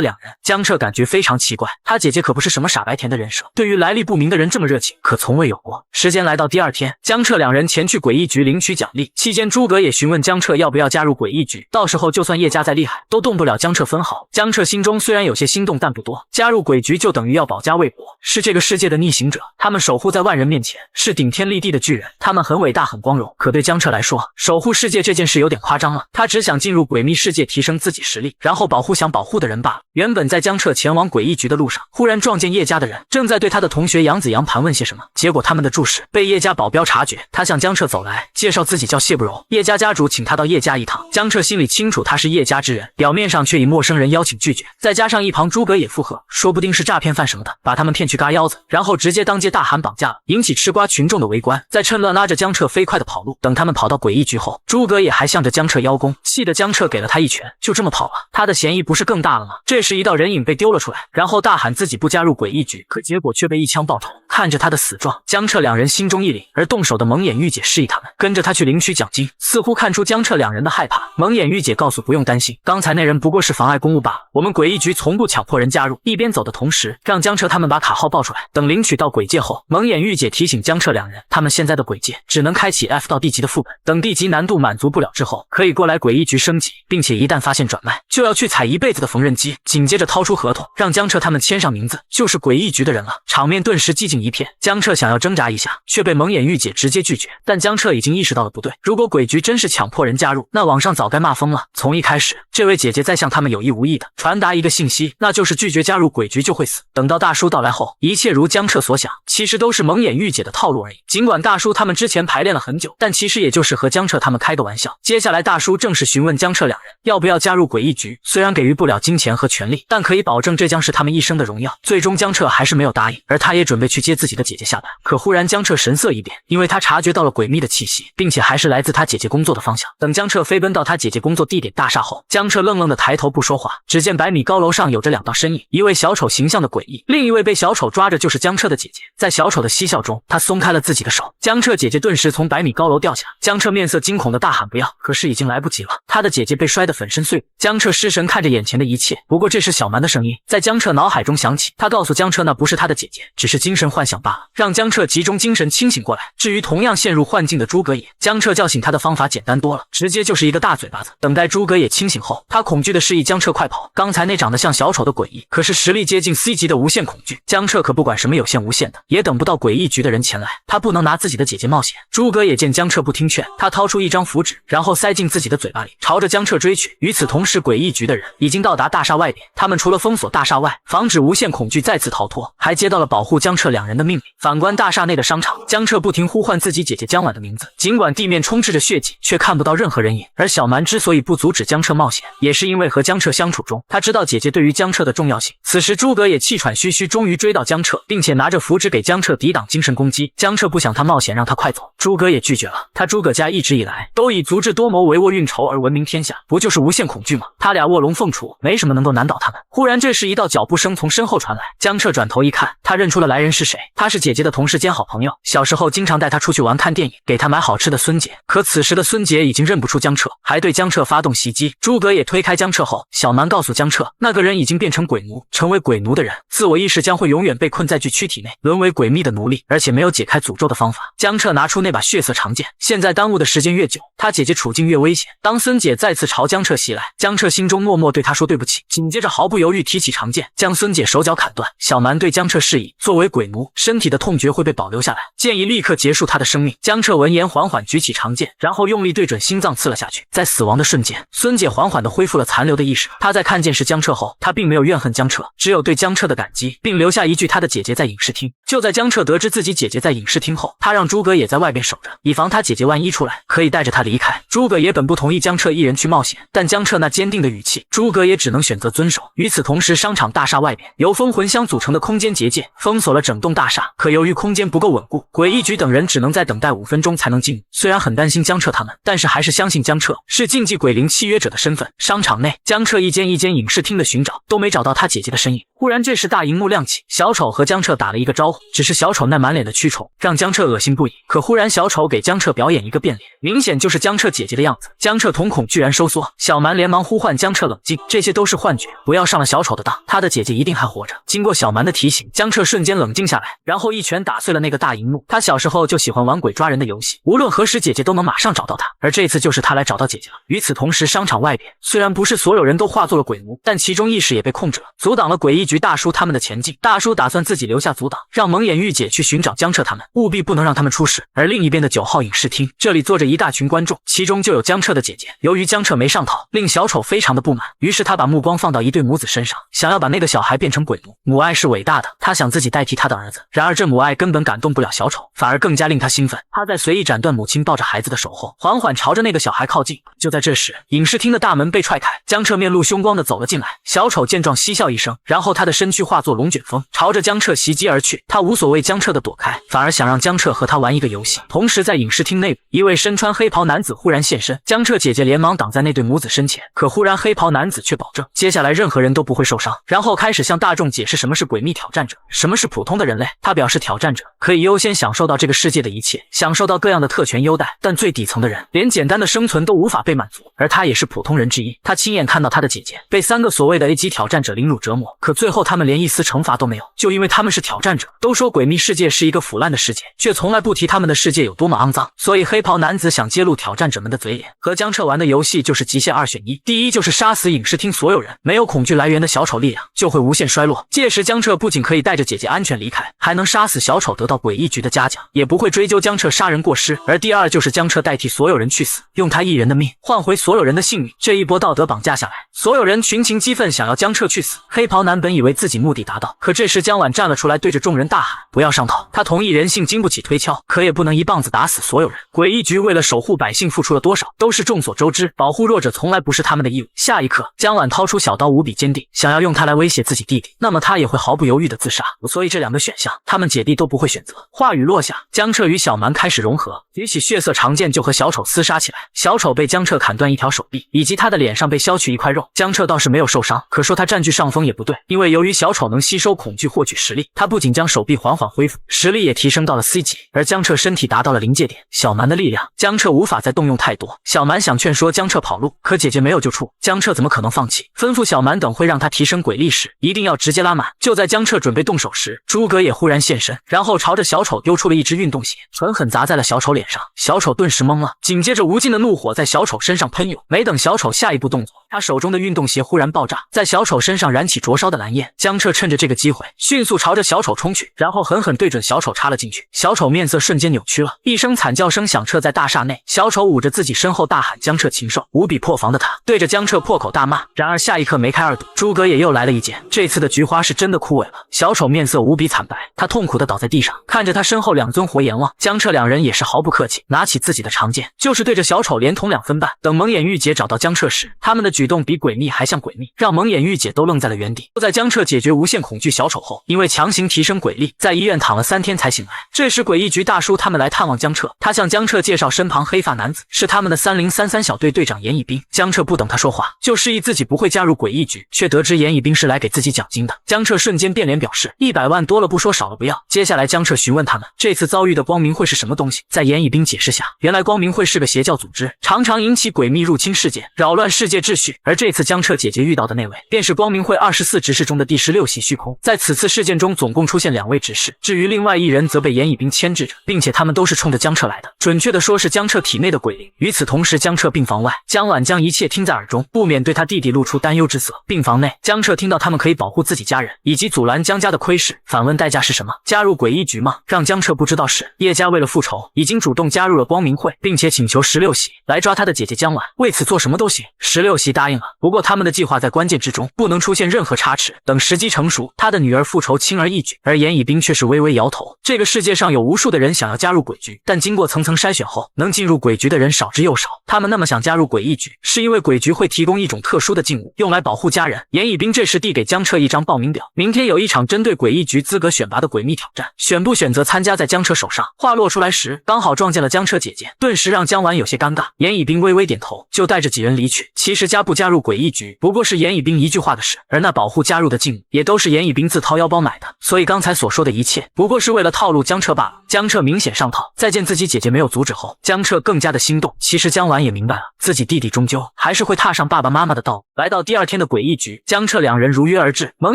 两人，江彻感觉非常奇怪，他姐姐可不是什么傻白甜的人设，对于来历不明的人这么热情，可从未有过。时间来到第2天，江彻两人前去诡异局领取奖励，期间诸葛也询问江彻要不要加入诡异局，到时候就算叶家再厉害都动不了江彻分毫。江彻心中虽然有些心动，但不多，加入鬼局就等于要保家卫国，是这个世界的逆行者，他们守护在万人面前，是顶天立地的巨人，他们很伟大很光荣。可对江彻来说，守护世界这件事有点夸张了，他只想进入诡秘世界提升自己实力，然后保护想保护的人罢了。原本在江彻前往诡异局的路上，忽然撞见叶家的人正在对他的同学杨子阳盘问些什么，结果他们的注视被叶家保镖察觉，他向江彻走来，介绍自己叫谢不柔，叶家家主请他到叶家一趟。江彻心里清楚他是叶家之人，表面上却以陌生人邀请拒绝，再加上一旁诸葛也附和，说不定是诈骗犯什么的，把他们骗去嘎腰子，然后直接当街大喊绑架了，引起吃瓜群众的围观，再趁乱拉着江彻飞快的跑路。等他们跑到诡异局后，诸葛也还向着江彻邀功，气得江彻给了他一拳，就这么跑了，他的嫌疑不是更大了吗？这时一道人影被丢了出来，然后大喊自己不加入诡异局，可结果却被一枪爆头。看着他的死状，江彻两人心中一凛，而动手的蒙眼玉姐示意他们跟着他去领取奖金，似乎看出江彻两人的害怕。蒙眼玉姐告诉不用担心，刚才那人不过是妨碍公务罢了，我们诡异局从不强迫人加入。一边走的同时，让江彻他们把卡号报出来，等领取到鬼界后，蒙眼玉姐提醒江彻两人，他们现在的鬼界只能开启 F 到D级的副本，等D级难度满足不了之后，可以过来诡异局升级，并且一旦发现转卖，就要去踩一辈子的缝纫机。紧接着掏出合同，让江彻他们签上名字，就是诡异局的人了。场面顿时寂静一片，江彻想要挣扎一下，却被蒙眼玉姐直接拒绝。但江彻已经意识到了不对，如果鬼局真是强迫人加入，那网上早该骂疯了。从一开始，这位姐姐在向他们有意无意的传达一个信息，那就是拒绝加入鬼局就会死。等到大叔到来后，一切如江彻所想，其实都是蒙眼玉姐的套路而已。尽管大叔他们之前排练了很久，但其实也就是和江彻他们开个玩笑。接下来大叔正式询问江彻两人要不要加入诡异局，虽然给予不了金钱和权力，但可以保证这将是他们一生的荣耀。最终江彻还是没有答应，而他也准备去接自己的姐姐下班。可忽然江彻神色一变，因为他察觉到了诡秘的气息，并且还是来自他姐姐工作的方向。等江彻飞奔到他姐姐工作地点大厦后，江彻愣愣的抬头不说话，只见100米高楼上有着2道身影，一位小丑形象的诡异，另一位被小丑抓着就是江彻的姐姐。在小丑的嬉笑中，他松开了自己的手，江彻姐姐顿时从100米高楼掉下，江彻面色惊恐的大喊不要，可是已经来不及了，他的姐姐被摔得粉身碎骨。江彻失神看着眼前的一切，不过这时小蛮的声音在江彻脑海中响起，他告诉江彻那不是他的姐姐，只是精神幻想罢了，让江彻集中精神清醒过来。至于同样陷入幻境的诸葛野，江彻叫醒他的方法简单多了，直接就是一个大嘴巴子。等待诸葛野清醒后，他恐惧的示意江彻快跑，刚才那长得像小丑的诡异，可是实力接近 C 级的无限恐惧。江彻可不管什么有限无限的，也等不到诡异局的人前来，他不能拿自己的姐姐冒险。诸葛野见江彻不听劝，他掏出一张符纸，然后塞进自己的嘴巴里，朝着江彻追去。与此同时，诡异局的人已经到达大厦外边，他们除了封锁大厦外，防止无限恐惧再次逃脱，还接到了保护江彻两人人的命令。反观大厦内的商场，江彻不停呼唤自己姐姐江婉的名字，尽管地面充斥着血迹，却看不到任何人影。而小蛮之所以不阻止江彻冒险，也是因为和江彻相处中，他知道姐姐对于江彻的重要性。此时诸葛也气喘吁吁，终于追到江彻，并且拿着符纸给江彻抵挡精神攻击。江彻不想他冒险，让他快走，诸葛也拒绝了。他诸葛家一直以来都以足智多谋、帷幄运筹而闻名天下，不就是无限恐惧吗？他俩卧龙凤雏，没什么能够难倒他们。忽然这时一道脚步声从身后传来，江彻转头一看，他认出了来人是谁，他是姐姐的同事兼好朋友，小时候经常带他出去玩看电影，给他买好吃的孙姐。可此时的孙姐已经认不出江彻，还对江彻发动袭击。诸葛也推开江彻后，小蛮告诉江彻，那个人已经变成鬼奴，成为鬼奴的人，自我意识将会永远被困在具躯体内，沦为鬼秘的奴隶，而且没有解开诅咒的方法。江彻拿出那把血色长剑，现在耽误的时间越久，他姐姐处境越危险。当孙姐再次朝江彻袭来，江彻心中默默对他说对不起，紧接着毫不犹豫提起长剑，将孙姐手脚砍断。小蛮对江彻示意，作为鬼奴，身体的痛觉会被保留下来，建议立刻结束他的生命。江彻闻言缓缓举起长剑，然后用力对准心脏刺了下去。在死亡的瞬间，孙姐缓缓地恢复了残留的意识。她在看见是江彻后，她并没有怨恨江彻，只有对江彻的感激，并留下一句他的姐姐在影视厅。就在江彻得知自己姐姐在影视厅后，他让诸葛也在外边守着，以防他姐姐万一出来，可以带着他离开。诸葛也本不同意江彻一人去冒险，但江彻那坚定的语气，诸葛也只能选择遵守。与此同时，商场大厦外边由风魂香组成的空间结界封锁了整栋大厦，可由于空间不够稳固，诡异局等人只能再等待5分钟才能进入。虽然很担心江彻他们，但是还是相信江彻是禁忌鬼灵契约者的身份。商场内，江彻一间一间影视厅的寻找，都没找到他姐姐的身影。忽然这时大荧幕亮起，小丑和江彻打了一个招呼，只是小丑那满脸的蛆虫让江彻恶心不已。可忽然小丑给江彻表演一个变脸，明显就是江彻姐姐的样子。江彻瞳孔居然收缩，小蛮连忙呼唤江彻冷静，这些都是幻觉，不要上了小丑的当，他的姐姐一定还活着。经过小蛮的提醒，江彻瞬间冷静下来，然后一拳打碎了那个大荧幕。他小时候就喜欢玩鬼抓人的游戏，无论何时姐姐都能马上找到他，而这次就是他来找到姐姐了。与此同时，商场外边虽然不是所有人都化作了鬼奴，但其中意识也被控制了，阻挡了诡异局大叔他们的前进。大叔打算自己留下阻挡，让蒙眼玉姐去寻找江彻他们，务必不能让他们出事。而另一边的9号影视厅，这里坐着一大群观众，其中就有江彻的姐姐。由于江彻没上套，令小丑非常的不满，于是他把目光放到一对母子身上，想要把那个小孩变成鬼奴。母爱是伟大的，他想自己代替他的儿子，然而这母爱根本感动不了小丑，反而更加令他兴奋。他在随意斩断母亲抱着孩子的手后，缓缓朝着那个小孩靠近。就在这时，影视厅的大门被踹开，江彻面露凶光的走了进来。小丑见状嬉笑一声，然后他的身躯化作龙卷风，朝着江彻袭击而去。他无所谓江彻的躲开，反而想让江彻和他玩一个游戏。同时在影视厅内部，一位身穿黑袍男子忽然现身，江彻姐姐连忙挡在那对母子身前，可忽然黑袍男子却保证接下来任何人都不会受伤，然后开始向大众解释什么是诡秘挑战者，什么是普通的人类。他表示挑战者可以优先享受到这个世界的一切，享受到各样的特权优待，但最底层的人连简单的生存都无法被满足，而他也是普通人之一。他亲眼看到他的姐姐被3个所谓的 A 级挑战者凌辱折磨，可最后他们连一丝惩罚都没有，就因为他们是挑战者。都说诡秘世界是一个腐烂的世界，却从来不提他们的世界有多么肮脏，所以黑袍男子想揭露挑战者们的嘴脸。和江彻玩的游戏就是极限2选1，第一就是杀死影视厅所有人，没有恐惧来源的小丑力量就会无限衰落，届时江彻不仅可以带着姐姐安全离开，还能杀死小丑得到诡异局的嘉奖，也不会追究江彻杀人过失。而第二就是江彻代替所有人去死，用他一人的命换回所有人的性命。这一波道德绑架下来，所有人群情激愤，想要江彻去死。黑袍男本以为自己目的达到，可这时江婉站了出来，对着众人大喊不要上套。他同意人性经不起推敲，可也不能一棒子打死所有人。诡异局为了守护百姓付出了多少，都是众所周知，保护弱者从来不是他们的义务。下一刻，江婉掏出小刀，无比坚定，想要用它来威胁自己弟弟，那么他也会毫不犹豫的自杀。所以这2个选项，他们姐弟都不会选择。话语落下，江彻与小蛮开始融合，举起血色长剑就和小丑厮杀起来。小丑被江彻砍断一条手臂，以及他的脸上被削去一块肉。江彻倒是没有受伤，可说他占据上风也不对，因为由于小丑能吸收恐惧获取实力，他不仅将手臂缓缓恢复，实力也提升到了 C 级，而江彻身体达到了临界点。小蛮的力量，江彻无法再动用太多。小蛮想劝说江彻跑路，可姐姐没有救出，江彻怎么可能放弃？吩咐小蛮等会让他提升鬼力时，一定要直接拉满。就在江彻准备动手时，诸葛也忽然现身，然后朝着小丑丢出了一只运动鞋，狠狠砸在了小丑脸上。小丑顿时懵了，紧接着无尽的怒火在小丑身上喷涌。没等小丑下一步动作，他手中的运动鞋忽然爆炸，在小丑身上燃起灼烧的蓝焰。江彻趁着这个机会，迅速朝着小丑冲去，然后狠狠对准小丑插了进去。小丑面色瞬间扭曲了，一声惨叫声响彻在大厦内。小丑捂着自己身后大喊：“江彻禽兽！”无比破防的他对着江彻破口大骂。然而下一刻梅开二度，诸葛也又来了一剑。这次的菊花是真的枯萎了，小丑面色无比惨白，他痛苦的倒在地上，看着他身后2尊活阎王。江彻两人也是毫不客气，拿起自己的长剑就是对着小丑连捅2分半。等蒙眼玉姐找到江彻时，他们的举动比诡秘还像诡秘，让蒙眼玉姐都愣在了原地。就在江彻解决无限恐惧小丑后，因为强行提升鬼力，在医院躺了3天才醒来。这时诡异局大叔他们来探望江彻，他向江彻介绍身旁黑发男子是他们的3033小队队长严以彬。江彻不等他说话，就示意自己不会加入诡异局，却得知严以彬是来给自己奖金的。江彻瞬间变脸表示100万多了不说，少了不要。接下来江彻询问他们这次遭遇的光明会是什么东西。在严以彬解释下，原来光明会是个邪教组织，常常引起诡秘入侵事件，扰乱世界秩序。而这次江彻姐姐遇到的那位，便是光明会24执事中的第16系虚空。在此次事件中，总共出现2位执事，至于另外1人则被严以彬牵制着，并且他们都是冲着江彻来的，准确的说是江彻体内的鬼灵。与此同时，江彻病房外，江婉将一切听在耳中，不免对他弟弟露出担忧之色。病房内，江彻听到他们可以保护自己家人，以及阻拦江家的窥视，反问代价是什么？加入诡异局吗？让江彻不知道是叶家为了复仇，已经主动加入了光明会，并且请求16系来抓他的姐姐江婉，为此做什么都行。16系答应了，不过他们的计划在关键之中，不能出现任何差池，等时机成熟，他的女儿复仇轻而易举。而严以彬却是微微摇头，这个世界上有无数的人想要加入鬼局，但经过层层筛选后，能进入鬼局的人少之又少。他们那么想加入诡异局，是因为鬼局会提供一种特殊的禁物，用来保护家人。严以彬这时递给江彻一张报名表，明天有一场针对诡异局资格选拔的诡秘挑战，选不选择参加在江彻手上。话落出来时，刚好撞见了江彻姐姐，顿时让江婉有些尴尬。严以彬微微点头，就带着几人离去。其实加不加入诡异局，不过是严以彬一句话的事，而那保护加入的禁物，也都是严以彬自掏腰包买的。所以刚才所说的一切，不过是为了套路江彻罢了。江彻明显上套，在见自己姐姐没有阻止后，江彻更加的心动。其实江婉也明白了，自己弟弟终究还是会踏上爸爸妈妈的道路。来到第2天的诡异局，江彻两人如约而至。蒙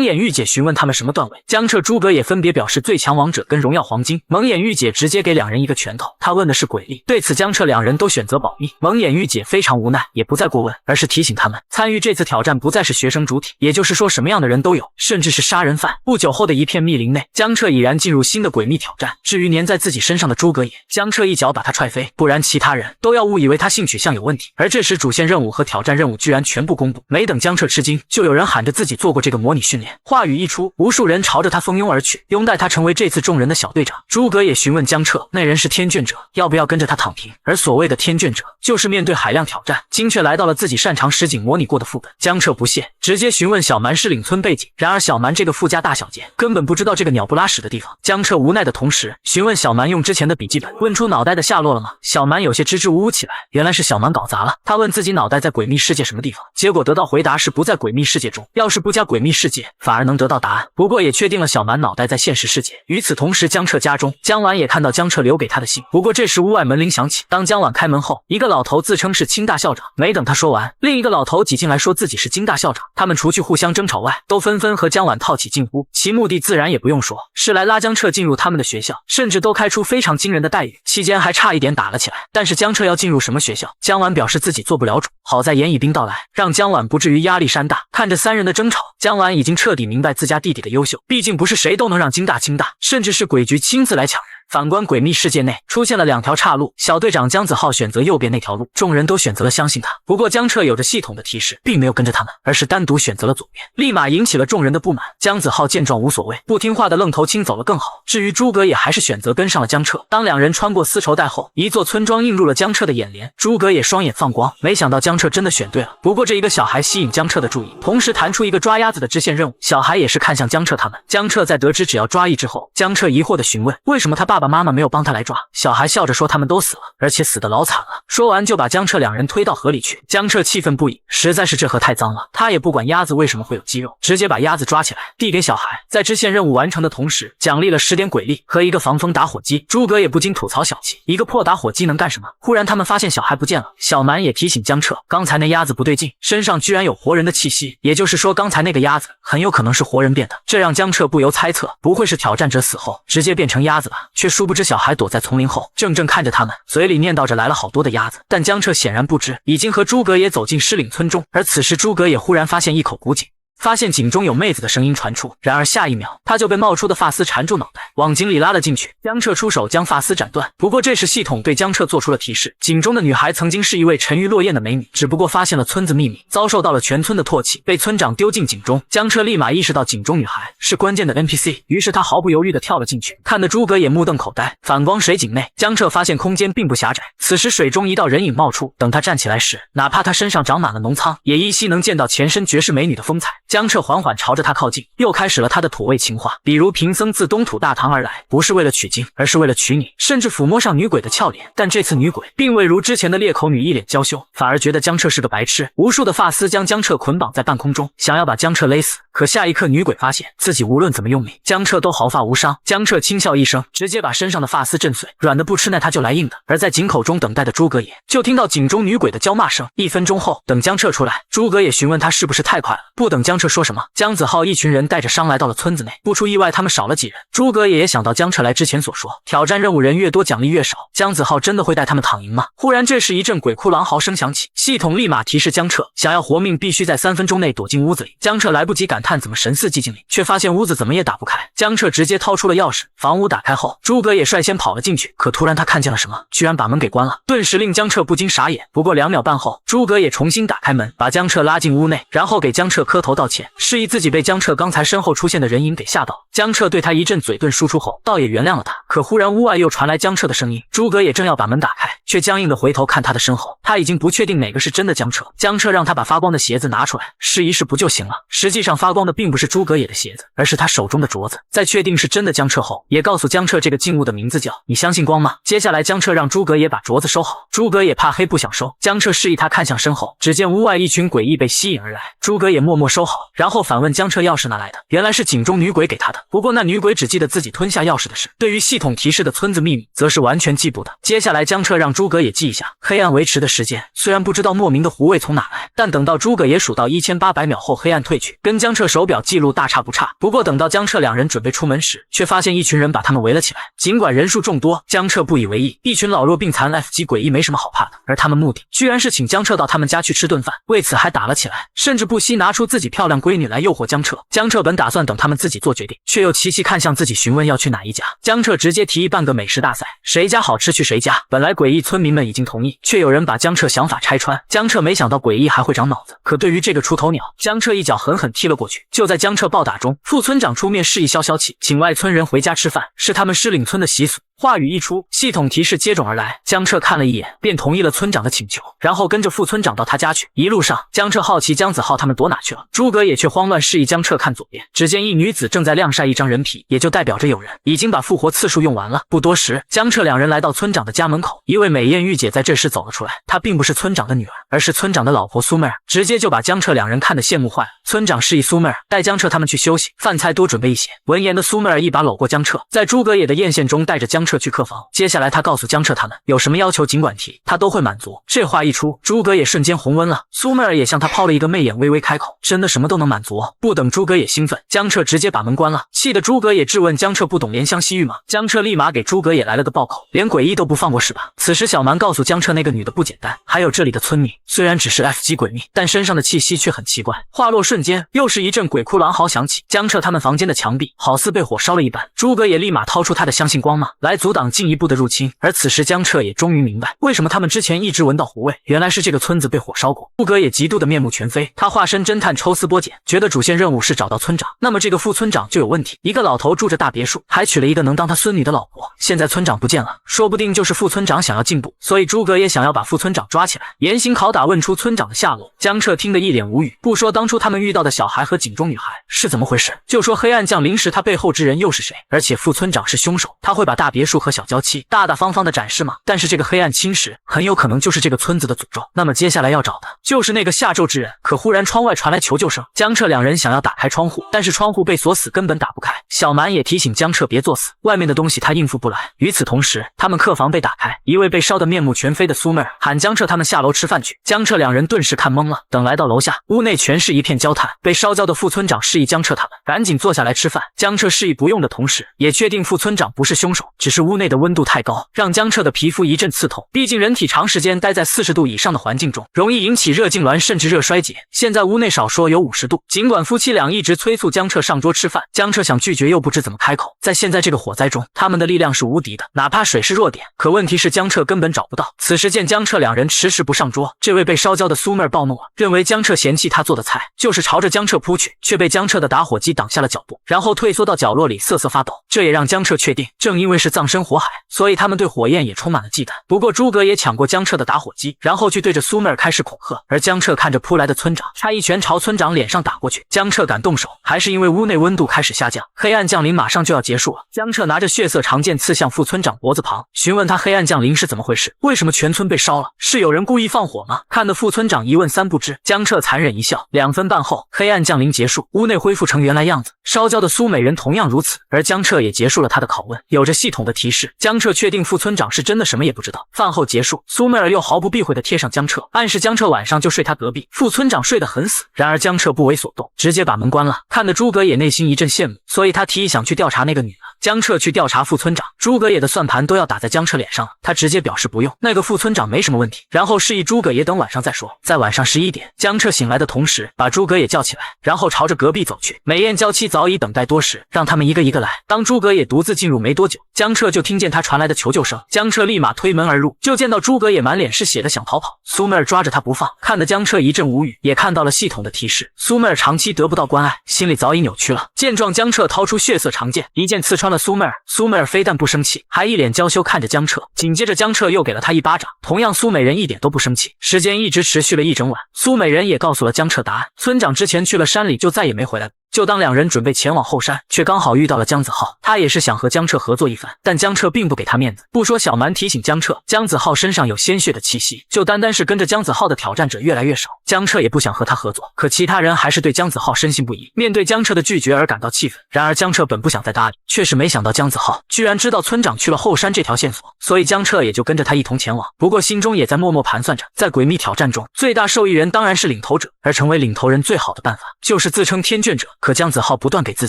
眼玉姐询问他们什么段位，江彻、诸葛也分别表示最强王者跟荣耀黄金。蒙眼玉姐直接给2人一个拳头，她问的是鬼力。对此江彻两人都选择保密。蒙眼玉姐非常无奈，也不再过问，而是提醒他们参与这次挑战不再是学生主体，也就是说什么样的人都有，甚至是杀人犯。不久后的一片密林内，江彻已然进入新的诡秘挑战。至于粘在自己身上的诸葛也，江彻一脚把他踹飞，不然其他人都要误以为他性取向有问题。而这时主线任务和挑战任务居然全部公布，没等江彻吃惊，就有人喊着自己做过这个模拟训练。话语一出，无数人朝着他蜂拥而去，拥戴他成为这次众人的小队长。诸葛也询问江彻，那人是天卷者，要不要跟着他躺平？而所谓的天卷者，就是面对海量挑战，精确来到了自己擅长实景模拟过的副本。江彻不屑，直接询问小蛮是岭村背景。然而小蛮这个富家大小姐根本不知道这个鸟不拉屎的地方。江彻无奈的同时询问小蛮用之前的笔记本问出脑袋的下落了吗？小蛮有些支支吾吾起来，原来是小蛮搞砸了。他问自己脑袋在诡秘世界什么地方，结果得到回答是不在诡秘世界中，要是不加诡秘世界反而能得到答案。不过也确定了小蛮脑袋在现实世界。与此同时，江彻家中，江婉也看到江彻留给他的信。不过这时屋外门铃响起，当江婉开门后，一个老头自称是清大校长，没等他说完，另一个老头挤进来说自己是金大校长。他们除去互相争吵外，都纷纷和江婉套起近乎，其目的自然也不用说，是来拉江彻进入他们的学校，甚至都开出非常惊人的待遇，期间还差一点打了起来。但是江彻要进入什么学校，江婉表示自己做不了主。好在严以彬到来，让江婉不至于压力山大。看着3人的争吵，江婉已经彻底明白自家弟弟的优秀，毕竟不是谁都能让金大，甚至是鬼局亲自来抢人。反观诡秘世界内出现了2条岔路，小队长姜子浩选择右边那条路，众人都选择了相信他。不过江彻有着系统的提示，并没有跟着他们，而是单独选择了左边，立马引起了众人的不满。姜子浩见状无所谓，不听话的愣头青走了更好。至于诸葛也还是选择跟上了江彻。当2人穿过丝绸带后，一座村庄映入了江彻的眼帘，诸葛也双眼放光，没想到江彻真的选对了。不过这一个小孩吸引江彻的注意，同时弹出一个抓鸭子的支线任务，小孩也是看向江彻他们。江彻在得知只要抓1只后，江彻疑惑的询问为什么他爸爸妈妈没有帮他来抓。小孩笑着说他们都死了，而且死得老惨了。说完就把江彻2人推到河里去。江彻气愤不已，实在是这河太脏了，他也不管鸭子为什么会有肌肉，直接把鸭子抓起来递给小孩。在支线任务完成的同时，奖励了10点鬼力和一个防风打火机。诸葛也不禁吐槽小气，一个破打火机能干什么？忽然他们发现小孩不见了，小蛮也提醒江彻，刚才那鸭子不对劲，身上居然有活人的气息，也就是说刚才那个鸭子很有可能是活人变的。这让江彻不由猜测，不会是挑战者死后直接变成鸭子吧？却殊不知小孩躲在丛林后，怔怔看着他们，嘴里念叨着来了好多的鸭子。但江彻显然不知，已经和诸葛野走进狮岭村中。而此时诸葛野忽然发现一口古井，发现井中有妹子的声音传出，然而下一秒他就被冒出的发丝缠住脑袋，往井里拉了进去。江彻出手将发丝斩断，不过这时系统对江彻做出了提示，井中的女孩曾经是一位沉鱼落雁的美女，只不过发现了村子秘密，遭受到了全村的唾弃，被村长丢进井中。江彻立马意识到井中女孩是关键的 NPC， 于是他毫不犹豫地跳了进去，看得诸葛也目瞪口呆。反光水井内，江彻发现空间并不狭窄，此时水中一道人影冒出，等他站起来时，哪怕他身上长满了脓疮，也依稀能见到前身绝世美女的风采。江彻缓缓朝着他靠近，又开始了他的土味情话，比如贫僧自东土大唐而来，不是为了取经，而是为了娶你，甚至抚摸上女鬼的俏脸。但这次女鬼并未如之前的裂口女一脸娇羞，反而觉得江彻是个白痴。无数的发丝将江彻捆绑在半空中，想要把江彻勒死。可下一刻，女鬼发现自己无论怎么用力，江彻都毫发无伤。江彻轻笑一声，直接把身上的发丝震碎，软的不吃，那他就来硬的。而在井口中等待的诸葛野，就听到井中女鬼的娇骂声。1分钟后，等江彻出来，诸葛野询问他是不是太快了。不等江彻说什么，姜子浩一群人带着伤来到了村子内。不出意外，他们少了几人。诸葛野也想到江彻来之前所说，挑战任务人越多奖励越少，姜子浩真的会带他们躺赢吗？忽然这时一阵鬼哭狼嚎声响起，系统立马提示江彻，想要活命必须在3分钟内躲进屋子里。江彻来不及感叹怎么神似寂静岭，却发现屋子怎么也打不开。江彻直接掏出了钥匙，房屋打开后，诸葛也率先跑了进去。可突然他看见了什么，居然把门给关了，顿时令江彻不禁傻眼。不过2秒半后，诸葛也重新打开门，把江彻拉进屋内，然后给江彻磕头道歉，示意自己被江彻刚才身后出现的人影给吓到。江彻对他一阵嘴遁输出后，倒也原谅了他。可忽然屋外又传来江彻的声音，诸葛也正要把门打开，却僵硬的回头看他的身后，他已经不确定哪个是真的江彻。江彻让他把发光的鞋子拿出来，试一试不就行了？实际上发光的并不是诸葛也的鞋子，而是他手中的镯子。在确定是真的江彻后，也告诉江彻这个静物的名字叫你相信光吗？接下来江彻让诸葛也把镯子收好，诸葛也怕黑不想收，江彻示意他看向身后，只见屋外一群诡异被吸引而来，诸葛也默默收好，然后反问江彻钥匙哪来的，原来是井中女鬼给他的。不过那女鬼只记得自己吞下钥匙的事，对于系统提示的村子秘密则是完全记不得。接下来江彻让诸葛也记一下黑暗维持的时间，虽然不知道莫名的糊味从哪来，但等到诸葛也数到1800秒后，黑暗退去，跟江彻手表记录大差不差。不过等到江彻两人准备出门时，却发现一群人把他们围了起来。尽管人数众多，江彻不以为意，一群老弱病残 F 级诡异没什么好怕的，而他们目的居然是请江彻到他们家去吃顿饭，为此还打了起来，甚至不惜拿出自己漂亮闺女来诱惑江彻。江彻本打算等他们自己做决定，却又齐齐看向自己询问要去哪一家。江彻直接提议办个美食大赛，谁家好吃去谁家。本来诡异村民们已经同意，却有人把江彻想法拆穿。江彻没想到诡异还会长脑子，可对于这个出头鸟，江彻一脚狠狠踢了过去。就在江彻暴打中，副村长出面示意消消气，请外村人回家吃饭，是他们狮岭村的习俗。话语一出，系统提示接踵而来。江彻看了一眼，便同意了村长的请求，然后跟着副村长到他家去。一路上，江彻好奇姜子浩他们躲哪去了，诸葛也却慌乱示意江彻看左边，只见一女子正在晾晒一张人皮，也就代表着有人已经把复活次数用完了。不多时，江彻两人来到村长的家门口，一位美艳御姐在这时走了出来，她并不是村长的女儿，而是村长的老婆苏妹儿，直接就把江彻两人看得羡慕坏了。村长示意苏妹儿带江彻他们去休息，饭菜多准备一些。闻言的苏妹儿一把搂过江彻，在诸葛野的艳羡中带着江彻去客房。接下来他告诉江彻他们有什么要求尽管提，他都会满足。这话一出，诸葛野瞬间红温了。苏妹儿也向他抛了一个媚眼，微微开口，真的什么都能满足哦。不等诸葛野兴奋，江彻直接把门关了，气得诸葛野质问江彻不懂怜香惜玉吗？江彻立马给诸葛野来了个爆口，连诡异都不放过是吧？此时小蛮告诉江彻那个女的不简单，还有这里的村民虽然只是 F 级鬼秘，但身上的气息却很奇怪。话落瞬间，又是一阵鬼哭狼嚎响起，江彻他们房间的墙壁好似被火烧了一般。诸葛野立马掏出他的相信光芒来阻挡进一步的入侵。而此时江彻也终于明白为什么他们之前一直闻到糊味，原来是这个村子被火烧过。诸葛也极度的面目全非，他化身侦探抽丝剥茧，觉得主线任务是找到村长，那么这个副村长就有问题。一个老头住着大别墅，还娶了一个能当他孙女的老婆，现在村长不见了，说不定就是副村长想要进步，所以诸葛也想要把副村长抓起来，严刑拷打，问出村长的下落。江彻听得一脸无语，不说当初他们遇到的小孩和井中女孩是怎么回事，就说黑暗降临时他背后之人又是谁，而且副村长是凶手，他会把大别墅和小娇妻大大方方的展示吗？但是这个黑暗侵蚀很有可能就是这个村子的诅咒，那么接下来要找的就是那个下咒之人。可忽然窗外传来求救声，江彻两人想要打开窗户，但是窗户被锁死，根本打不开。小蛮也提醒江彻别作死，外面的东西他应付不来。与此同时，他们客房被打开，一位被烧得面目全非的苏妹儿喊江彻他们下楼吃饭去。江彻两人顿时看懵了，等来到楼下，屋内全是一片焦炭，被烧焦的副村长示意江彻他们赶紧坐下来吃饭。江彻示意不用的同时，也确定副村长不是凶手，只是是屋内的温度太高，让江彻的皮肤一阵刺痛。毕竟人体长时间待在40度以上的环境中，容易引起热痉挛甚至热衰竭。现在屋内少说有50度，尽管夫妻俩一直催促江彻上桌吃饭，江彻想拒绝又不知怎么开口。在现在这个火灾中，他们的力量是无敌的，哪怕水是弱点，可问题是江彻根本找不到。此时见江彻两人迟迟不上桌，这位被烧焦的苏妹儿暴怒了，认为江彻嫌弃他做的菜，就是朝着江彻扑去，却被江彻的打火机挡下了脚步，然后退缩到角落里瑟瑟发抖。这也让江彻确定，正因为是葬身火海，所以他们对火焰也充满了忌惮。不过诸葛也抢过江彻的打火机，然后去对着苏妹儿开始恐吓，而江彻看着扑来的村长，差一拳朝村长脸上打过去。江彻敢动手，还是因为屋内温度开始下降，黑暗降临马上就要结束了。江彻拿着血色长剑刺向副村长脖子旁，询问他黑暗降临是怎么回事，为什么全村被烧了？是有人故意放火吗？看得副村长一问三不知。江彻残忍一笑，2分半后，黑暗降临结束，屋内恢复成原来样子，烧焦的苏美人同样如此，而江彻也结束了他的拷问。有着系统的提示，江彻确定副村长是真的什么也不知道。饭后结束，苏美尔又毫不避讳地贴上江彻，暗示江彻晚上就睡他隔壁。副村长睡得很死，然而江彻不为所动，直接把门关了，看得诸葛也内心一阵羡慕，所以他提议想去调查那个女的。江彻去调查副村长，诸葛也的算盘都要打在江彻脸上了，他直接表示不用，那个副村长没什么问题，然后示意诸葛也等晚上再说。在晚上11点，江彻醒来的同时，把诸葛也叫起来，然后朝着隔壁走去。美艳娇妻早已等待多时，让他们一个一个来。当诸葛也独自进入没多久，江彻就听见他传来的求救声，江彻立马推门而入，就见到诸葛也满脸是血的想逃跑，苏妹儿抓着他不放，看得江彻一阵无语，也看到了系统的提示，苏妹儿长期得不到关爱，心里早已扭曲了。见状，江彻掏出血色长剑，一剑刺穿了苏妹儿。苏妹儿非但不生气，还一脸娇羞看着江彻，紧接着江彻又给了他一巴掌。同样，苏美人一点都不生气。时间一直持续了一整晚，苏美人也告诉了江彻答案，村长之前去了山里就再也没回来了。就当两人准备前往后山，却刚好遇到了姜子浩。他也是想和江彻合作一番，但江彻并不给他面子。不说小蛮提醒江彻，姜子浩身上有鲜血的气息，就单单是跟着姜子浩的挑战者越来越少，江彻也不想和他合作。可其他人还是对姜子浩深信不疑，面对江彻的拒绝而感到气愤。然而江彻本不想再搭理，却是没想到姜子浩居然知道村长去了后山这条线索，所以江彻也就跟着他一同前往。不过心中也在默默盘算着，在诡秘挑战中，最大受益人当然是领头者，而成为领头人最好的办法就是自称天眷者。可姜子浩不断给自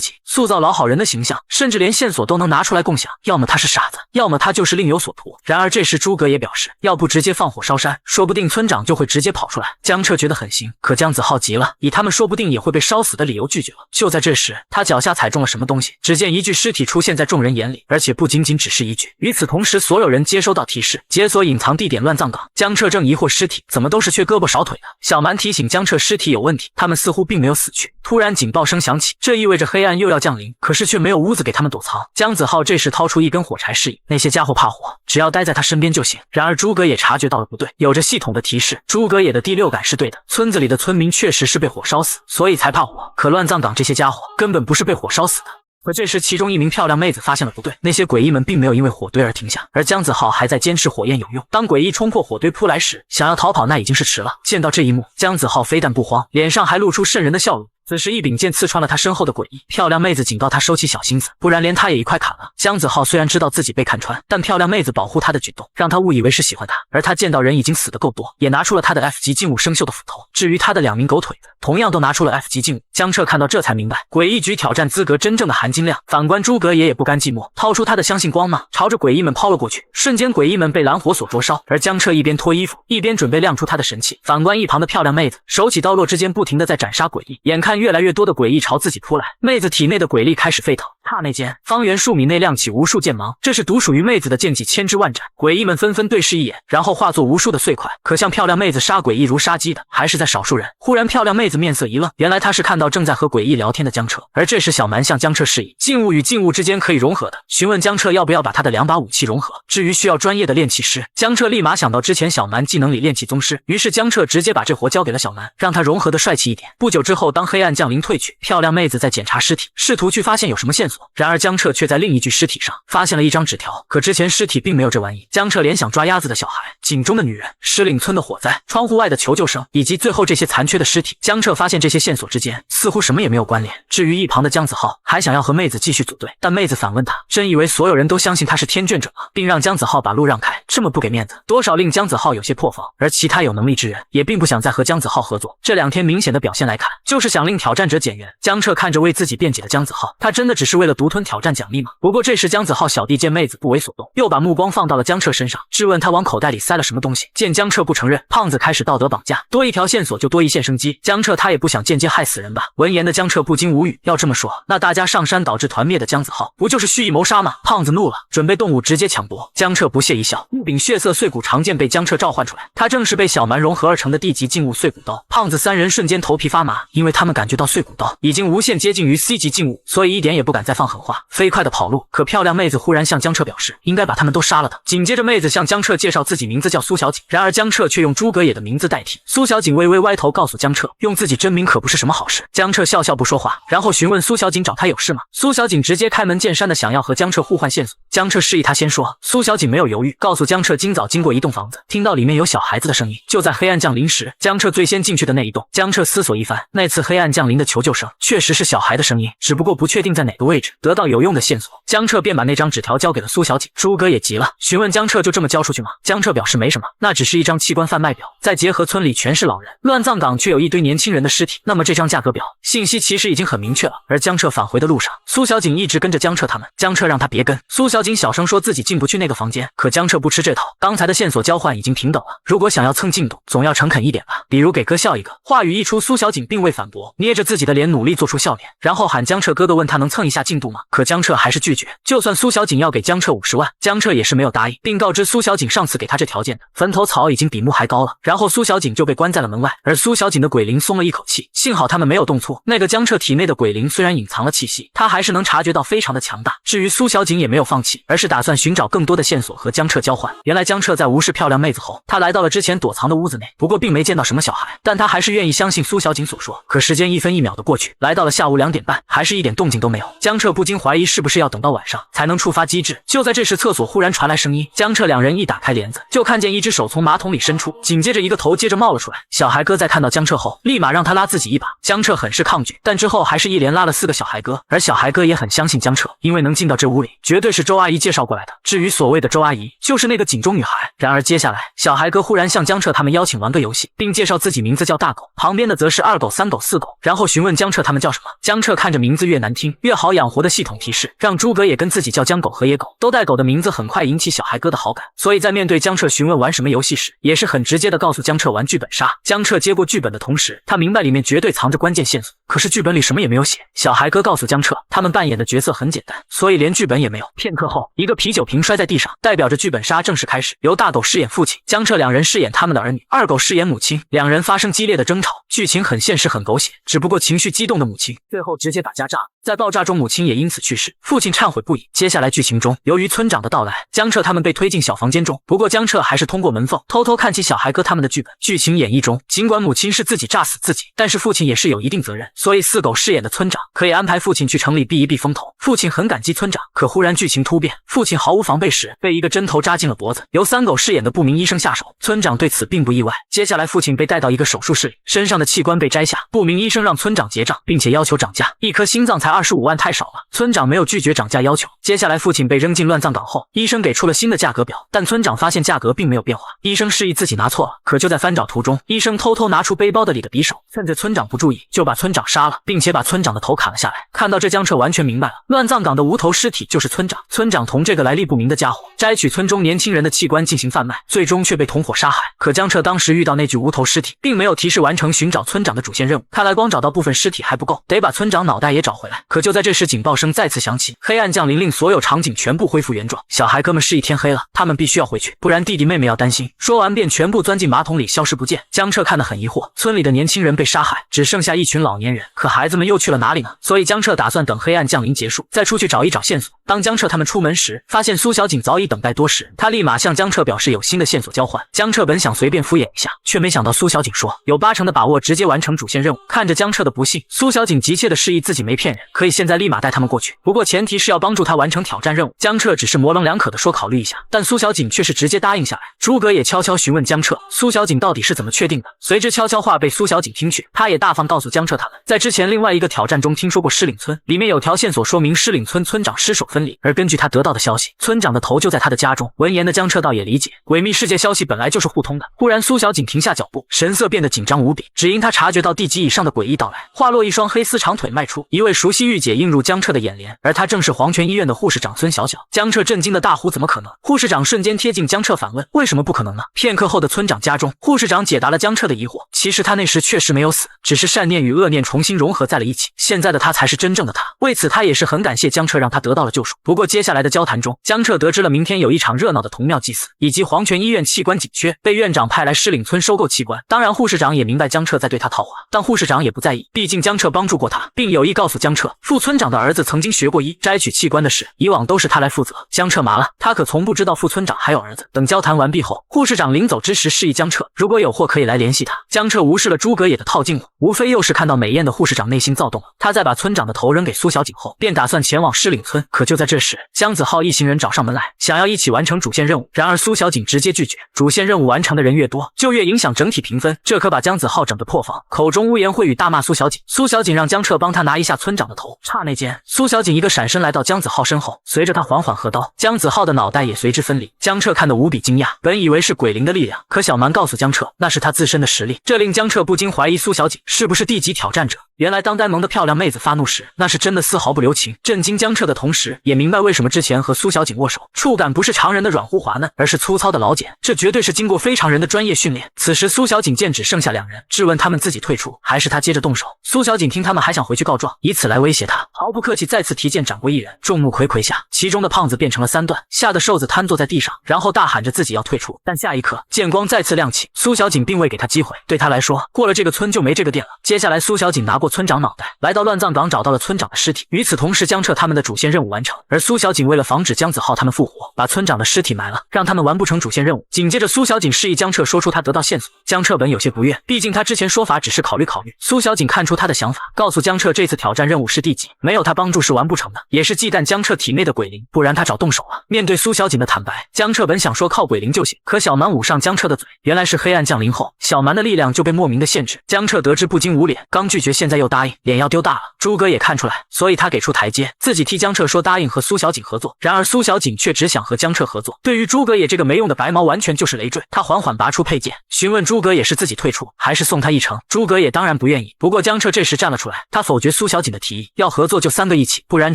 己塑造老好人的形象，甚至连线索都能拿出来共享，要么他是傻子，要么他就是另有所图。然而这时诸葛也表示，要不直接放火烧山，说不定村长就会直接跑出来。江彻觉得很行，可姜子浩急了，以他们说不定也会被烧死的理由拒绝了。就在这时，他脚下踩中了什么东西，只见一具尸体出现在众人眼里，而且不仅仅只是一具。与此同时，所有人接收到提示，解锁隐藏地点乱葬岗。江彻正疑惑尸体怎么都是缺胳膊少腿的，小蛮提醒江彻尸体有问题，他们似乎并没有死去。突然警报声响起，这意味着黑暗又要降临，可是却没有屋子给他们躲藏。姜子浩这时掏出一根火柴示意那些家伙怕火，只要待在他身边就行。然而诸葛也察觉到了不对，有着系统的提示，诸葛也的第六感是对的，村子里的村民确实是被火烧死，所以才怕火。可乱葬岗这些家伙根本不是被火烧死的。可这时其中一名漂亮妹子发现了不对，那些诡异们并没有因为火堆而停下，而姜子浩还在坚持火焰有用。当诡异冲破火堆扑来时，想要逃跑那已经是迟了。见到这一幕，姜子浩非但不慌，脸上还露出瘆人的笑容。此时一柄剑刺穿了他身后的诡异，漂亮妹子警告他收起小心思，不然连他也一块砍了。姜子浩虽然知道自己被看穿，但漂亮妹子保护他的举动让他误以为是喜欢他，而他见到人已经死得够多，也拿出了他的 F 级劲物生锈的斧头。至于他的2名狗腿子同样都拿出了 F 级劲物。江彻看到这才明白诡异局挑战资格真正的含金量。反观诸葛也不甘寂寞，掏出他的相信光芒，朝着诡异们抛了过去。瞬间诡异们被蓝火所灼烧，而江彻一边脱衣服一边准备亮出他的神器。反观一旁的漂亮妹子，手起刀落之间不停地在斩杀诡异，眼看越来越多的诡异朝自己扑来，妹子体内的鬼力开始沸腾。刹那间，方圆数米内亮起无数剑芒，这是独属于妹子的剑技，千枝万斩。诡异们纷纷对视一眼，然后化作无数的碎块。可像漂亮妹子杀诡异如杀鸡的，还是在少数人。忽然，漂亮妹子面色一愣，原来她是看到正在和诡异聊天的江彻。而这时，小蛮向江彻示意，静物与静物之间可以融合的，询问江彻要不要把他的2把武器融合。至于需要专业的炼器师，江彻立马想到之前小蛮技能里炼器宗师，于是江彻直接把这活交给了小蛮，让他融合的帅气一点。不久之后，当黑暗降临退去，漂亮妹子在检查尸体，试图去发现有什么线索。然而江彻却在另一具尸体上发现了一张纸条，可之前尸体并没有这玩意。江彻联想抓鸭子的小孩、井中的女人、石岭村的火灾、窗户外的求救声，以及最后这些残缺的尸体。江彻发现这些线索之间似乎什么也没有关联。至于一旁的姜子浩，还想要和妹子继续组队，但妹子反问他，真以为所有人都相信他是天眷者吗？并让姜子浩把路让开，这么不给面子，多少令姜子浩有些破防。而其他有能力之人也并不想再和姜子浩合作。这2天明显的表现来看，就是想令挑战者减员。江彻看着为自己辩解的姜子浩，他真的只是为为了独吞挑战奖励吗？不过这时姜子浩小弟见妹子不为所动，又把目光放到了江彻身上，质问他往口袋里塞了什么东西。见江彻不承认，胖子开始道德绑架，多一条线索就多一线生机。江彻他也不想间接害死人吧？闻言的江彻不禁无语，要这么说，那大家上山导致团灭的姜子浩，不就是蓄意谋杀吗？胖子怒了，准备动武直接抢夺。江彻不屑一笑，木柄血色碎骨长剑被江彻召唤出来，它正是被小蛮融合而成的地级禁物碎骨刀。胖子三人瞬间头皮发麻，因为他们感觉到碎骨刀已经无限接近于 C 级禁物，所以一点也不敢再放狠话，飞快的跑路。可漂亮妹子忽然向江彻表示，应该把他们都杀了的。紧接着妹子向江彻介绍自己名字叫苏小锦，然而江彻却用诸葛野的名字代替。苏小锦微微歪头告诉江彻，用自己真名可不是什么好事。江彻笑笑不说话，然后询问苏小锦找他有事吗？苏小锦直接开门见山的想要和江彻互换线索。江彻示意他先说，苏小锦没有犹豫，告诉江彻今早经过一栋房子，听到里面有小孩子的声音，就在黑暗降临时，江彻最先进去的那一栋。江彻思索一番，那次黑暗降临的求救声确实是小孩的声音，只不过不确定在哪个位置。得到有用的线索，江彻便把那张纸条交给了苏小锦。诸葛也急了，询问江彻就这么交出去吗？江彻表示没什么，那只是一张器官贩卖表，再结合村里全是老人，乱葬岗却有一堆年轻人的尸体，那么这张价格表信息其实已经很明确了。而江彻返回的路上，苏小锦一直跟着江彻他们，江彻让他别跟。苏小锦小声说自己进不去那个房间，可江彻不吃这套，刚才的线索交换已经平等了，如果想要蹭进度，总要诚恳一点吧，比如给哥笑一个。话语一出，苏小锦并未反驳，捏着自己的脸努力做出笑脸，然后喊江彻哥哥，问他能蹭一下进度吗？可江彻还是拒绝，就算苏小锦要给江彻50万，江彻也是没有答应，并告知苏小锦上次给他这条件的坟头草已经比墓还高了。然后苏小锦就被关在了门外，而苏小锦的鬼灵松了一口气，幸好他们没有动粗。那个江彻体内的鬼灵虽然隐藏了气息，他还是能察觉到非常的强大。至于苏小锦也没有放弃，而是打算寻找更多的线索和江彻交换。原来江彻在无视漂亮妹子后，他来到了之前躲藏的屋子内，不过并没见到什么小孩，但他还是愿意相信苏小锦所说。可时间一分一秒的过去，来到了下午2点半，还是一点动静都没有。江彻不禁怀疑是不是要等到晚上才能触发机制。就在这时，厕所忽然传来声音，江彻两人一打开帘子，就看见一只手从马桶里伸出，紧接着一个头接着冒了出来。小孩哥在看到江彻后，立马让他拉自己一把。江彻很是抗拒，但之后还是一连拉了4个小孩哥，而小孩哥也很相信江彻，因为能进到这屋里，绝对是周阿姨介绍过来的。至于所谓的周阿姨，就是那个警中女孩。然而接下来，小孩哥忽然向江彻他们邀请玩个游戏，并介绍自己名字叫大狗，旁边的则是2狗、3狗、4狗，然后询问江彻他们叫什么。江彻看着名字越难听越好养活的系统提示，让诸葛也跟自己叫江狗和野狗，都带狗的名字很快引起小孩哥的好感。所以在面对江彻询问玩什么游戏时，也是很直接的告诉江彻玩剧本杀。江彻接过剧本的同时，他明白里面绝对藏着关键线索，可是剧本里什么也没有写。小孩哥告诉江彻，他们扮演的角色很简单，所以连剧本也没有。片刻后，一个啤酒瓶摔在地上，代表着剧本杀正式开始。由大狗饰演父亲，江彻两人饰演他们的儿女，2狗饰演母亲，两人发生激烈的争吵，剧情很现实很狗血，只不过情绪激动的母亲最后直接打家炸，在爆炸中母亲也因此去世，父亲忏悔不已。接下来剧情中，由于村长的到来，江彻他们被推进小房间中，不过江彻还是通过门缝偷偷看起小孩哥他们的剧本。剧情演绎中，尽管母亲是自己炸死自己，但是父亲也是有一定责任，所以4狗饰演的村长可以安排父亲去城里避一避风头。父亲很感激村长，可忽然剧情突变，父亲毫无防备时被一个针头扎进了脖子，由3狗饰演的不明医生下手。村长对此并不意外。接下来父亲被带到一个手术室里，身上的器官被摘下，不明医生让村长结账，并且要求涨价，一颗心脏才25万太少了。村长没有拒绝涨价要求。接下来父亲被扔进乱葬岗后，医生给出了新的价格表，但村长发现价格并没有变化，医生示意自己拿错了。可就在翻找途中，医生偷偷拿出背包的里的匕首，趁着村长不注意就把村长杀了，并且把村长的头砍了下来。看到这，江彻完全明白了，乱葬岗的无头尸体就是村长。村长同这个来历不明的家伙摘取村中年轻人的器官进行贩卖，最终却被同伙杀害。可江彻当时遇到那具无头尸体，并没有提示完成寻找村长的主线任务，看来光找到部分尸体还不够，得把村长脑袋也找回来。可就在这时，警报声再次响起，黑暗降临令所有场景全部恢复原状。小孩哥们是一天黑了，他们必须要回去，不然弟弟妹妹要担心。说完便全部钻进马桶里消失不见。江彻看得很疑惑，村里的年轻人被杀害，只剩下一群老年人，可孩子们又去了哪里呢？所以江彻打算等黑暗降临结束再出去找一找线索。当江彻他们出门时，发现苏小锦早已等待多时，他立马向江彻表示有新的线索交换。江彻本想随便敷衍一下，却没想到苏小锦说有80%的把握直接完成主线任务。看着江彻的不幸，苏小锦急切的示意自己没骗人，可以现在立马带他们过去，不过前提是要帮助他完成挑战任务。江彻只是模棱两可的说考虑一下，但苏小锦却是直接答应下来。诸葛也悄悄询问江彻，苏小锦到底是怎么确定的？随之悄悄话被苏小锦听去，他也大方告诉江彻他们，在之前另外一个挑战中听说过狮岭村，里面有条线索说明狮岭村村长失手分离。而根据他得到的消息，村长的头就在他的家中。闻言的江彻倒也理解，诡秘世界消息本来就是互通的。忽然苏小景停下脚步，神色变得紧张无比，只因他察觉到地级以上的诡异到来。话落，一双黑丝长腿迈出，一位熟悉御姐映入江彻的眼帘，而她正是黄泉医院的护士长孙小小。江彻震惊的大呼：怎么可能？护士长瞬间贴近江彻反问：为什么不可能呢？片刻后的村长家中，护士长解答了江彻的疑惑，其实他那时确实没有死，只是善念与恶念重新融合在了一起，现在的他才是真正的他。为此他也是很感谢江彻，让他得到了救赎。不过接下来的交谈中，江彻得知了明天有一场热闹的童庙祭祀，以及黄泉医院器官紧缺，被院长派来狮岭村收购器官。当然护士长也明白江彻在对他套话，但护士长也不在意，毕竟江彻帮助过他，并有意告诉江彻，副村长的儿子曾经学过医，摘取器官的事以往都是他来负责。江彻麻了，他可从不知道副村长还有儿子。等交谈完毕后，护士长临走之时示意江彻，如果有货可以来联系他。江彻无视了诸葛野的套近乎，无非又是看到美艳的护士长内心躁动了。他在把村长的头扔给苏小景后，便打算前往狮岭村。可就在这时，江子浩一行人找上门来，想要一起完成主线任务。然而苏小景直接拒绝，主线任务完成的人越多，就越影响整体评分，这可把江子浩整得破防，口中污言秽语大骂苏小景。苏小景让江彻帮他拿一下村长的头，刹那间，苏小景一个闪身来到江子浩身后，随着他缓缓合刀，江子浩的脑袋也随之分离。江彻看得无比惊讶，本以为是鬼灵的力量，可小蛮告诉江彻，那是他自身的实力，这令江彻不禁怀疑苏小景是不是地级挑战者。原来当呆萌的漂亮妹子发怒时，那是真的丝毫不留情。震惊江彻的同时，也明白为什么之前和苏小景握手，触感不是常人的软乎滑嫩，而是粗糙的老茧，这绝对是经过非常人的专业训练。此时苏小景见只剩下两人，质问他们自己退出，还是他接着动手。苏小景听他们还想回去告状，以此来威胁他，毫不客气再次提剑斩过一人。众目睽睽下，其中的胖子变成了三段，吓得瘦子瘫坐在地上，然后大喊着自己要退出。但下一刻剑光再次亮起，苏小景并未给他机会，对他来说，过了这个村就没这个店了。接下来苏小景拿过村长脑袋，来到乱葬岗找到了村长的尸体。与此同时，江彻他们的主线任务完成，而苏小景为了防止江子浩他们复活，把村长的尸体埋了，让他们完不成主线任务。紧接着苏小景示意江彻说出他得到线索，江彻本有些不悦，毕竟他之前说法只是考虑。苏小景看出他的想法，告诉江彻这次挑战任务是地级，没有他帮助是完不成的，也是忌惮江彻体内的鬼灵，不然他早动手了。面对苏小景的坦白，江彻本想说靠鬼灵就行，可小蛮捂上江彻的嘴，原来是黑暗降临后，小蛮的力量就被莫名的限制。江彻得知不禁无脸，刚拒绝现在又答应，脸要丢大了。诸葛也看出来，所以他给出台阶，自己替江彻说答应和苏小景合作。然而苏小景却只想和江彻合作，对于诸葛也这个没用的白毛完全就是累赘。他缓缓拔出佩剑，询问诸葛也是自己退出还是送他一程。诸葛也当然不愿意，不过江彻这时站了出来，他否决苏小景的提议，要合作就3个一起，不然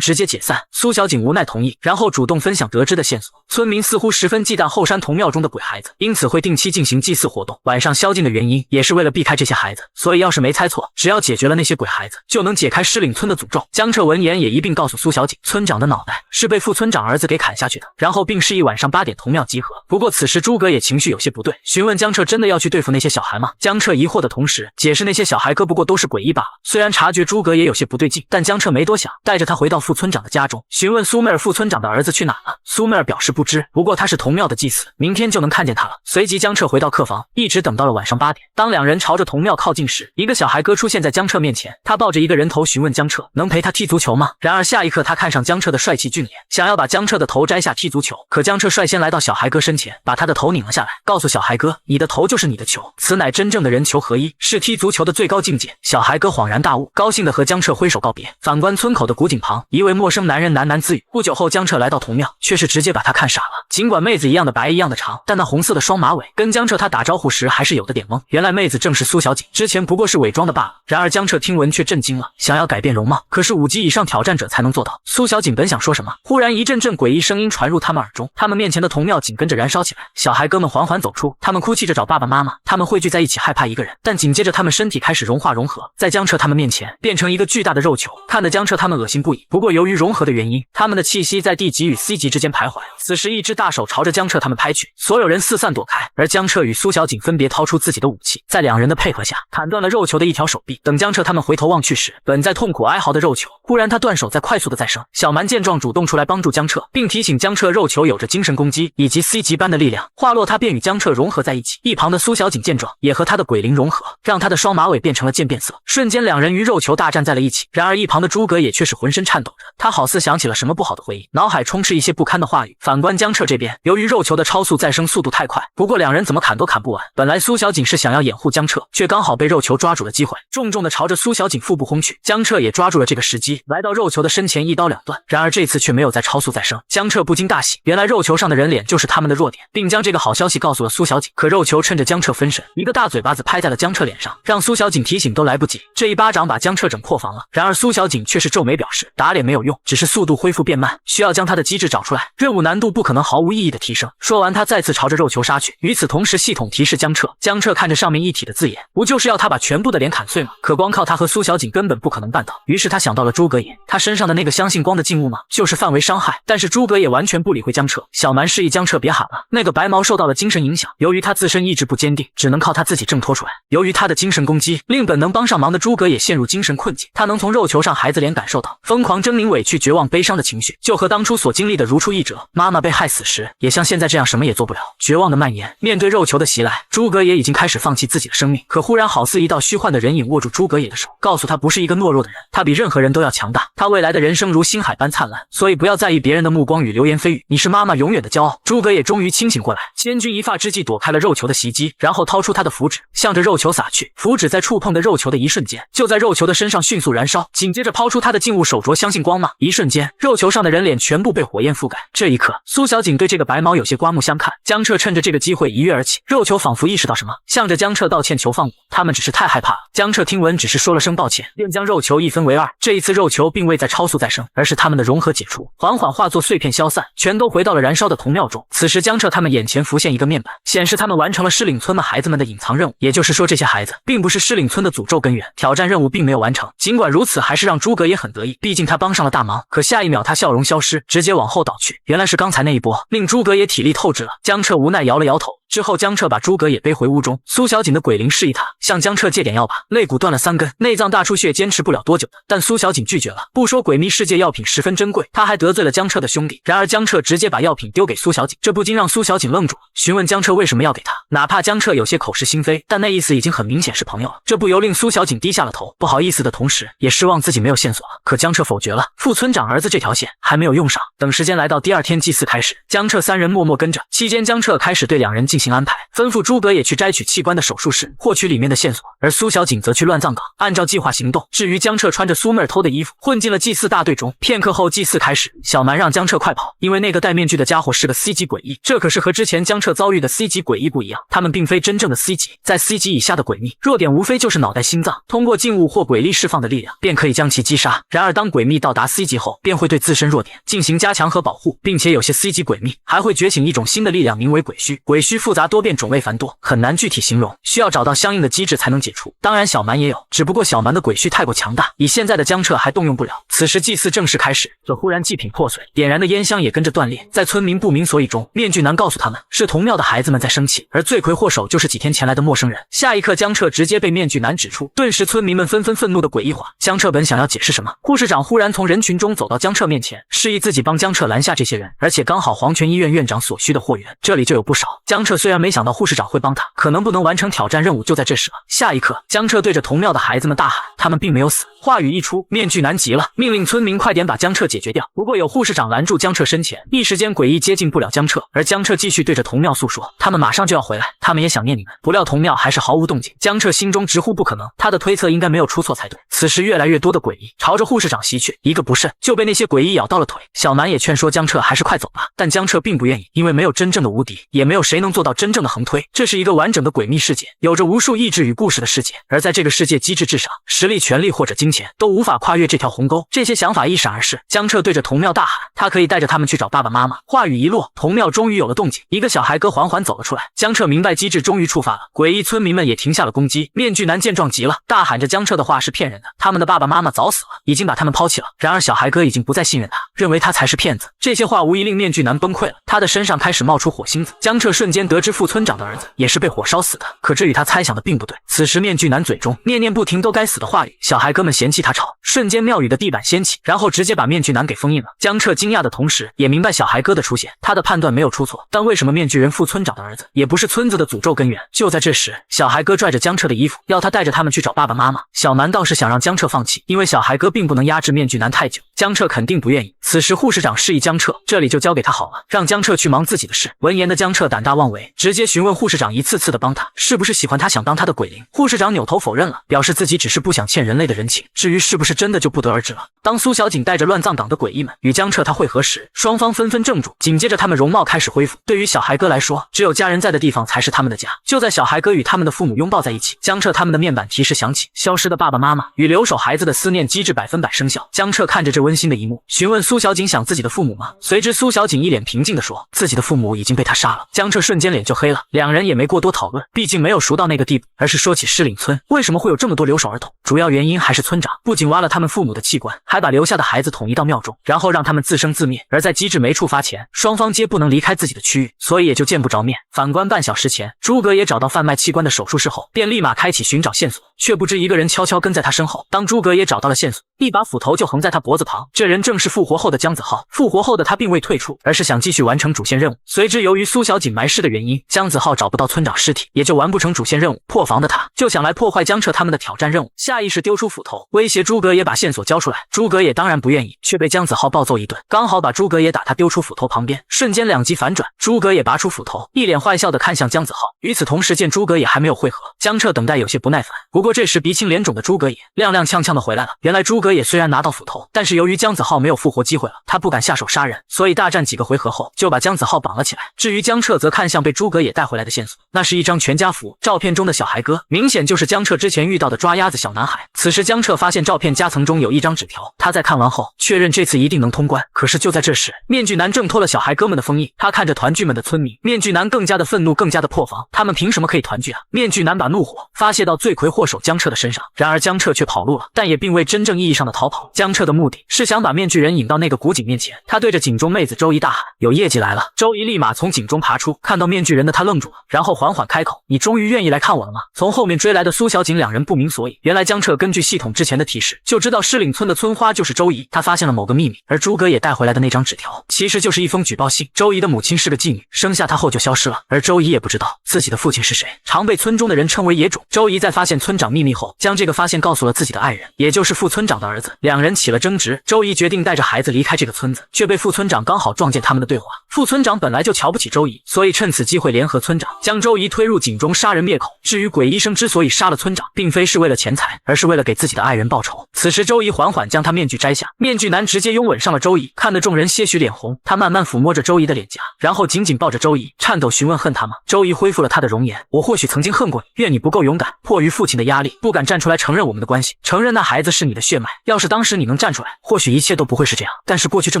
直接解散。苏小景无奈同意，然后主动分享得知的线索。村民似乎十分忌惮后山童庙中的鬼孩子，因此会定期进行祭祀活动，晚上宵禁的原因也是为了避开这些孩子。所以要是没猜错，只要解决了那些鬼孩子，就能解开狮岭村的诅咒。江彻闻言也一并告诉苏小景，村长的脑袋是被副村长儿子给砍下去的，然后并示意晚上8点童庙集合。不过此时诸葛也情绪有些不对，询问江彻真的要去对付那些小孩吗？江彻疑惑的同时解释那些小孩哥不过都是诡异罢了。虽然察觉诸葛也有些不对劲，但江彻没多想，带着他回到副村长的家中，询问苏妹儿副村长的儿子去哪了。苏妹儿表示不知，不过他是童庙的祭司，明天就能看见他了。随即江彻回到客房，一直等到了晚上8点。当两人朝着童庙靠近时，一个小孩哥出现在江彻面前，他抱着一个人头询问江彻能陪他踢足球吗？然而下一刻他看上江彻的帅气俊脸，想要把江彻的头摘下踢足球，可江彻率先来到小孩哥身前，把他的头拧了下来，告诉小孩哥，你的头就是你的球，此乃真正的人球合一，是踢足球的最高境界。小孩哥恍然大悟，高兴地和江彻挥手告别。反观村口的古井旁，一位陌生男人喃喃自语。不久后江彻来到童庙，却是直接把他看傻了。尽管妹子一样的白一样的长，但那红色的双马尾跟江彻他打招呼时还是有的点懵。原来妹子正是苏小景，之前不过是伪装的罢了。然而江彻听闻却震惊了，想要改变容貌，可是5级以上挑战者才能做到。苏小景本想说什么，忽然一阵阵诡异声音传入他们耳中，他们面前的童庙紧跟着燃烧起来。小孩哥们缓缓走出，他们哭泣着找爸爸妈妈，他们汇聚在一起害怕一个人，但紧接着他们身体开始融化融合，在江彻他们面前变成一个巨大的肉球，看得江彻他们恶心不已。不过由于融合的原因，他们的气息在 D 级与 C 级之间徘徊。此时一只大手朝着江彻他们拍去，所有人四散躲开，而江彻与苏小景分别掏出自己的武器，在两人的配合下砍断了肉球的一条手臂。等江彻他们回头望去时，本在痛苦哀嚎的肉球忽然他断手在快速的再生。小蛮见状主动出来帮助江彻，并提醒江彻肉球有着精神攻击以及 C 级般的力量。话落他便与江彻融合在一起。一旁的苏小景见状也和他的鬼灵融合，让他的双马尾变成了渐变色，瞬间两人与肉球大战在了一起。然而一旁的诸葛也却是浑身颤抖着，他好似想起了什么不好的回忆，脑海充斥一些不堪的话语。反观江彻这边，由于肉球的超速再生速度太快，不过两人怎么砍都砍不完。本来苏小景是想要掩护江彻，却刚好被肉球抓住了机会，重重的朝着苏小景腹部轰去。江彻也抓住了这个时机，来到肉球的身前一刀两断。然而这次却没有再超速再生。江彻不禁大喜，原来肉球上的人脸就是他们的弱点，并将这个好消息告诉了苏小景。可肉球趁着江彻分神，一个大嘴巴子拍在了江彻脸上，让苏小景提醒都来不及。这一巴掌把江彻整破防了。然而苏小景却是皱眉表示，打脸没有用，只是速度恢复变慢，需要将他的机制找出来，任务难度不可能毫无意义的提升。说完，他再次朝着肉球杀去。与此同时，系统提示江彻，江彻看着上面一体的字眼，不就是要他把全部的脸砍碎吗？可光靠他和苏小景根本不可能办到。于是他想到了诸葛野，他身上的那个相信光的禁物吗？就是范围伤害。但是诸葛野完全不理会江彻。小蛮示意江彻别喊了，那个白毛受到了精神影响，由于他自身意志不坚定，只能靠他自己挣脱出来。由于他的精神攻击，令本能帮上忙的诸葛野陷入精神困境。他能从肉球上孩子脸感受到疯狂、狰狞、委屈、绝望、悲伤的情绪，就和当初所经历的如出一辙。妈妈被害死时，也像现在这样什么也做不了，绝望的蔓延。面对肉球的袭来，诸葛野已经开始放弃自己的生命。可忽然好似一道虚幻的人影握住诸葛野的手，告诉他不是一个懦弱的人，他比任何人都要强大，他未来的人生如星海般灿烂，所以不要在意别人的目光与流言蜚语，你是妈妈永远的骄傲。诸葛野终于清醒过来，千钧一发之际躲开了肉球的袭击，然后掏出他的符纸，向着肉球撒去。符纸在触碰的肉球的一瞬间，就在肉球的身上迅速燃烧，紧接着抛出他的禁物手镯相信光芒。一瞬间，肉球上的人脸全部被火焰覆盖。这一刻，苏小景对这个白毛有些刮目相看。江彻趁着这个机会一跃而起，肉球仿佛意识到什么，向着江彻道歉求放过，他们只是太害怕了。江彻听闻只是说了声抱歉，便将肉球一分为二。这一次肉球并未再超速再生，而是他们的融合解除，缓缓化作碎片消散，全都回到了燃烧的铜庙中。此时江彻他们眼前浮现一个面板，显示他们完成了狮岭村的孩子们的隐藏任务，也就是说这些孩子并不是狮岭村的诅咒根源，挑战任务并没有完成。尽管如此，还是让诸葛也很得意，毕竟他帮上了大忙。可下一秒他笑容消失，直接往后倒去，原来是刚才那一波令诸葛也体力透支了。江彻无奈摇了摇头。之后江彻把诸葛也背回屋中，苏小景的鬼灵示意他向江彻借点药吧，肋骨断了3根，内脏大出血，坚持不了多久的。但苏小景拒绝了，不说鬼秘世界药品十分珍贵，他还得罪了江彻的兄弟。然而江彻直接把药品丢给苏小景，这不禁让苏小景愣住了，询问江彻为什么要给他。哪怕江彻有些口是心非，但那意思已经很明显是朋友了，这不由令苏小景低下了头，不好意思的同时也失望自己没有线索了。可江彻否决了，副村长儿子这条线还没有用上。等时间来到第二天祭祀开始，江彻3人默默跟着，期间江彻开始对2人进行安排，吩咐诸葛也去摘取器官的手术室，获取里面的线索，而苏小景则去乱葬岗，按照计划行动。至于江彻穿着苏妹儿偷的衣服，混进了祭祀大队中。片刻后，祭祀开始，小蛮让江彻快跑，因为那个戴面具的家伙是个 C 级诡异，这可是和之前江彻遭遇的 C 级诡异不一样，他们并非真正的 C 级，在 C 级以下的诡秘，弱点无非就是脑袋、心脏，通过禁物或鬼力释放的力量，便可以将其击杀。然而当鬼秘到达 C 级后，便会对自身弱点进行加强和保护，并且有些 C 级鬼秘还会觉醒一种新的力量，名为鬼虚。鬼虚复杂多变，种类繁多，很难具体形容，需要找到相应的机制才能解除。当然小蛮也有，只不过小蛮的鬼虚太过强大，以现在的江彻还动用不了。此时祭祀正式开始，可忽然祭品破碎，点燃的烟香也跟着断裂。在村民不明所以中，面具男告诉他们是铜庙的孩子们在生气，而罪魁祸首就是几天前来的陌生人。下一刻江彻直接被面具男指出，顿时村民们纷纷愤怒的诡异话。江彻本想要解释什么，护士长忽然从人群中走到江彻面前，示意自己帮江彻拦下这些人，而且刚好黄泉医院院长所需的货源这里就有不少。江彻虽然没想到护士长会帮他，可能不能完成挑战任务就在这时了。下一刻江彻对着铜庙的孩子们大喊，他们并没有死。话语一出，面具男急了，命令村民快点把江彻解决掉。不过有护士长拦住江彻身前，一时间诡异接近不了江彻，而江彻继续对着铜庙诉说，他们马上就要回来，他们也想念你们。不料铜庙还是毫无动静，江彻心中直呼不可能，他的推测应该没有出错才对。此时越来越多的诡异朝着护士长袭去，一个不慎就被那些诡异咬到了腿。小蛮也劝说江彻还是快走吧，但江彻并不愿意，因为没有真正的无敌，也没有谁能做到真正的横推。这是一个完整的诡秘世界，有着无数意志与故事的世界，而在这个世界机制至上，实力、权力或者金钱都无法跨越这条鸿沟。这些想法一闪而逝，江彻对着铜庙大喊，他可以带着他们去找爸爸妈妈。话语一落，铜庙终于有了动静，一个小孩哥缓缓走了出来。江彻明白机制终于触发了，诡异村民们也停下了攻击。面具男见状急了，大喊着江彻的话是骗人的，他们的爸爸妈妈早死了，已经把他们抛弃了。然而小孩哥已经不再信任他，认为他才是骗子。这些话无疑令面具男崩溃了，他的身上开始冒出火星子。江彻瞬间得知副村长的儿子也是被火烧死的，可这与他猜想的并不对。此时面具男嘴中念念不停都该死的话语，小孩哥们嫌弃他吵，瞬间庙宇的地板掀起，然后直接把面具男给封印了。江彻惊讶的同时也明白小孩哥的出现，他的判断没有出错，但为什么面具人副村长的儿子也不是村子的诅咒根源？就在这时，小孩哥拽着江彻的衣服，要他带着他们去找爸爸妈妈。小蛮倒是想让江彻放弃，因为小孩哥并不能压制面具男太久。江彻肯定不愿意。此时护士长示意江彻，这里就交给他好了，让江彻去忙自己的事。闻言的江彻胆大妄为，直接询问护士长一次次的帮他，是不是喜欢他，想当他的鬼灵。护士长扭头否认了，表示自己只是不想欠人类的人情，至于是不是真的就不得而知了。当苏小景带着乱葬岗的诡异们与江彻他会合时，双方纷纷怔住，紧接着他们容貌开始恢复。对于小孩哥来说，只有家人在的地方才是他们的家。就在小孩哥与他们的父母拥抱在一起，江彻他们的面板提示响起，消失的爸爸妈妈与留守孩子的思念机制100%生效。江彻看着这温馨的一幕，询问苏小景想自己的父母吗？随之苏小景一脸平静地说，自己的父母已经被他杀了。江彻瞬间脸就黑了，两人也没过多讨论，毕竟没有熟到那个地步，而是说起狮岭村为什么会有这么多留守儿童，主要原因还是村长不仅挖了他们父母的器官，还把留下的孩子统一到庙中，然后让他们自生自灭。而在机制没触发前，双方皆不能离开自己的区域，所以也就见不着面。反观半小时前，诸葛也找到贩卖器官的手术室后，便立马开启寻找线索，却不知一个人悄悄跟在他身后。当诸葛也找到了线索，一把斧头就横在他脖子旁，这人正是复活后的姜子浩。复活后的他并未退出，而是想继续完成主线任务。随之由于苏小景埋尸的原因，姜子浩找不到村长尸体，也就完不成主线任务。破防的他就想来破坏江彻他们的挑战任务，下意识丢出斧头威胁诸葛也把线索交出来。诸葛也当然不愿意，却被姜子浩暴揍一顿，刚好把诸葛也打他丢出斧头旁边，瞬间两极反转。诸葛也拔出斧头，一脸坏笑的看向姜子浩。与此同时，见诸葛也还没有汇合，江彻等待有些不耐烦。不过这时鼻青脸肿的诸葛也踉踉跄跄的回来了。原来诸葛也虽然拿到斧头，但是由于姜子浩没有复活机会了，他不敢下手杀人，所以大战几个回合后就把姜子浩绑了起来。至于江彻则看向被诸葛也带回来的线索，那是一张全家福，照片中的小孩哥明显就是江彻之前遇到的抓鸭子小男孩。此时江彻发现照片夹层中有一张纸条，他在看完后确认这次一定能通关。可是就在这时，面具男挣脱了小孩哥们的封印，他看着团聚们的村民，面具男更加的愤怒，更加的破防，他们凭什么可以团聚啊？面具男把怒火发泄到罪魁祸首江彻的身上，然而江彻却跑路了，但也并未真正意义上的逃跑。江彻的目的是想把面具人引到那个古井面前，他对着井中妹子周怡大喊，有业绩来了。周怡立马从井中爬出，看到面具人的他愣住了，然后缓缓开口，你终于愿意来看我了吗？从后面追来的苏小景两人不明所以，原来江彻根据系统之前的提示，就知道狮岭村的村花就是周怡，他发现了某个秘密，而诸葛也带回来的那张纸条其实就是一封举报信。周怡的母亲是个妓女，生下她后就消失了，而周怡也不知道自己的父亲是谁，常被村中的人称为野种。周怡在发现村长秘密后，将这个发现告诉了自己的爱人，也就是副村长的儿子，两人起了争执。周怡决定带着孩子离开这个村子，却被副村长刚好撞见他们的对话。副村长本来就瞧不起周怡，所以趁此机会联合村长将周怡推入井中杀人灭口。至于鬼医生之所以杀了村长，并非是为了钱财，而是为了给自己的爱人报仇。此时周怡缓缓将他面具摘下，面具男直接拥吻上了周怡，看得众人些许脸红。他慢慢抚摸着周怡的脸颊，然后紧紧抱着周怡，颤抖询问恨他吗？周怡恢复了他的容颜，我或许曾经恨过你，怨你不够勇敢，迫于父亲的压力，不敢站出来承认我们的关系，承认那孩子是你的血脉。要是当时你能站出来，或许一切都不会是这样。但是过去这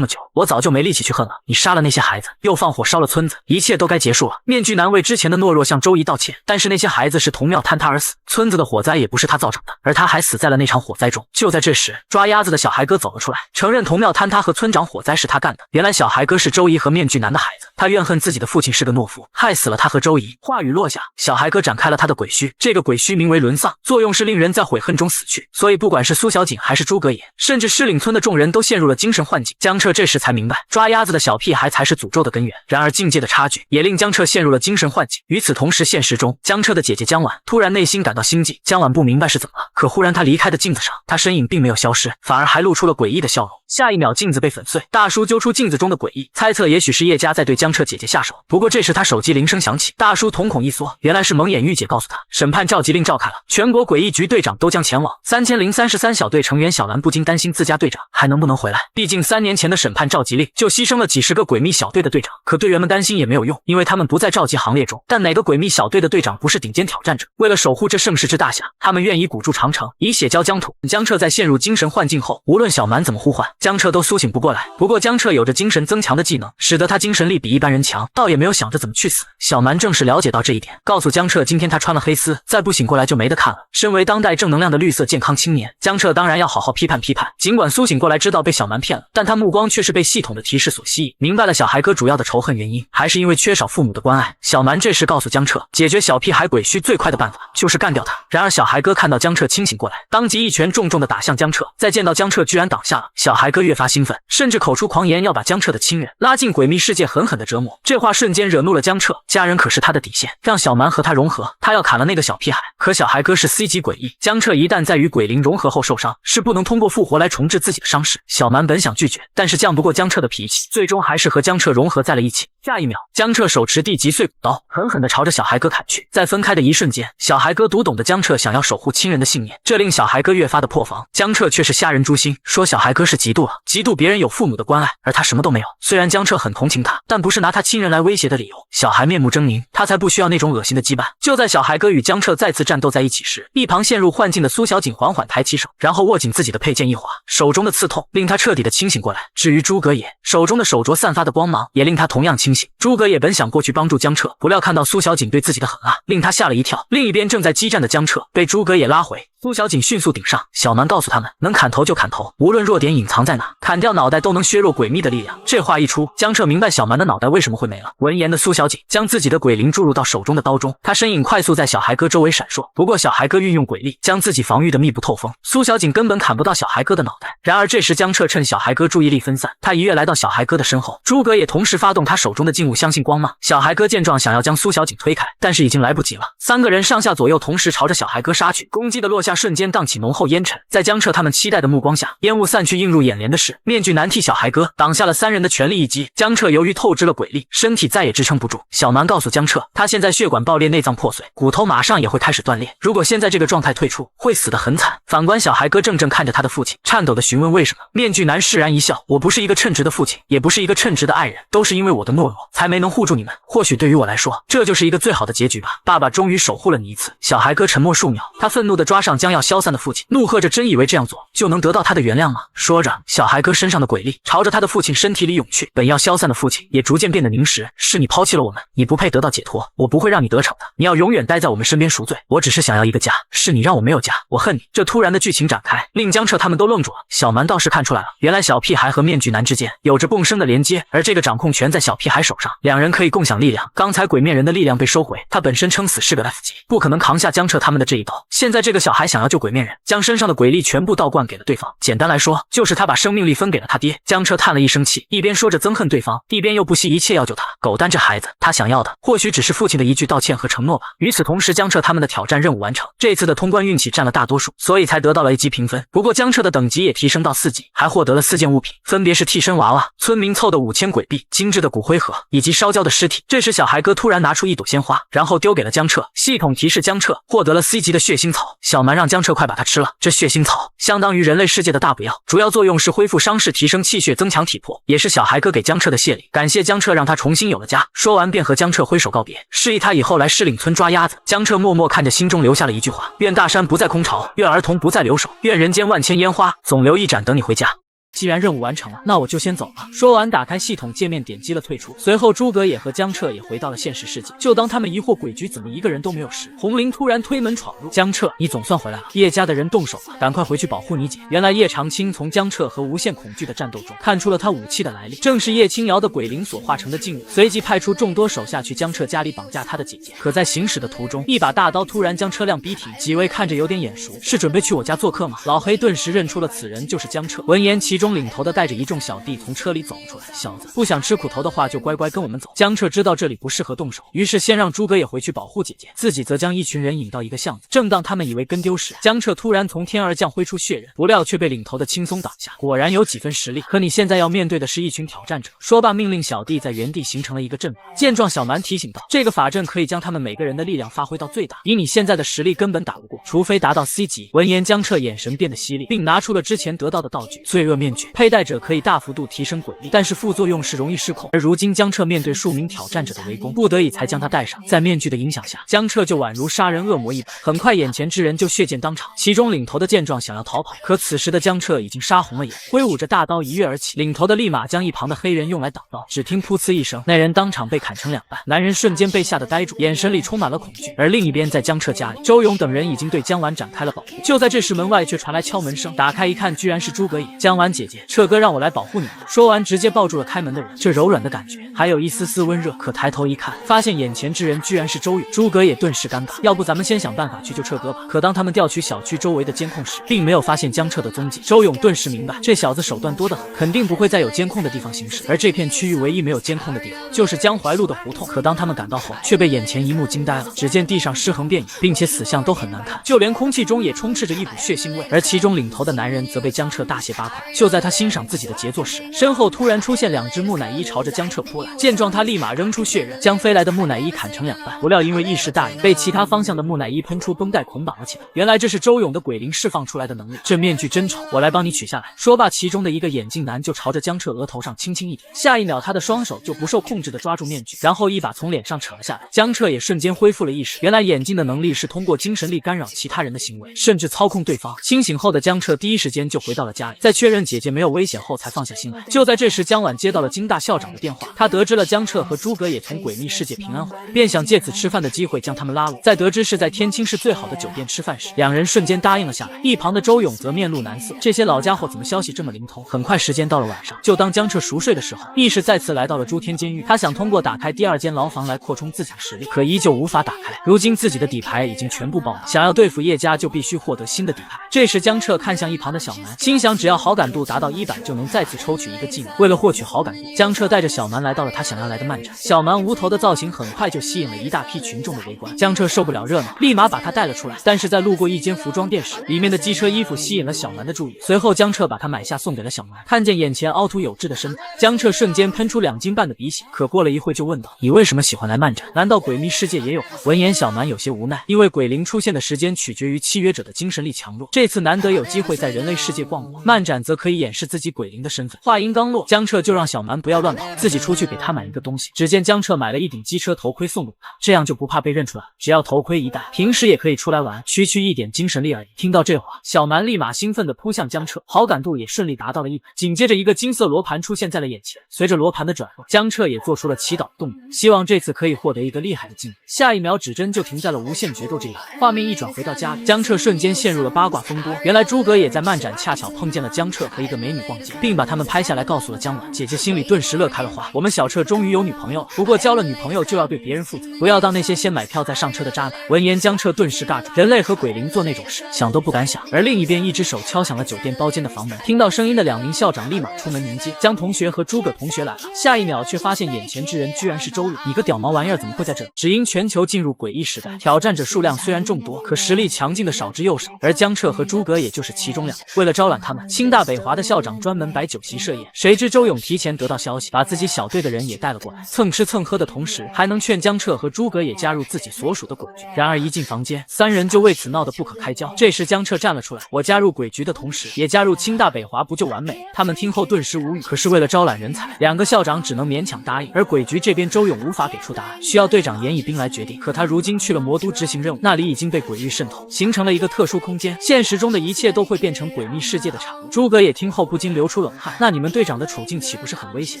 么久，我早就没力气去恨了。你杀了那些孩子，又放火烧了村子，一切都该结束了。面具男为之前的懦弱向周怡道歉，但是那些孩子是同庙坍塌而死，村子的火灾也不是他造成的，而他还死在了那场火灾中。就在这时，抓鸭子的小孩哥走了出来，承认同庙坍塌和村长火灾是他干的。原来小孩哥是周怡和面具男的孩子，他怨恨自己的父亲是个懦夫，害死了他和周怡。话语落下，小孩哥展开了他的鬼虚，这个鬼虚名为沦丧，作用是令人在悔恨中死去，所以不管是苏小景还是诸葛野，甚至狮岭村的众人都陷入了精神幻境。江彻这时才明白，抓鸭子的小屁孩才是诅咒的根源。然而境界的差距也令江彻陷入了精神幻境。与此同时，现实中江彻的姐姐江婉突然内心感到心悸，江婉不明白是怎么了，可忽然她离开的镜子上，她身影并没有消失，反而还露出了诡异的笑容。下一秒镜子被粉碎，大叔揪出镜子中的诡异，猜测也许是叶家在对江彻姐姐下手。不过这时他手机铃声响起，大叔瞳孔一缩，原来是蒙眼玉姐告诉他，审判召集令召开了，全国诡异局队长都将前往。3033小队成员小兰不禁担心自家队长还能不能回来，毕竟3年前的审判召集令就牺牲了几十个诡秘小队的队长。可队员们担心也没有用，因为他们不在召集行列中。但哪个诡秘小队的队长不是顶尖挑战者？为了守护这盛世之大侠，他们愿意鼓筑长城，以血浇疆土。江彻在陷入精神幻境后，无论小蛮怎么呼唤，江彻都苏醒不过来。不过江彻有着精神增强的技能，使得他精神力比一般人强，倒也没有想着怎么去死。小蛮正是了解到这一点，告诉江彻今天他穿了黑丝，再不醒过来就没得看了。身为当代正能量的绿色健康青年，江彻当然要好好批判批判。尽管苏醒过来知道被小蛮骗了，但他目光却是被系统的提示所吸引，明白了小孩哥主要的仇恨原因还是因为缺少父母的关爱。小蛮这时告诉江彻，解决小屁孩鬼虚最快的办法就是干掉他。然而小孩哥看到江彻清醒过来，当即一拳重重的打向江彻，在见到江彻居然挡下了，小孩哥越发兴奋，甚至口出狂言要把江彻的亲人拉进诡秘世界狠狠的折磨。这话瞬间惹怒了江彻，家人可是他的底线，让小蛮和他融合，他要砍了那个小屁孩。可小孩哥是 C 级诡异，江彻一旦在与鬼灵融合后受伤，是不能通过复活来重置自己的伤势。小蛮本想拒绝，但是犟不过江彻的脾气，最终还是和江彻融合在了一起。下一秒，江彻手持地级碎骨刀，狠狠地朝着小孩哥砍去。在分开的一瞬间，小孩哥读懂的江彻想要守护亲人的信念，这令小孩哥越发的破防。江彻却是瞎人诛心，说小孩哥是嫉妒了，嫉妒别人有父母的关爱，而他什么都没有。虽然江彻很同情他，但不是拿他亲人来威胁的理由。小孩面目狰狞，他才不需要那种恶心的羁绊。就在小孩哥与江彻再次战斗在一起时，一旁陷入幻境的苏小锦缓缓抬起手，然后握紧自己的佩剑一划，手中的刺痛令他彻底的清醒过来。至于诸葛野，手中的手镯散发的光芒也令他同样清醒。诸葛野本想过去帮助江彻，不料看到苏小锦对自己的狠辣，令他吓了一跳。另一边正在激战的江彻被诸葛野拉回，苏小锦迅速顶上。小蛮告诉他们，能砍头就砍头，无论弱点隐藏在哪，砍掉脑袋都能削弱诡秘的力量。这话一出，江彻明白小蛮的脑袋为什么会没了。闻言的苏小锦将自己的鬼灵注入到手中的刀中，他身影快速在小孩哥周围闪烁。不过小孩哥运用鬼力将自己防御的密不透风，苏小锦根本砍不到小孩哥的脑袋。然而这时江彻趁小孩哥注意力分散，他一跃来到小孩哥的身后，诸葛也同时发动他手中的静物相信光芒。小孩哥见状想要将苏小锦推开，但是已经来不及了。三个人上下左右同时朝着小孩哥杀去，攻击的落下瞬间荡起浓厚烟尘。在江彻他们期待的目光下，烟雾散去，映入眼帘的是面具男替小孩哥挡下了三人的全力一击。江彻由于透支了鬼力，身体再也支撑不住。小蛮告诉江彻，他现在血管爆裂，内脏破碎，骨头马上也会开始断裂，如果现在这个状态退出，会死得很惨。反观小孩哥怔怔看着他的父亲，颤抖地询问为什么。面具男释然一笑，我不是一个称职的父亲，也不是一个称职的爱人，都是因为我的懦弱，才没能护住你们。或许对于我来说，这就是一个最好的结局吧。爸爸终于守护了你一次。小孩哥沉默数秒，他愤怒地抓上将要消散的父亲，怒喝着，真以为这样做就能得到他的原谅吗？说着，小孩哥身上的鬼力朝着他的父亲身体里涌去，本要消散的父亲也逐渐变得凝实。是你抛弃了我们，你不配得到解脱，我不会让你得逞的，你要永远待在我们身边赎罪。我只是想要一个家，是你让我没有家，我恨你。这突然的剧情展开，令江彻他们都愣住了。小蛮倒是看出来了，原来小屁孩和面具男之间有着共生的连接，而这个掌控权在小屁孩手上，两人可以共享力量。刚才鬼面人的力量被收回，他本身撑死是个 F 级，不可能扛下江彻他们的这一刀。现在这个小孩想要救鬼面人，将身上的鬼力全部倒灌给了对方，简单来说就是他把生命力分给了他爹。江彻叹了一声气，一边说着憎恨对方，一边又不惜一切要救他。狗蛋这孩子，他想要的或许只是父亲的一句道歉和承诺吧。与此同时，江彻他们的挑战任务完成，这次的通关运气占了大多数，所以才得到了 A 级评分。不过江彻的等级也提升到4级，还获得了4件物品，分别是替身娃娃、村民凑的5000鬼币、精致的骨灰盒以及烧焦的尸体。这时小孩哥突然拿出一朵鲜花，然后丢给了江彻。系统提示江彻获得了 C 级的血腥草。小蛮让江彻快把它吃了，这血腥草相当于人类世界的大补药，主要作用是恢复伤势、提升气血、增强体魄，也是小孩哥给江彻的谢礼，感谢江彻让他重新有了家。说完便和江彻挥手告别，示意他以后来狮岭村抓鸭子。江彻默默看着，心中留下了一句话：愿大山不再空巢，愿儿童不再留守，愿人间万千烟花总留一盏等你回家。既然任务完成了，那我就先走了。说完，打开系统界面，点击了退出。随后，诸葛也和江彻也回到了现实世界。就当他们疑惑鬼局怎么一个人都没有时，红绫突然推门闯入。江彻，你总算回来了。叶家的人动手了，赶快回去保护你姐。原来叶长青从江彻和无限恐惧的战斗中看出了他武器的来历，正是叶青瑶的鬼灵所化成的劲物。随即派出众多手下去江彻家里绑架他的姐姐。可在行驶的途中，一把大刀突然将车辆逼停。几位看着有点眼熟，是准备去我家做客吗？老黑顿时认出了此人就是江彻。闻言，其中领头的带着一众小弟从车里走了出来。小子，不想吃苦头的话就乖乖跟我们走。江彻知道这里不适合动手，于是先让诸葛也回去保护姐姐，自己则将一群人引到一个巷子。正当他们以为跟丢时，江彻突然从天而降挥出血刃，不料却被领头的轻松挡下。果然有几分实力，可你现在要面对的是一群挑战者。说罢命令小弟在原地形成了一个阵法。见状，小蛮提醒道，这个法阵可以将他们每个人的力量发挥到最大，以你现在的实力根本打不过，除非达到 C 级。闻言，江彻眼神变得犀利，并拿出了之前得到的道具罪恶面具，佩戴者可以大幅度提升鬼力，但是副作用是容易失控。而如今江彻面对数名挑战者的围攻，不得已才将他戴上。在面具的影响下，江彻就宛如杀人恶魔一般，很快眼前之人就血溅当场。其中领头的见状想要逃跑，可此时的江彻已经杀红了眼，挥舞着大刀一跃而起。领头的立马将一旁的黑人用来挡刀，只听噗呲一声，那人当场被砍成2半。男人瞬间被吓得呆住，眼神里充满了恐惧。而另一边，在江彻家里，周勇等人已经对江婉展开了保护。就在这时，门外却传来敲门声，打开一看，居然是诸葛野。江婉姐姐姐，彻哥让我来保护你们。说完直接抱住了开门的人，这柔软的感觉还有一丝丝温热。可抬头一看，发现眼前之人居然是周勇。诸葛也顿时尴尬，要不咱们先想办法去救彻哥吧。可当他们调取小区周围的监控时，并没有发现江彻的踪迹。周勇顿时明白，这小子手段多得很，肯定不会在有监控的地方行事。而这片区域唯一没有监控的地方，就是江淮路的胡同。可当他们赶到后，却被眼前一幕惊呆了。只见地上尸横遍野，并且死相都很难看，就连空气中也充斥着一股血腥味。而其中领头的男人则被江彻大卸八块。就在他欣赏自己的杰作时，身后突然出现2只木乃伊朝着江彻扑来。见状，他立马扔出血刃，将飞来的木乃伊砍成2半。不料因为意识大意，被其他方向的木乃伊喷出绷带捆绑了起来。原来这是周勇的鬼灵释放出来的能力。这面具真丑，我来帮你取下来。说罢，其中的一个眼镜男就朝着江彻额头上轻轻一点，下一秒他的双手就不受控制地抓住面具，然后一把从脸上扯了下来。江彻也瞬间恢复了意识。原来眼镜的能力是通过精神力干扰其他人的行为，甚至操控对方。清醒后的江彻第一时间就回到了家里，在确认姐姐没有危险后才放下心来。就在这时，江晚接到了金大校长的电话，他得知了江彻和诸葛也从诡秘世界平安回来，便想借此吃饭的机会将他们拉拢。在得知是在天青市最好的酒店吃饭时，两人瞬间答应了下来。一旁的周勇则面露难色，这些老家伙怎么消息这么灵通？很快时间到了晚上，就当江彻熟睡的时候，意识再次来到了诸天监狱。他想通过打开第2间牢房来扩充自己的实力，可依旧无法打开。如今自己的底牌已经全部爆满，想要对付叶家就必须获得新的底牌。这时江彻看向一旁的小蛮，心想只要好感度达到100就能再次抽取一个技能。为了获取好感度，江彻带着小蛮来到了他想要来的漫展。小蛮无头的造型很快就吸引了一大批群众的围观。江彻受不了热闹，立马把他带了出来。但是在路过一间服装店时，里面的机车衣服吸引了小蛮的注意。随后江彻把他买下送给了小蛮。看见眼前凹凸有致的身材，江彻瞬间喷出2斤半的鼻血。可过了一会就问道：“你为什么喜欢来漫展？难道诡秘世界也有吗？”闻言小蛮有些无奈，因为鬼灵出现的时间取决于契约者的精神力强弱。这次难得有机会在人类世界逛过，漫展则可以掩饰自己鬼灵的身份。话音刚落，江彻就让小蛮不要乱跑，自己出去给他买一个东西。只见江彻买了一顶机车头盔送给他，这样就不怕被认出来了。只要头盔一戴，平时也可以出来玩，区一点精神力而已。听到这话，小蛮立马兴奋地扑向江彻，好感度也顺利达到了100。紧接着一个金色罗盘出现在了眼前，随着罗盘的转动，江彻也做出了祈祷的动作，希望这次可以获得一个厉害的技能。下一秒指针就停在了无限决斗这一栏。画面一转回到家里，江彻瞬间陷入了八卦风波。原来诸葛也在漫展恰巧碰见了江彻和一个美女逛街，并把他们拍下来告诉了江晚。姐姐心里顿时乐开了花，我们小彻终于有女朋友了，不过交了女朋友就要对别人负责，不要当那些先买票再上车的渣男。闻言江彻顿时尬住，人类和鬼灵做那种事想都不敢想。而另一边，一只手敲响了酒店包间的房门，听到声音的2名校长立马出门迎接，江同学和诸葛同学来了。下一秒却发现眼前之人居然是周勇，你个屌毛玩意儿怎么会在这里？只因全球进入诡异时代，挑战者数量虽然众多，可实力强劲的少之又少，而江彻和诸葛也就是其中2人。为了招揽他们，清大北华的校长专门摆酒席设宴。谁知周勇提前得到消息，把自己小队的人也带了过来，蹭吃蹭喝的同时，还能劝江彻和诸葛也加入自己所属的鬼局。然而一进房间，3人就为此闹得不可开交。这时江彻站了出来，我加入鬼局的同时，也加入清大北华，不就完美？他们听后顿时无语。可是为了招揽人才，2个校长只能勉强答应。而鬼局这边，周勇无法给出答案，需要队长严以彬来决定。可他如今去了魔都执行任务，那里已经被鬼域渗透，形成了一个特殊空间，现实中的一切都会变成诡秘世界的产物。诸葛也听后不禁流出冷汗，那你们队长的处境岂不是很危险？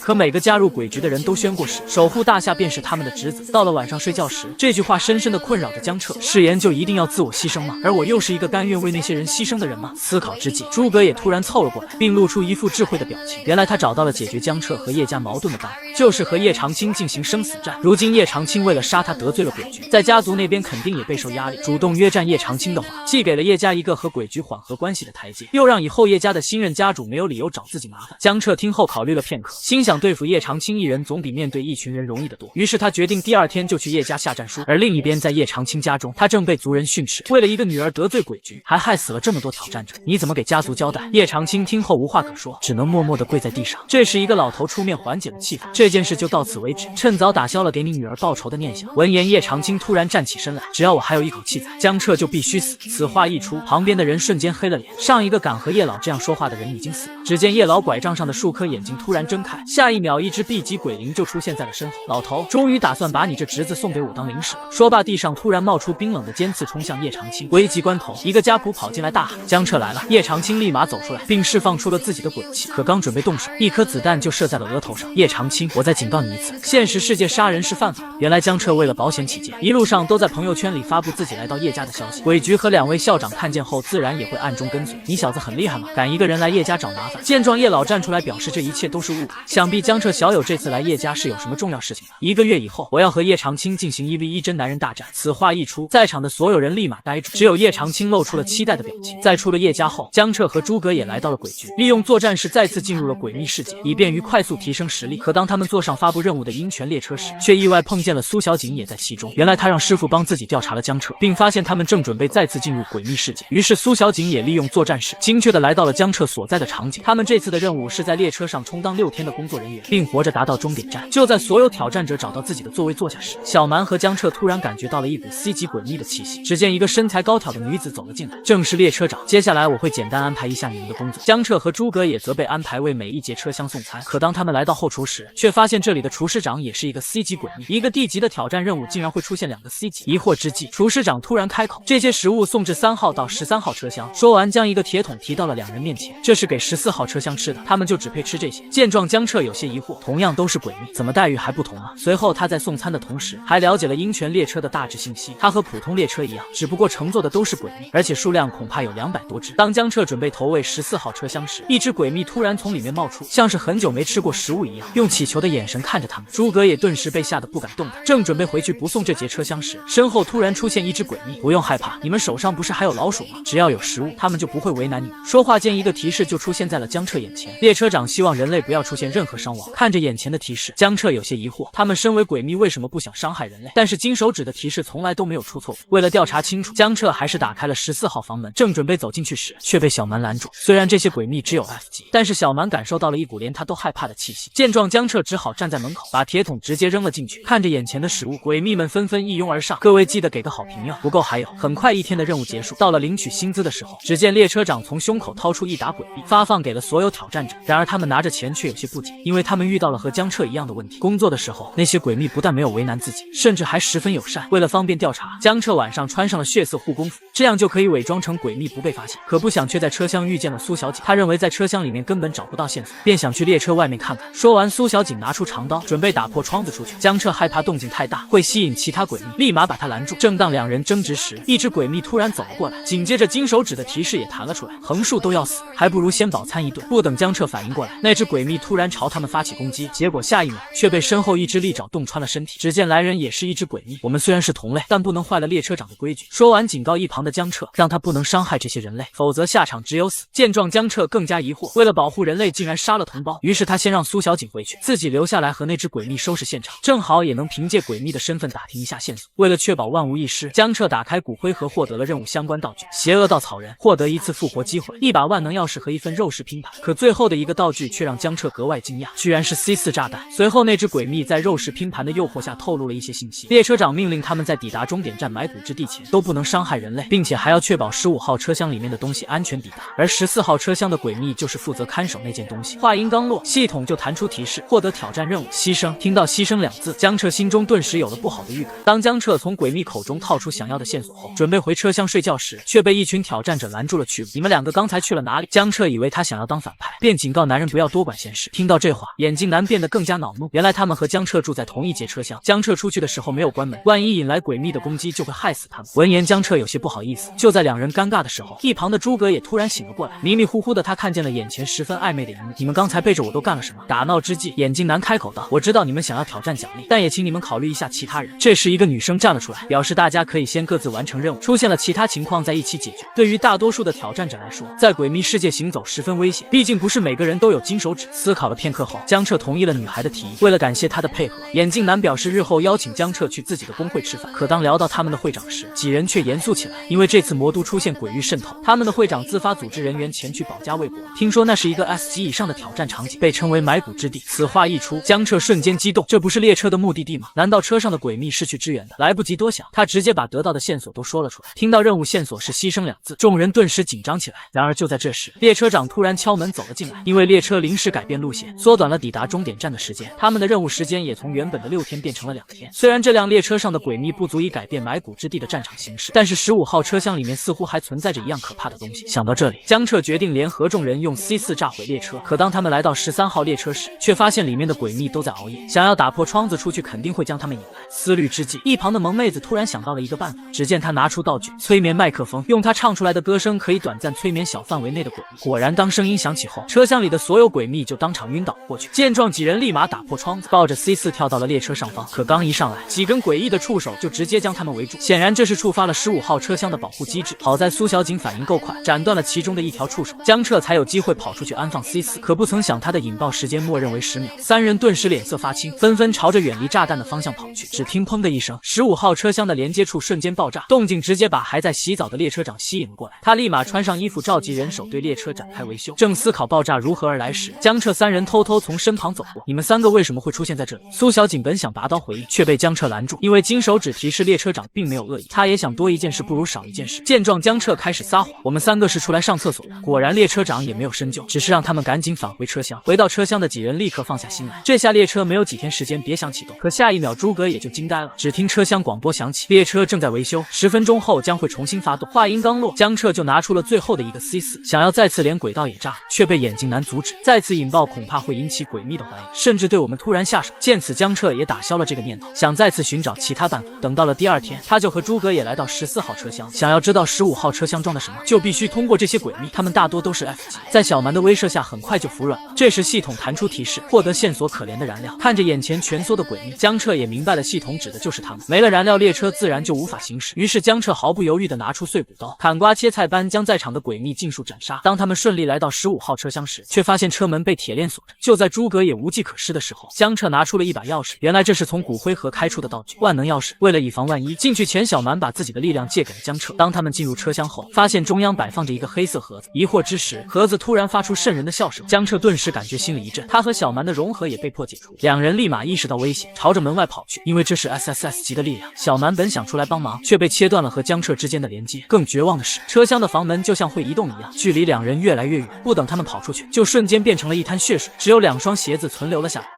可每个加入鬼局的人都宣过誓，守护大夏便是他们的职责。到了晚上睡觉时，这句话深深的困扰着江彻，誓言就一定要自我牺牲吗？而我又是一个甘愿为那些人牺牲的人吗？思考之际，诸葛也突然凑了过来，并露出一副智慧的表情。原来他找到了解决江彻和叶家矛盾的办法，就是和叶长青进行生死战。如今叶长青为了杀他得罪了鬼局，在家族那边肯定也备受压力，主动约战叶长青的话，既给了叶家一个和鬼局缓和关系的台阶，又让以后叶家的新任家主没有理由找自己麻烦。江彻听后考虑了片刻，心想对付叶长青一人总比面对一群人容易得多，于是他决定第2天就去叶家下战书。而另一边，在叶长青家中，他正被族人训斥，为了一个女儿得罪鬼局，还害死了这么多挑战者，你怎么给家族交代？叶长青听后无话可说，只能默默地跪在地上。这时一个老头出面缓解了气氛，这件事就到此为止，趁早打消了给你女儿报仇的念想。闻言，叶长青突然站起身来，只要我还有一口气在，江彻就必须死。此话一出，旁边的人瞬间黑了脸，上一个敢和叶老这样说话的人已经死了。只见叶老拐杖上的数颗眼睛突然睁开，下一秒一只 B 级鬼灵就出现在了身后。老头，终于打算把你这侄子送给我当零食了。说罢，地上突然冒出冰冷的尖刺，冲向叶长青。危急关头，一个家仆跑进来大喊江彻来了。叶长青立马走出来，并释放出了自己的鬼气，可刚准备动手，一颗子弹就射在了额头上。叶长青，我再警告你一次，现实世界杀人是犯法的。原来江彻为了保险起见，一路上都在朋友圈里发布自己来到叶家的消息。鬼局和2位校长看见后，自然也会暗中跟随。你小子很厉害吗？敢一个人来叶家家找麻烦。见状，叶老站出来表示这一切都是误会，想必江彻小友这次来叶家是有什么重要事情吧。1个月以后，我要和叶长青进行1v1真男人大战。此话一出，在场的所有人立马呆住，只有叶长青露出了期待的表情。在出了叶家后，江彻和诸葛也来到了鬼局，利用作战室再次进入了诡秘世界，以便于快速提升实力。可当他们坐上发布任务的鹰泉列车时，却意外碰见了苏小景也在其中。原来他让师傅帮自己调查了江彻，并发现他们正准备再次进入诡秘世界。于是苏小景也利用作战室，精确的来到了江彻所在的场景。他们这次的任务是在列车上充当6天的工作人员，并活着达到终点站。就在所有挑战者找到自己的座位坐下时，小蛮和江彻突然感觉到了一股 C 级诡秘的气息。只见一个身材高挑的女子走了进来，正是列车长。接下来我会简单安排一下你们的工作。江彻和诸葛也则被安排为每一节车厢送餐。可当他们来到后厨时，却发现这里的厨师长也是一个 C 级诡秘。一个D 级的挑战任务竟然会出现2个 C 级。疑惑之际，厨师长突然开口，这些食物送至3号到13号车厢。说完，将一个铁桶提到了2人面前，这是给14号车厢吃的，他们就只配吃这些。见状，江彻有些疑惑，同样都是诡秘，怎么待遇还不同啊？随后他在送餐的同时，还了解了鹰泉列车的大致信息。它和普通列车一样，只不过乘坐的都是诡秘，而且数量恐怕有200多只。当江彻准备投喂14号车厢时，一只诡秘突然从里面冒出，像是很久没吃过食物一样，用乞求的眼神看着他们。诸葛也顿时被吓得不敢动弹，正准备回去不送这节车厢时，身后突然出现一只诡秘。不用害怕，你们手上不是还有老鼠吗？只要有食物，他们就不会为难你们。说话间，一个提示就出现在了江彻眼前。列车长希望人类不要出现任何伤亡。看着眼前的提示，江彻有些疑惑，他们身为诡秘为什么不想伤害人类？但是金手指的提示从来都没有出错。为了调查清楚，江彻还是打开了14号房门，正准备走进去时，却被小蛮拦住。虽然这些诡秘只有 F 级，但是小蛮感受到了一股连他都害怕的气息。见状，江彻只好站在门口，把铁桶直接扔了进去。看着眼前的食物，诡秘们纷纷一拥而上。各位记得给个好评哟！不够还有。很快1天的任务结束，到了领取薪资的时候，只见列车长从胸口掏出一沓鬼币，发放给了所有挑战者。然而他们拿着钱却有些不解，因为他们遇到了和江彻一样的问题。工作的时候，那些诡秘不但没有为难自己，甚至还十分友善。为了方便调查，江彻晚上穿上了血色护工服，这样就可以伪装成诡秘不被发现。可不想却在车厢遇见了苏小景，他认为在车厢里面根本找不到线索，便想去列车外面看看。说完，苏小景拿出长刀，准备打破窗子出去。江彻害怕动静太大会吸引其他诡秘，立马把他拦住。正当2人争执时，一只诡秘突然走了过来，紧接着金手指的提示也弹了出来，横竖都要死，还不如先饱餐一顿。不等江彻反应过来，那只诡秘突然朝他们发起攻击，结果下一秒却被身后一只利爪洞穿了身体。只见来人也是一只诡秘，我们虽然是同类，但不能坏了列车长的规矩。说完，警告一旁的江彻，让他不能伤害这些人类，否则下场只有死。见状，江彻更加疑惑，为了保护人类，竟然杀了同胞。于是他先让苏小景回去，自己留下来和那只诡秘收拾现场，正好也能凭借诡秘的身份打听一下线索。为了确保万无一失，江彻打开骨灰盒，获得了任务相关道具：邪恶稻草人，获得1次复活机会，一把万能钥匙和1份肉食拼盘。可最后的一个道具却让江彻格外惊讶，居然是 C4 炸弹。随后那只诡秘在肉食拼盘的诱惑下透露了一些信息，列车长命令他们在抵达终点站埋骨之地前都不能伤害人类，并且还要确保15号车厢里面的东西安全抵达，而14号车厢的诡秘就是负责看守那件东西。话音刚落，系统就弹出提示，获得挑战任务牺牲。听到牺牲2字，江彻心中顿时有了不好的预感。当江彻从诡秘口中套出想要的线索后，准备回车厢睡觉时，却被一群挑战者拦住了去路。你们2个刚才去了哪里？江彻以为他想要当反派，便警告男人不要多管闲事。听到这话，眼镜男变得更加恼怒，原来他们和江彻住在同一节车厢，江彻出去的时候没有关门，万一引来诡秘的攻击就会害死他们。闻言，江彻有些不好意思。就在2人尴尬的时候，一旁的诸葛也突然醒了过来，迷迷糊糊的他看见了眼前十分暧昧的一幕。你们刚才背着我都干了什么？打闹之际，眼镜男开口道，我知道你们想要挑战奖励，但也请你们考虑一下其他人。这时一个女生站了出来，表示大家可以先各自完成任务，出现了其他情况再一起解决。对于大多数的挑战者来说，在诡秘世界行走十分危险，毕竟不是每个人都有金手指。思考了片刻后，江彻同意了女孩的提议。为了感谢她的配合，眼镜男表示日后邀请江彻去自己的工会吃饭。可当聊到他们的会长时，几人却严肃起来，因为这次魔都出现鬼域渗透，他们的会长自发组织人员前去保家卫国。听说那是一个 S 级以上的挑战场景，被称为埋骨之地。此话一出，江彻瞬间激动，这不是列车的目的地吗？难道车上的诡秘是去支援的？来不及多想，他直接把得到的线索都说了出来。听到任务线索是牺牲2字，众人顿时紧张起来。然而就在这时，列车长突然敲门走了进来，因为列车临时改变路线，缩短了抵达终点站的时间，他们的任务时间也从原本的6天变成了2天。虽然这辆列车上的诡秘不足以改变埋骨之地的战场形势，但是15号车厢里面似乎还存在着一样可怕的东西。想到这里，江彻决定联合众人用 C4 炸毁列车。可当他们来到13号列车时，却发现里面的诡秘都在熬夜，想要打破窗子出去肯定会将他们引来。思虑之际，一旁的萌妹子突然想到了一个办法，只见她拿出道具催眠麦克风，用她唱出来的歌声可以短暂催眠小范围内的鬼。果然，当声音响起后，车厢里的所有鬼秘就当场晕倒过去。见状，几人立马打破窗子，抱着 C4跳到了列车上方。可刚一上来，几根诡异的触手就直接将他们围住，显然这是触发了15号车厢的保护机制。好在苏小景反应够快，斩断了其中的一条触手，江彻才有机会跑出去安放 C4。可不曾想，他的引爆时间默认为10秒。三人顿时脸色发青，纷纷朝着远离炸弹的方向跑去。只听砰的一声，15号车厢的连接处瞬间爆炸，动静直接把还在洗澡的列车长吸引了过来。他立马穿上衣服，召集人手对列车展开维修。正思考爆炸如何而来时，江彻三人偷偷从身旁走过。你们3个为什么会出现在这里？苏小景本想拔刀回应，却被江彻拦住，因为金手指提示列车长并没有恶意，他也想多一件事不如少一件事。见状，江彻开始撒谎，我们3个是出来上厕所的。果然，列车长也没有深究，只是让他们赶紧返回车厢。回到车厢的几人立刻放下心来，这下列车没有几天时间别想启动。可下一秒，诸葛也就惊呆了，只听车厢广播响起，列车正在维修，10分钟后将会重新发动。话音刚落，江彻就拿出了最后的一个 C4，想要再次连轨道也炸，却被眼镜男阻止。再次引爆恐怕会引起诡秘的怀疑，甚至对我们突然下手。见此，江彻也打消了这个念头，想再次寻找其他办法。等到了第2天，他就和诸葛也来到14号车厢，想要知道15号车厢装的什么，就必须通过这些诡秘，他们大多都是 F 级，在小蛮的威慑下很快就服软了。这时系统弹出提示，获得线索可怜的燃料。看着眼前蜷缩的诡秘，江彻也明白了系统指的就是他们，没了燃料，列车自然就无法行驶。于是江彻毫不犹豫地拿出碎骨刀，砍瓜切菜般将在场的诡秘尽数斩杀。当他们顺利来到15号车厢时，却发现车门被铁链锁着。就在诸葛也无计可施的时候，江彻拿出了一把钥匙，原来这是从骨灰盒开出的道具，万能钥匙。为了以防万一，进去前小蛮把自己的力量借给了江彻。当他们进入车厢后，发现中央摆放着一个黑色盒子，疑惑之时，盒子突然发出瘆人的笑声。江彻顿时感觉心里一震，他和小蛮的融合也被迫解除。两人立马意识到危险，朝着门外跑去，因为这是 SSS 级的力量。小蛮本想出来帮忙，却被切断了和江彻之间的连接。更绝望的是，车厢的房门就像会移动一样，距离两人越来越远。不等他们跑出去，就瞬间变成了一滩血水，只有2双鞋子存留了下来。